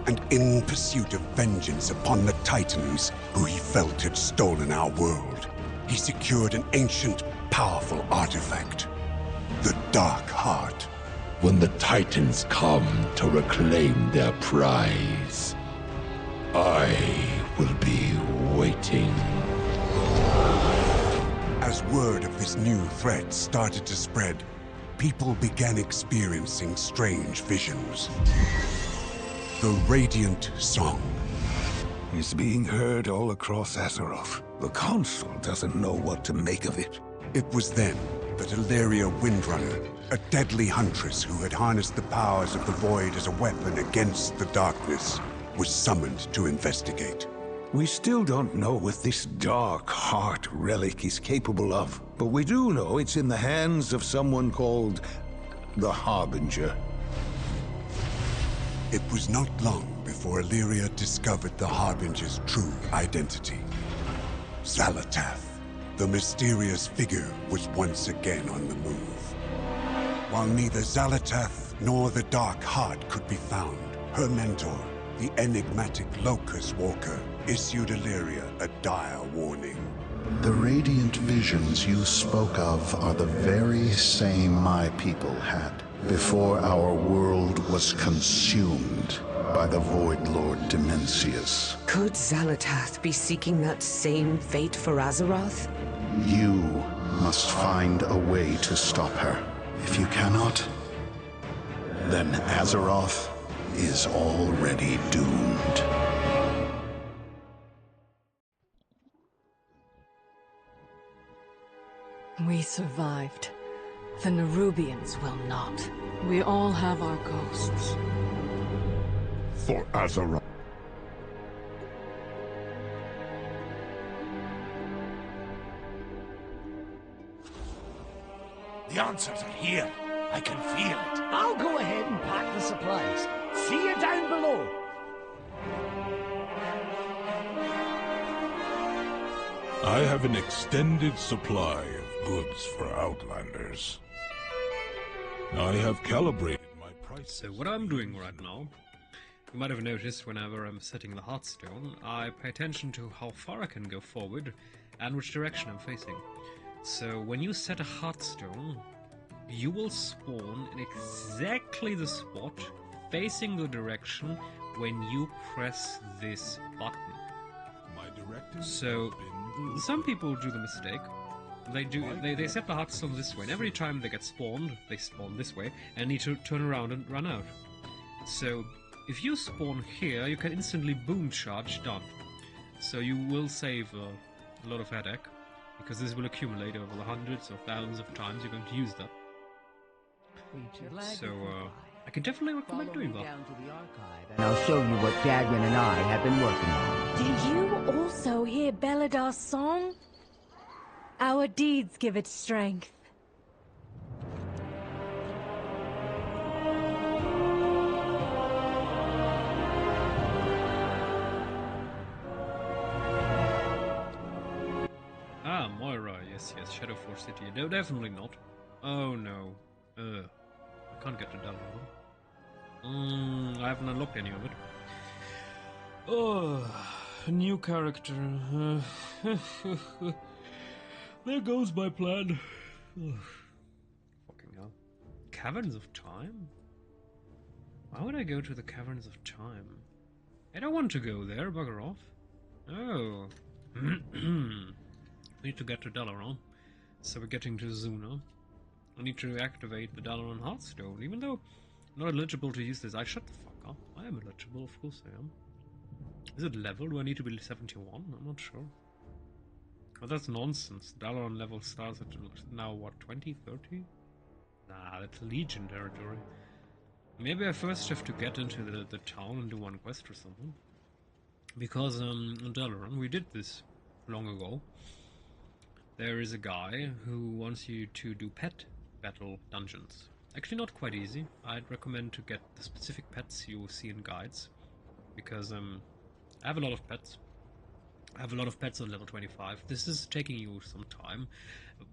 H: and in pursuit of vengeance upon the Titans who he felt had stolen our world, he secured an ancient, powerful artifact, the Dark Heart.
Q: When the Titans come to reclaim their prize, I will be waiting.
H: As word of this new threat started to spread, people began experiencing strange visions. The Radiant Song
R: is being heard all across Azeroth. The Council doesn't know what to make of it.
H: It was then that Illyria Windrunner, a deadly huntress who had harnessed the powers of the Void as a weapon against the darkness, was summoned to investigate.
R: We still don't know what this Dark Heart relic is capable of, but we do know it's in the hands of someone called the Harbinger.
H: It was not long before Illyria discovered the Harbinger's true identity. Xal'atath, the mysterious figure, was once again on the move. While neither Xal'atath nor the Dark Heart could be found, her mentor, the enigmatic Locust Walker, issued Illyria a dire warning.
S: The radiant visions you spoke of are the very same my people had before our world was consumed by the Void Lord Dimensius.
O: Could Xal'atath be seeking that same fate for Azeroth?
S: You must find a way to stop her. If you cannot, then Azeroth is already doomed.
F: We survived. The Nerubians will not. We all have our ghosts.
H: For Azeroth.
I: The answers are here.
C: I can feel it. I'll go ahead and pack the supplies. See you down below.
Q: I have an extended supply of goods for Outlanders. I have calibrated my prices.
A: So what I'm doing right now, you might have noticed whenever I'm setting the Hearthstone, I pay attention to how far I can go forward and which direction I'm facing. So when you set a Hearthstone, you will spawn in exactly the spot facing the direction when you press this button.
Q: My directive.
A: So some people do the mistake. They set the Hearthstone this way, and every time they get spawned, they spawn this way and need to turn around and run out. So if you spawn here, you can instantly boom charge done. So you will save a lot of headache, because this will accumulate over the hundreds or thousands of times you're going to use that. So I can definitely recommend doing that.
T: And I'll show you what Dagran and I have been working on.
U: Do you also hear Beladar's song? Our deeds give it strength.
A: Ah, Moira, yes, Shadowforge City. No, definitely not. Oh no. I can't get to Dalaran. I haven't unlocked any of it. Oh, a new character. There goes my plan. Fucking hell. Caverns of Time? Why would I go to the Caverns of Time? I don't want to go there, bugger off. Oh. We need to get to Dalaran. So we're getting to Zuna. I need to activate the Dalaran Hearthstone, even though I'm not eligible to use this. I shut the fuck up. I am eligible, of course I am. Is it level? Do I need to be 71? I'm not sure. Oh, that's nonsense. Dalaran level starts at now, what, 20, 30? Nah, that's Legion territory. Maybe I first have to get into the town and do one quest or something. Because, in Dalaran, we did this long ago. There is a guy who wants you to do pet battle dungeons. Actually not quite easy. I'd recommend to get the specific pets you will see in guides. Because, I have a lot of pets. I have a lot of pets on level 25. This is taking you some time.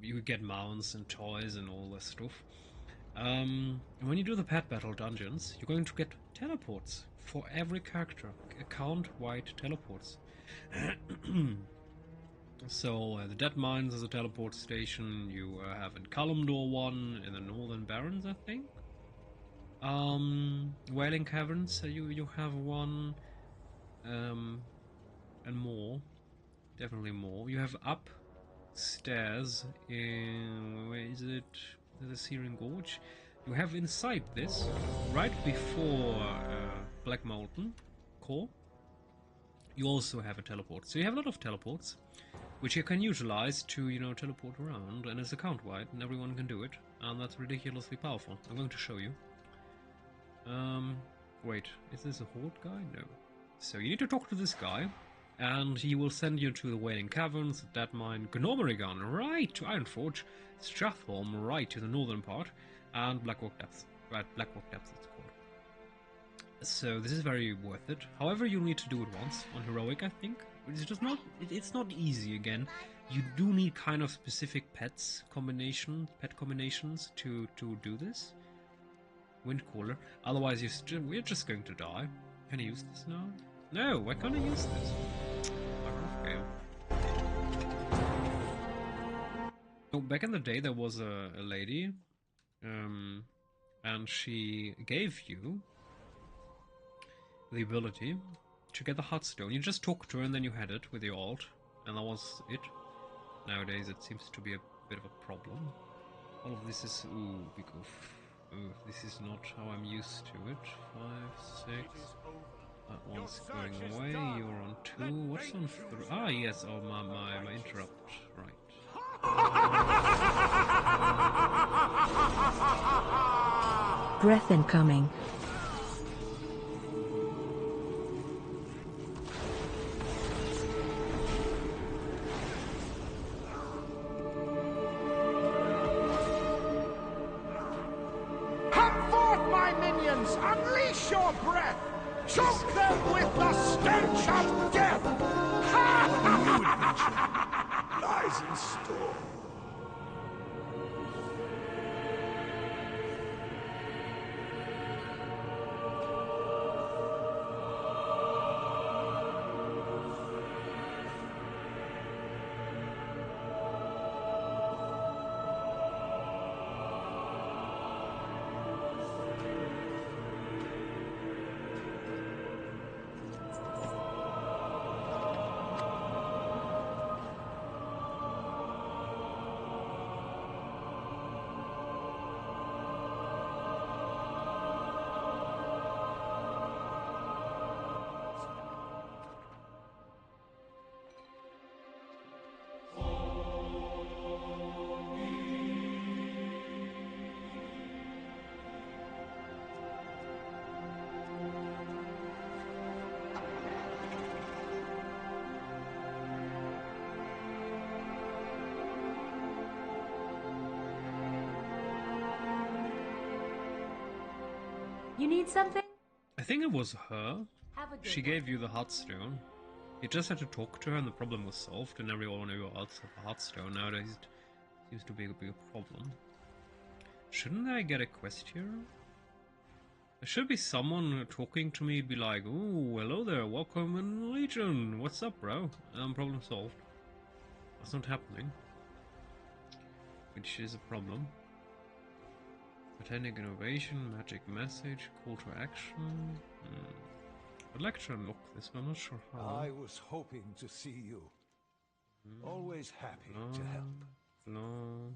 A: You get mounts and toys and all this stuff. When you do the pet battle dungeons, you're going to get teleports for every character. Account-wide teleports. So, the Dead Mines is a teleport station. You have in Kalimdor one, in the Northern Barrens, I think. Wailing Caverns, you have one. And more. Definitely more. You have upstairs in... where is it? The Searing Gorge. You have inside this, right before Black Mountain Core, you also have a teleport. So you have a lot of teleports, which you can utilize to, you know, teleport around, and it's account-wide, and everyone can do it, and that's ridiculously powerful. I'm going to show you. Wait, is this a Horde guy? No. So you need to talk to this guy, and he will send you to the Wailing Caverns, Deadmine, Gnomerigan, right to Ironforge, Stratholm, right to the northern part, and Blackrock Depths. Right, Blackrock Depths it's called. So this is very worth it. However, you'll need to do it once, on Heroic I think. It's just not, it's not easy again. You do need kind of specific pet combinations to do this. Windcaller, otherwise we're just going to die. Can I use this now? No, why can't I use this? Okay. So back in the day there was a lady, and she gave you the ability to get the Hearthstone. You just talked to her and then you had it with your alt, and that was it. Nowadays it seems to be a bit of a problem. All of this is... ooh, big oof. Ooh, this is not how I'm used to it. 5, 6... That one's going away, you're on 2, what's on 3? Ah, yes, oh, my interrupt, right.
U: Breath incoming.
C: my minions! Unleash your breath! Choke them with the stench of death!
Q: New adventure lies in store.
U: You need something?
A: I think it was her. She gave you the Heartstone. You just had to talk to her and the problem was solved, and everyone else had the Heartstone. Nowadays it seems to be a big problem. Shouldn't I get a quest here? There should be someone talking to me, be like, "Oh, hello there, welcome in Legion. What's up, bro?" Problem solved. That's not happening. Which is a problem. Botanic innovation, magic message, call to action. I'd like to unlock this, but I'm not sure how.
R: I was hoping to see you. Always happy to help.
A: No.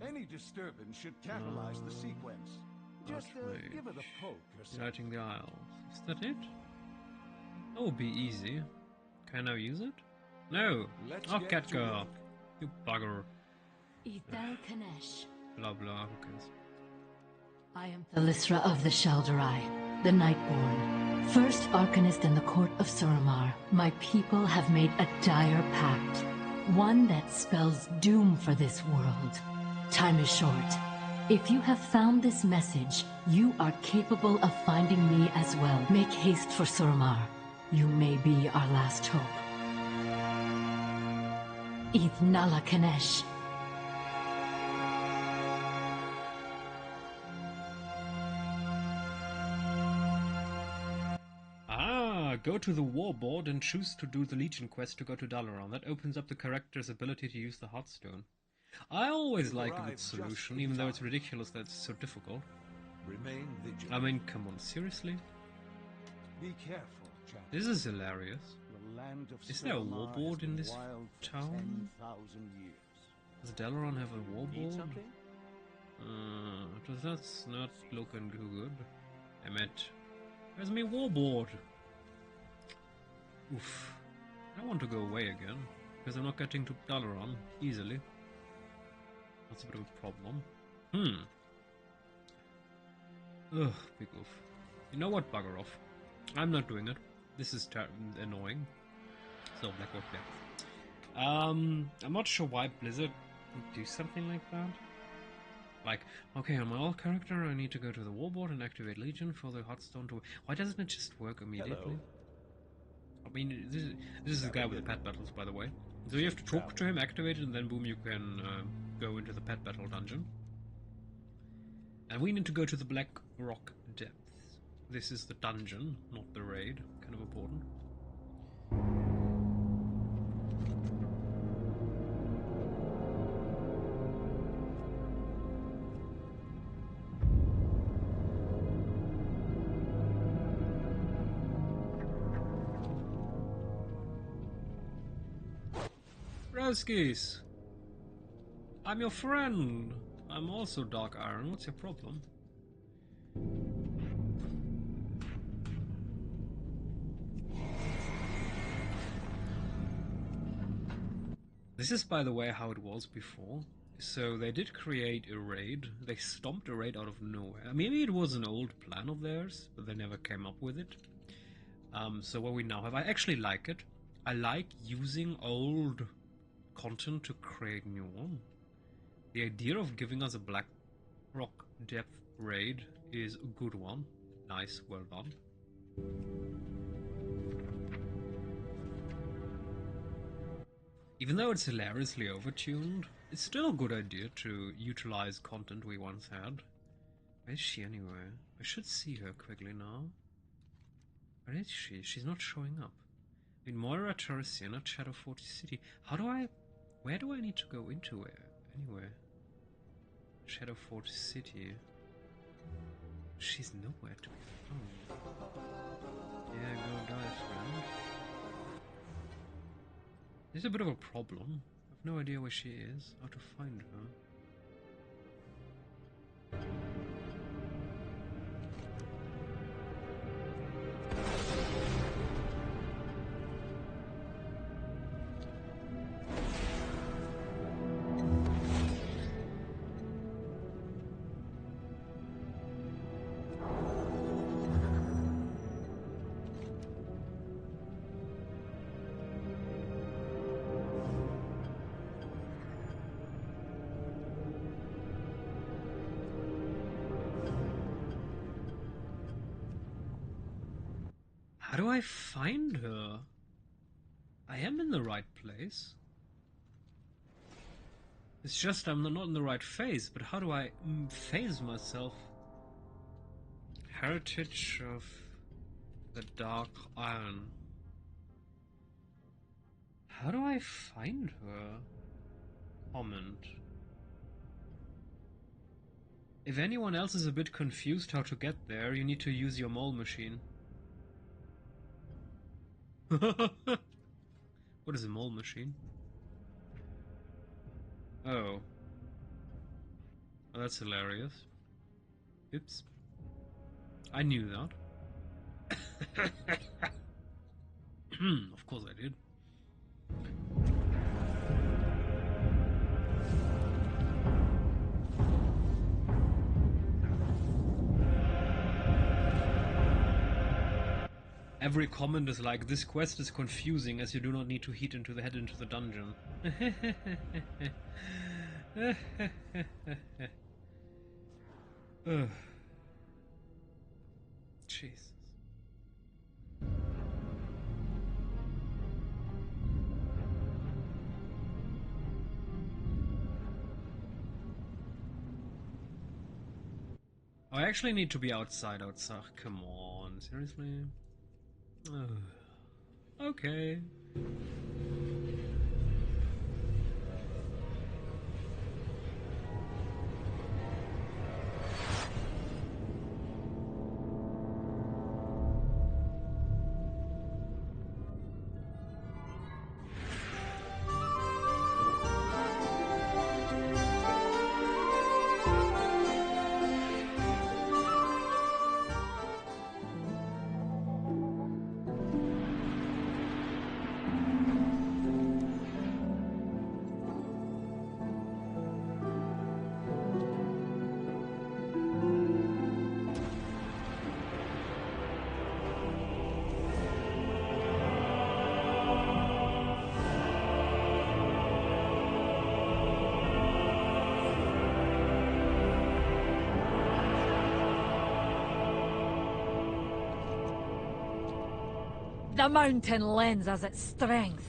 C: Any disturbance should catalyze the sequence. Just give it a poke or something.
A: Uniting the Isles. Is that it? That would be easy. Can I use it? No! Oh, cat girl! You bugger.
U: Ethel Kanesh.
A: Blah blah, who cares?
D: I am Thalysra of the Shal'Darai, the Nightborn, first Arcanist in the court of Suramar. My people have made a dire pact, one that spells doom for this world. Time is short. If you have found this message, you are capable of finding me as well. Make haste for Suramar. You may be our last hope. Ithnala Kanesh.
A: Go to the war board and choose to do the Legion quest to go to Dalaran. That opens up the character's ability to use the Heartstone. I always like a good solution, even though it's ridiculous that it's so difficult.
R: Remain vigilant.
A: I mean, come on, seriously?
C: Be careful, champion.
A: This is hilarious.
C: The land of
A: Is there a war board in this town?
C: 10,000 years.
A: Does Dalaran have a war board? That's not looking too good. Damn it. Where's my war board? Oof. I want to go away again, because I'm not getting to Dalaran easily. That's a bit of a problem. Ugh, big oof. You know what, bugger off. I'm not doing it. This is annoying. So, Blackwood, yeah. I'm not sure why Blizzard would do something like that. Like, okay, on my old character, I need to go to the warboard and activate Legion for the Heartstone to... Why doesn't it just work immediately?
R: Hello.
A: I mean, this is the guy with the pet battles, by the way. So you have to talk to him, activate it, and then boom, you can go into the pet battle dungeon. And we need to go to the Black Rock Depths. This is the dungeon, not the raid. Kind of important. Broskies! I'm your friend! I'm also Dark Iron, what's your problem? This is, by the way, how it was before. So they did create a raid. They stomped a raid out of nowhere. Maybe it was an old plan of theirs, but they never came up with it. So what we now have, I actually like it. I like using old content to create new one. The idea of giving us a Black Rock Depth raid is a good one. Nice, well done. Even though it's hilariously overtuned, it's still a good idea to utilize content we once had. Where is she anyway? I should see her quickly now. Where is she? She's not showing up. I mean, Moira Terracina, Shadow 40 City. How do I... Where do I need to go into it? Anyway. Shadow 40 City. She's nowhere to be found. Yeah, go die, friend. This is a bit of a problem. I've no idea where she is, how to find her. How do I find her? I am in the right place. It's just I'm not in the right phase, but how do I phase myself? Heritage of the Dark Iron. How do I find her? Comment. If anyone else is a bit confused how to get there, you need to use your mole machine. What is a mole machine? Oh. Oh, that's hilarious. Oops. I knew that. Of course I did. Every comment is like, this quest is confusing as you do not need to head into the dungeon. Jesus. I actually need to be outside. Come on, seriously? Okay.
L: The mountain lends us its strength.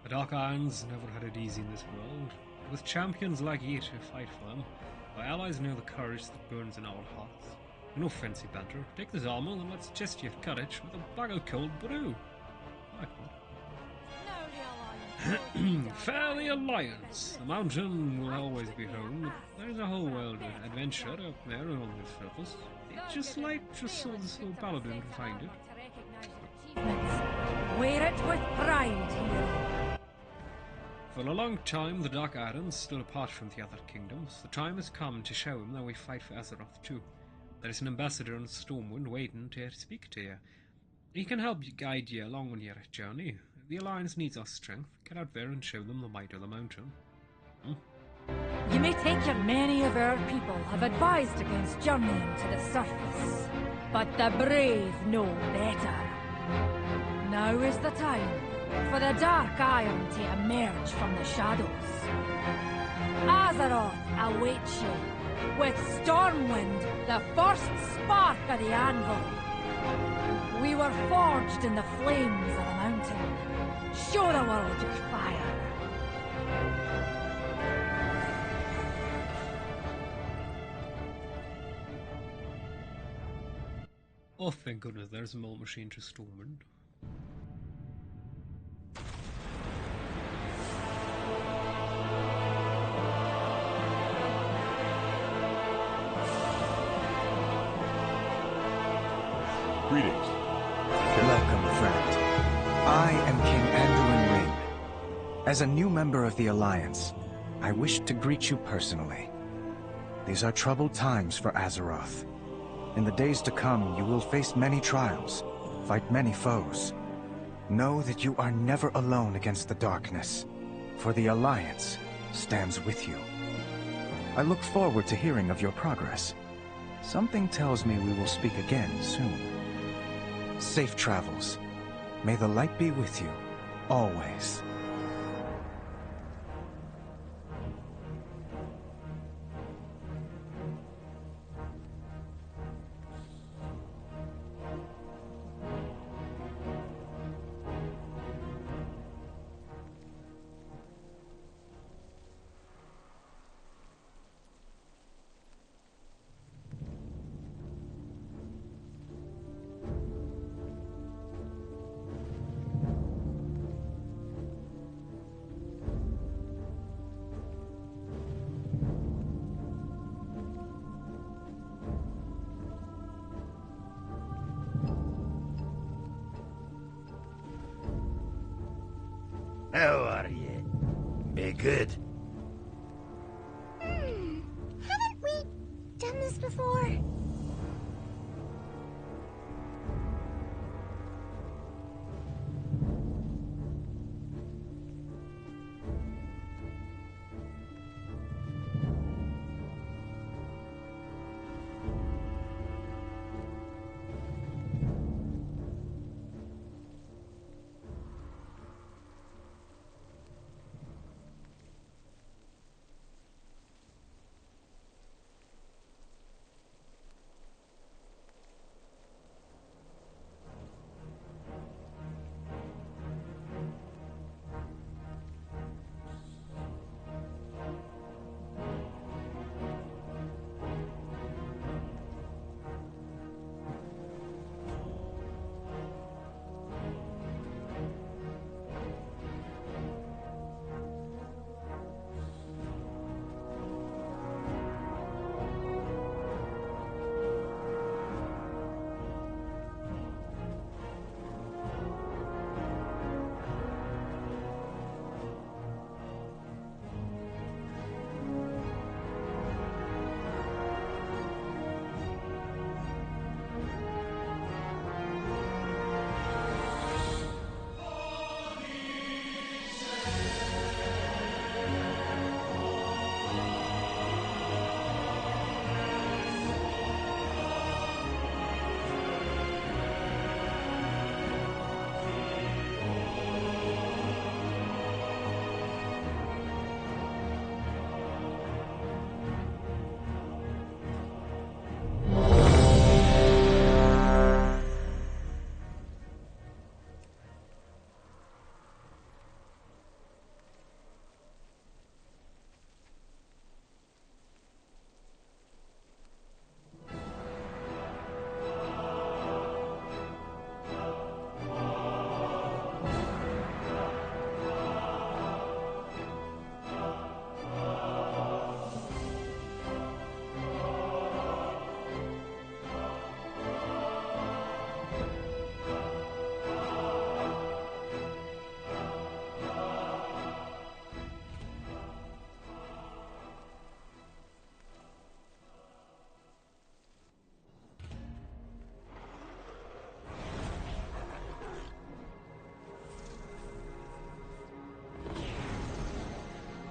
A: The Dark Irons never had it easy in this world. But with champions like you to fight for them, our allies know the courage that burns in our hearts. No fancy banter. Take this armor and let's test your courage with a bag of cold brew. Fare the Alliance! The mountain will always be home, but there's a whole world of adventure up there on the surface. It's just so this little paladin to find it.
L: Wear it with pride, hero.
A: For a long time, the Dark Irons stood apart from the other kingdoms. The time has come to show them that we fight for Azeroth too. There is an ambassador in Stormwind waiting to speak to you. He can help you guide you along on your journey. The Alliance needs our strength. Get out there and show them the might of the mountain.
L: You may take it many of our people have advised against journeying to the surface, but the brave know better. Now is the time for the Dark Iron to emerge from the shadows. Azeroth awaits you.
U: with Stormwind, the first spark of the anvil. We were forged in the flames of the mountain. Show the world your fire.
A: Oh, thank goodness, there's a mole machine to Stormwind.
G: Greetings.
V: Welcome, friend. I am King Anduin Ring. As a new member of the Alliance, I wish to greet you personally. These are troubled times for Azeroth. In the days to come, you will face many trials, fight many foes. Know that you are never alone against the darkness, for the Alliance stands with you. I look forward to hearing of your progress. Something tells me we will speak again soon. Safe travels. May the light be with you, always.
C: How are you? Be good.
E: Haven't we done this before?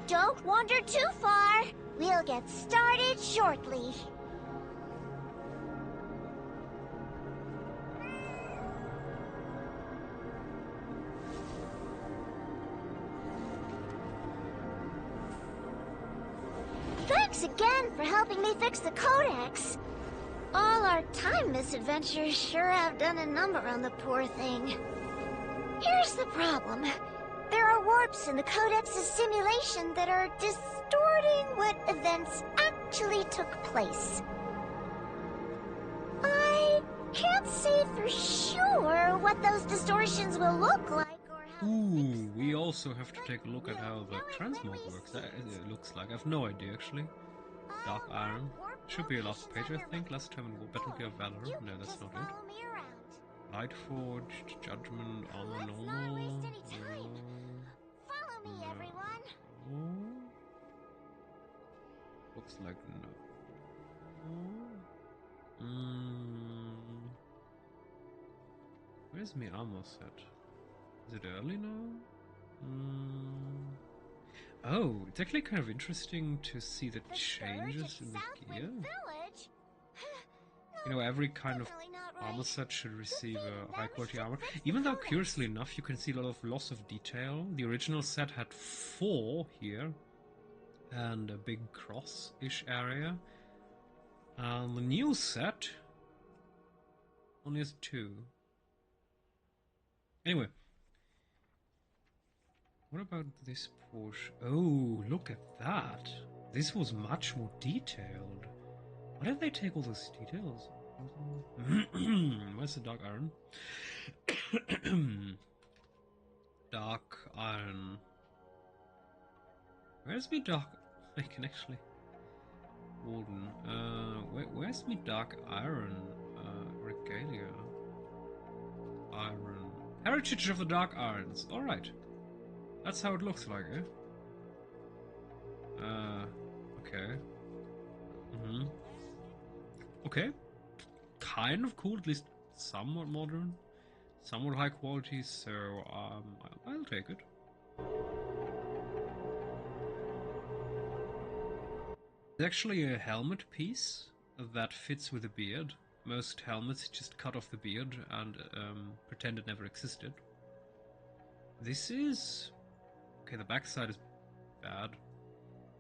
E: Don't wander too far. We'll get started shortly. Thanks again for helping me fix the Codex. All our time misadventures sure have done a number on the poor thing. Here's the problem. There are warps in the Codex's simulation that are distorting what events actually took place. I can't say for sure what those distortions will look like or how...
A: Ooh, we also have to take a look at how the transmog works. It looooks like. I have no idea, actually. Dark Iron. Should be a last page, I think. Last time in Battlefield of Valor. No, that's not it. Lightforged, Judgment, Armor Normal.
E: Follow me, everyone.
A: Looks like no. Where's my armor set? Is it early now? Oh, it's actually kind of interesting to see the changes in the gear. You know, every kind of armor set should receive a high quality armor. Even though, curiously enough, you can see a lot of loss of detail. The original set had 4 here, and a big cross-ish area. And the new set only has 2. Anyway, what about this Porsche? Oh, look at that! This was much more detailed. Why did they take all those details? Where's the Dark Iron? Dark Iron. Where's me Dark... I can actually... Walden. Where's me Dark Iron? Regalia. Iron. Heritage of the Dark Irons. Alright. That's how it looks like, eh? Okay. Okay. Kind of cool, at least somewhat modern. Somewhat high quality, so, I'll take it. There's actually a helmet piece that fits with a beard. Most helmets just cut off the beard and pretend it never existed. This is... Okay, the backside is bad.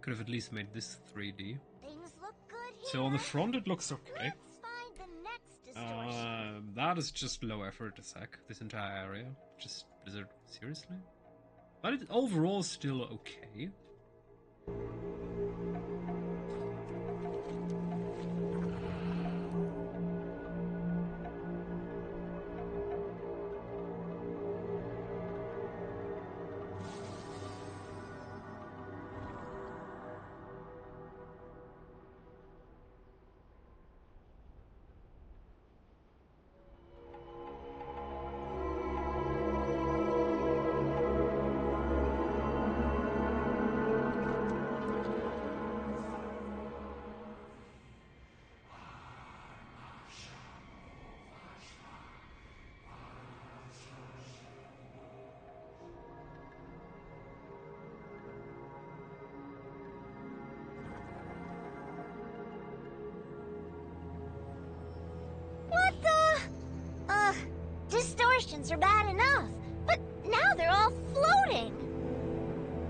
A: Could have at least made this 3D.
E: Things look good here.
A: So on the front it looks okay.
E: Let's find the next distortion.
A: That is just low effort attack, this entire area. Just Blizzard, seriously? But it overall still okay.
E: Distortions are bad enough, but now they're all floating.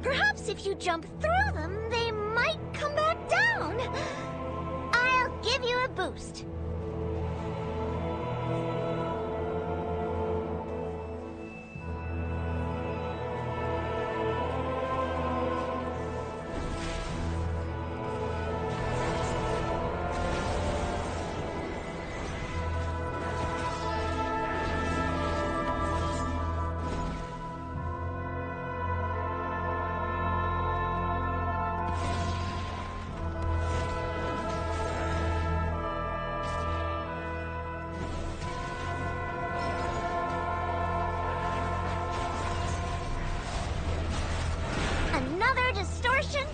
E: Perhaps if you jump through them, they might come back down. I'll give you a boost.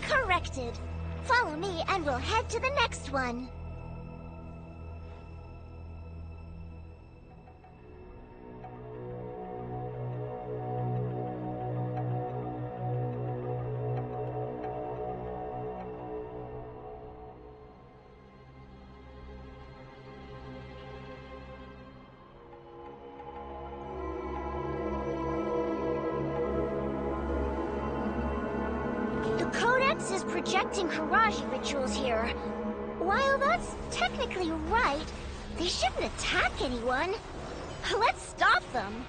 E: Corrected. Follow me and we'll head to the next one. Is projecting Karaji rituals here. While that's technically right, they shouldn't attack anyone. Let's stop them.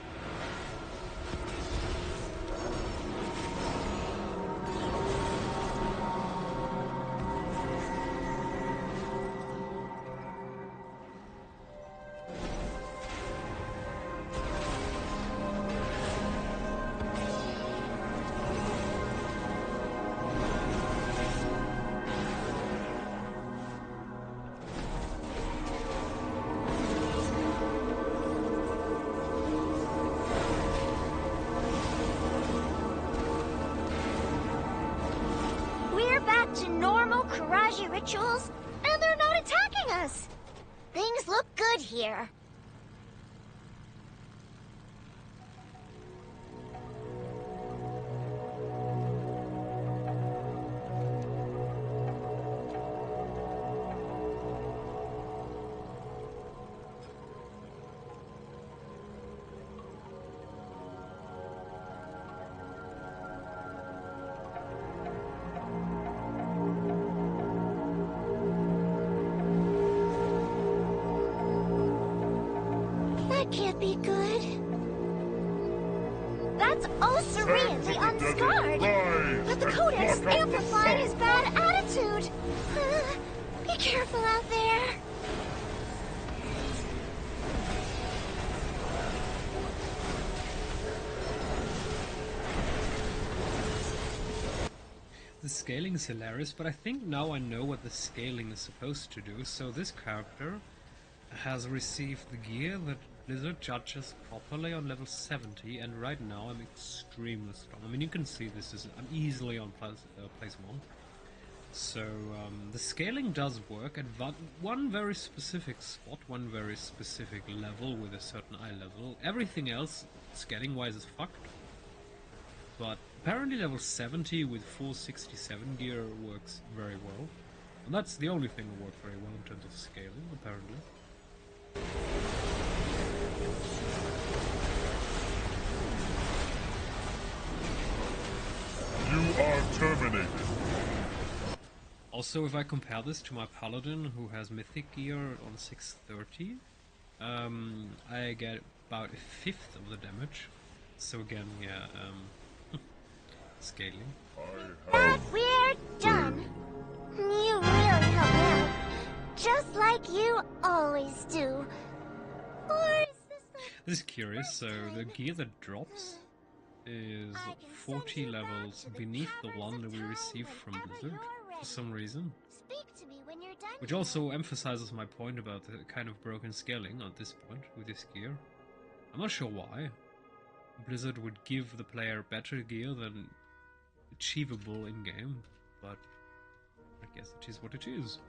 E: To normal Karaji rituals, and they're not attacking us. Things look good here. Can't be good. That's Osirian, the Unscarred. But the Codex amplified his bad attitude. Be careful out there.
A: The scaling is hilarious, but I think now I know what the scaling is supposed to do. So this character has received the gear that Blizzard judges properly on level 70, and right now I'm extremely strong. I mean, you can see I'm easily on place 1. So the scaling does work at one very specific spot, one very specific level with a certain eye level. Everything else, scaling wise, is fucked. But apparently level 70 with full 67 gear works very well. And that's the only thing that works very well in terms of scaling, apparently.
Q: You are terminated.
A: Also, if I compare this to my paladin, who has mythic gear on 630, I get about a fifth of the damage. So again, yeah, scaling.
E: That we're done. You really help me out, just like you always do. Or is
A: this is curious. So the gear that drops is 40 levels beneath the one that we received from Blizzard for some reason. Which also emphasizes my point about the kind of broken scaling at this point with this gear. I'm not sure why. Blizzard would give the player better gear than achievable in-game, but I guess it is what it is.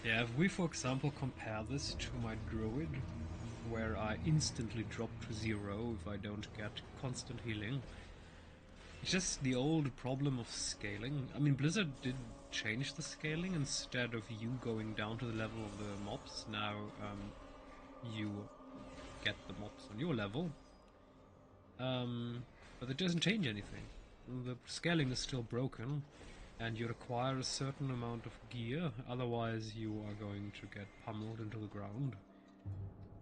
A: Yeah, if we, for example, compare this to my druid, where I instantly drop to 0 if I don't get constant healing, it's just the old problem of scaling. I mean, Blizzard did change the scaling. Instead of you going down to the level of the mobs, now you get the mobs on your level. But it doesn't change anything. The scaling is still broken, and you require a certain amount of gear, otherwise you are going to get pummeled into the ground,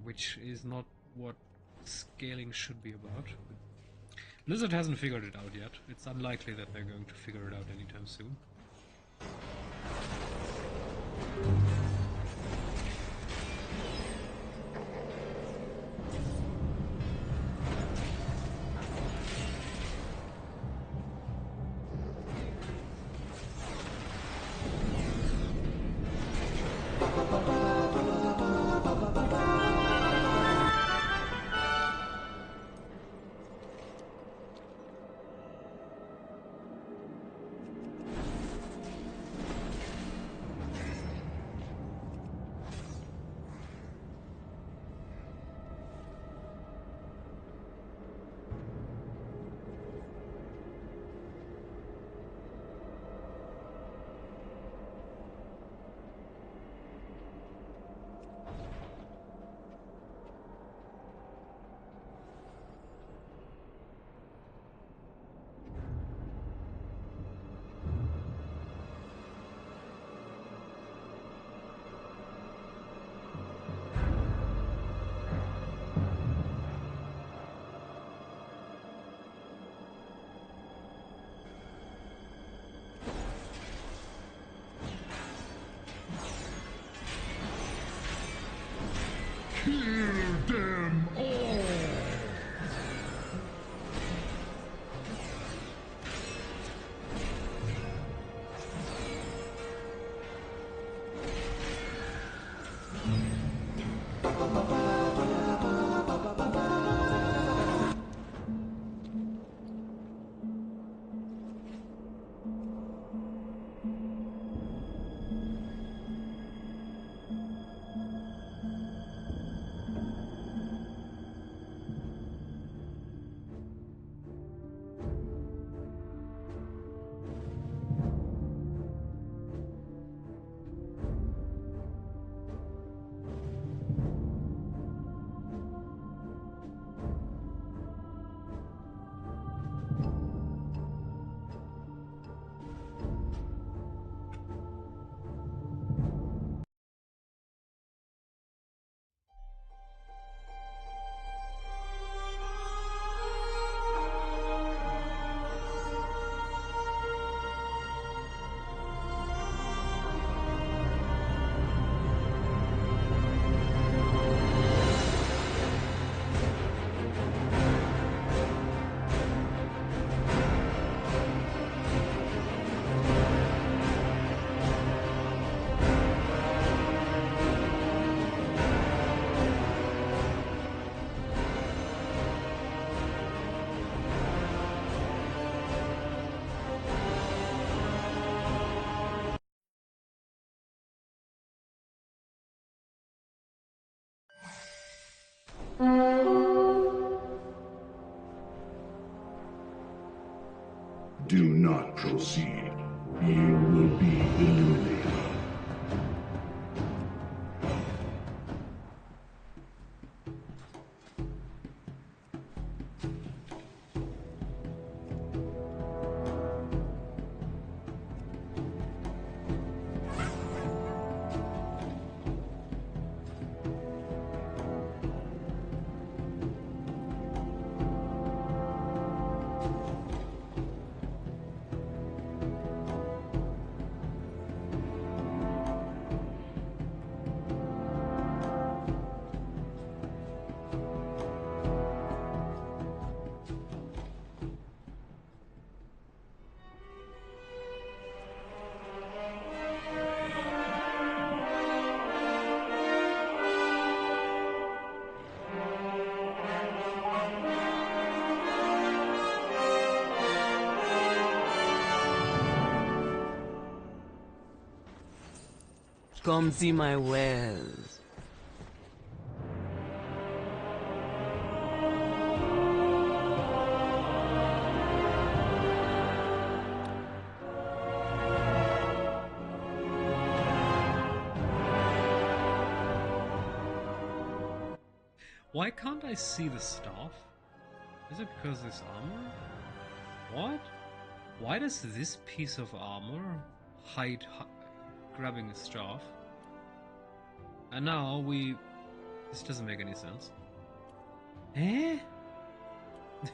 A: which is not what scaling should be about. Blizzard hasn't figured it out yet. It's unlikely that they're going to figure it out anytime soon.
H: Kill them all! Do not proceed. You will be eliminated.
J: Come see my wares.
A: Why can't I see the staff? Is it because this armor? What? Why does this piece of armor hide grabbing a staff? And now this doesn't make any sense. Eh?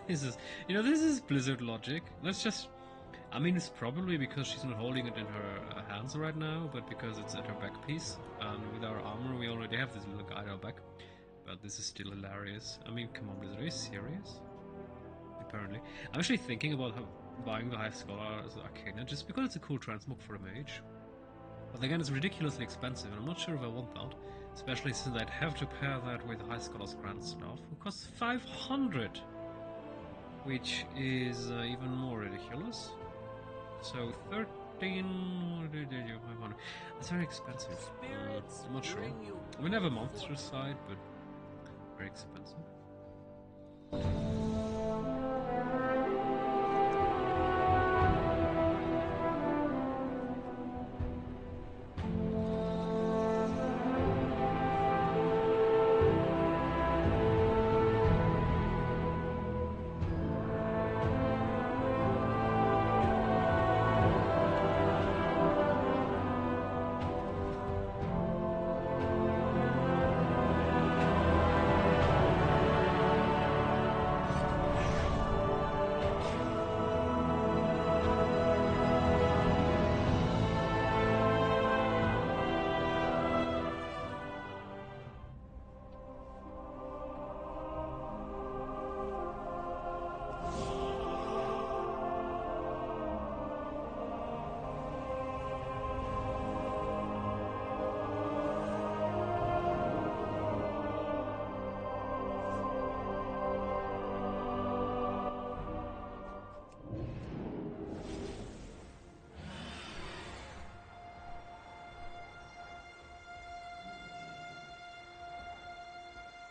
A: This is Blizzard logic. Let's just... I mean, it's probably because she's not holding it in her hands right now, but because it's at her back piece. And with our armor, we already have this little guy at our back. But this is still hilarious. I mean, come on, Blizzard, are you serious? Apparently. I'm actually thinking about buying the High Scholar as Arcana just because it's a cool transmog for a mage. But again, it's ridiculously expensive, and I'm not sure if I want that. Especially since I'd have to pair that with High Scholar's Grand Staff, who costs 500! Which is even more ridiculous. So 13... That's very expensive. I'm not sure. I mean, I have a monster side, but very expensive.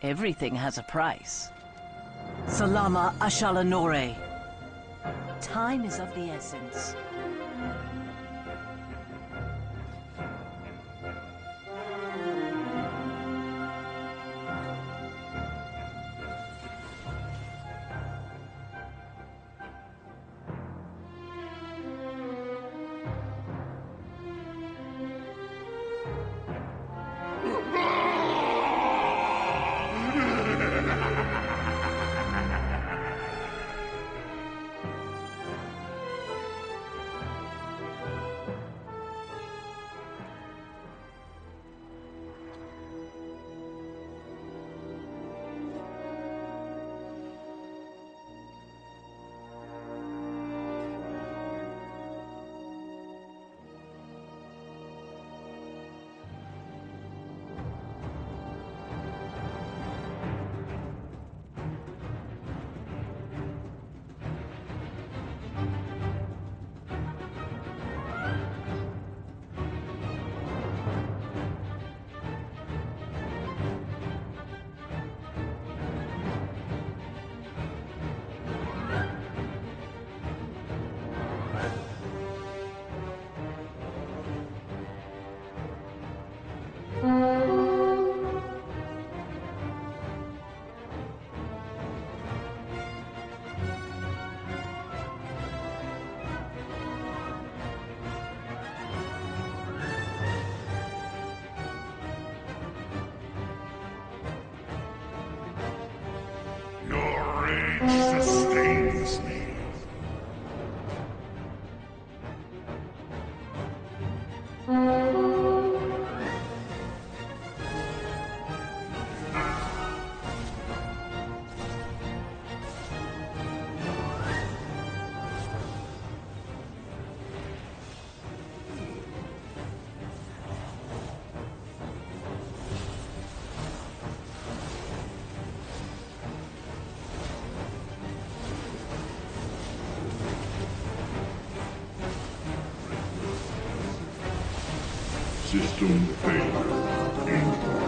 O: Everything has a price. Salama Ashalanore. Time is of the essence.
H: Sustains me. system failure inquiry.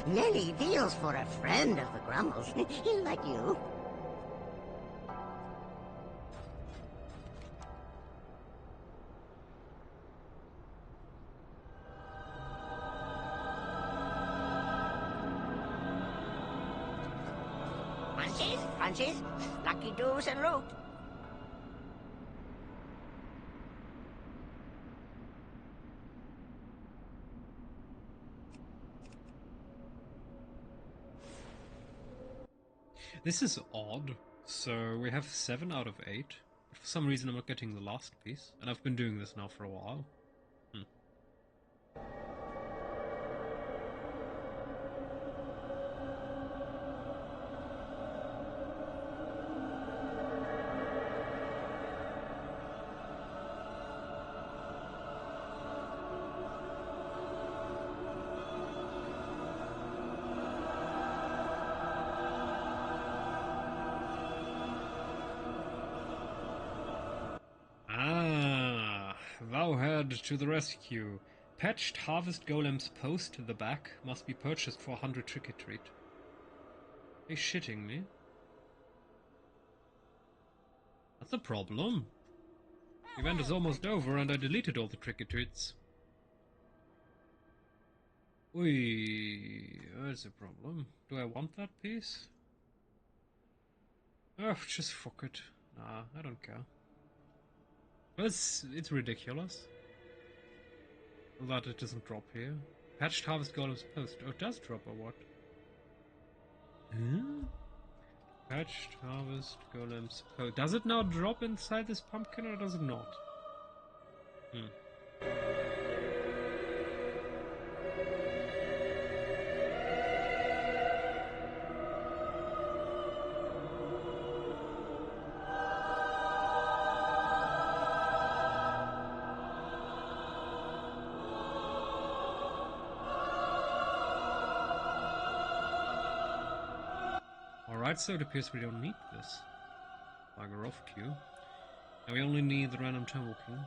B: Nelly deals for a friend of the Grumbles, like you. Crunchies, lucky doos and root.
A: This is odd. So we have 7 out of 8. But for some reason I'm not getting the last piece. And I've been doing this now for a while. To the rescue. Patched Harvest Golem's post to the back must be purchased for 100 trick-or-treat. Are you shitting me? That's a problem. The event is almost over and I deleted all the trick-or-treats. Ui, that's a problem. Do I want that piece? Oh, just fuck it. Nah, I don't care. It's ridiculous that it doesn't drop here. Patched Harvest Golem's post. Oh, it does drop or what? Patched Harvest Golem's post. Does it now drop inside this pumpkin or does it not? Alright, so it appears we don't need this. Bugger off queue. And we only need the random Temple King.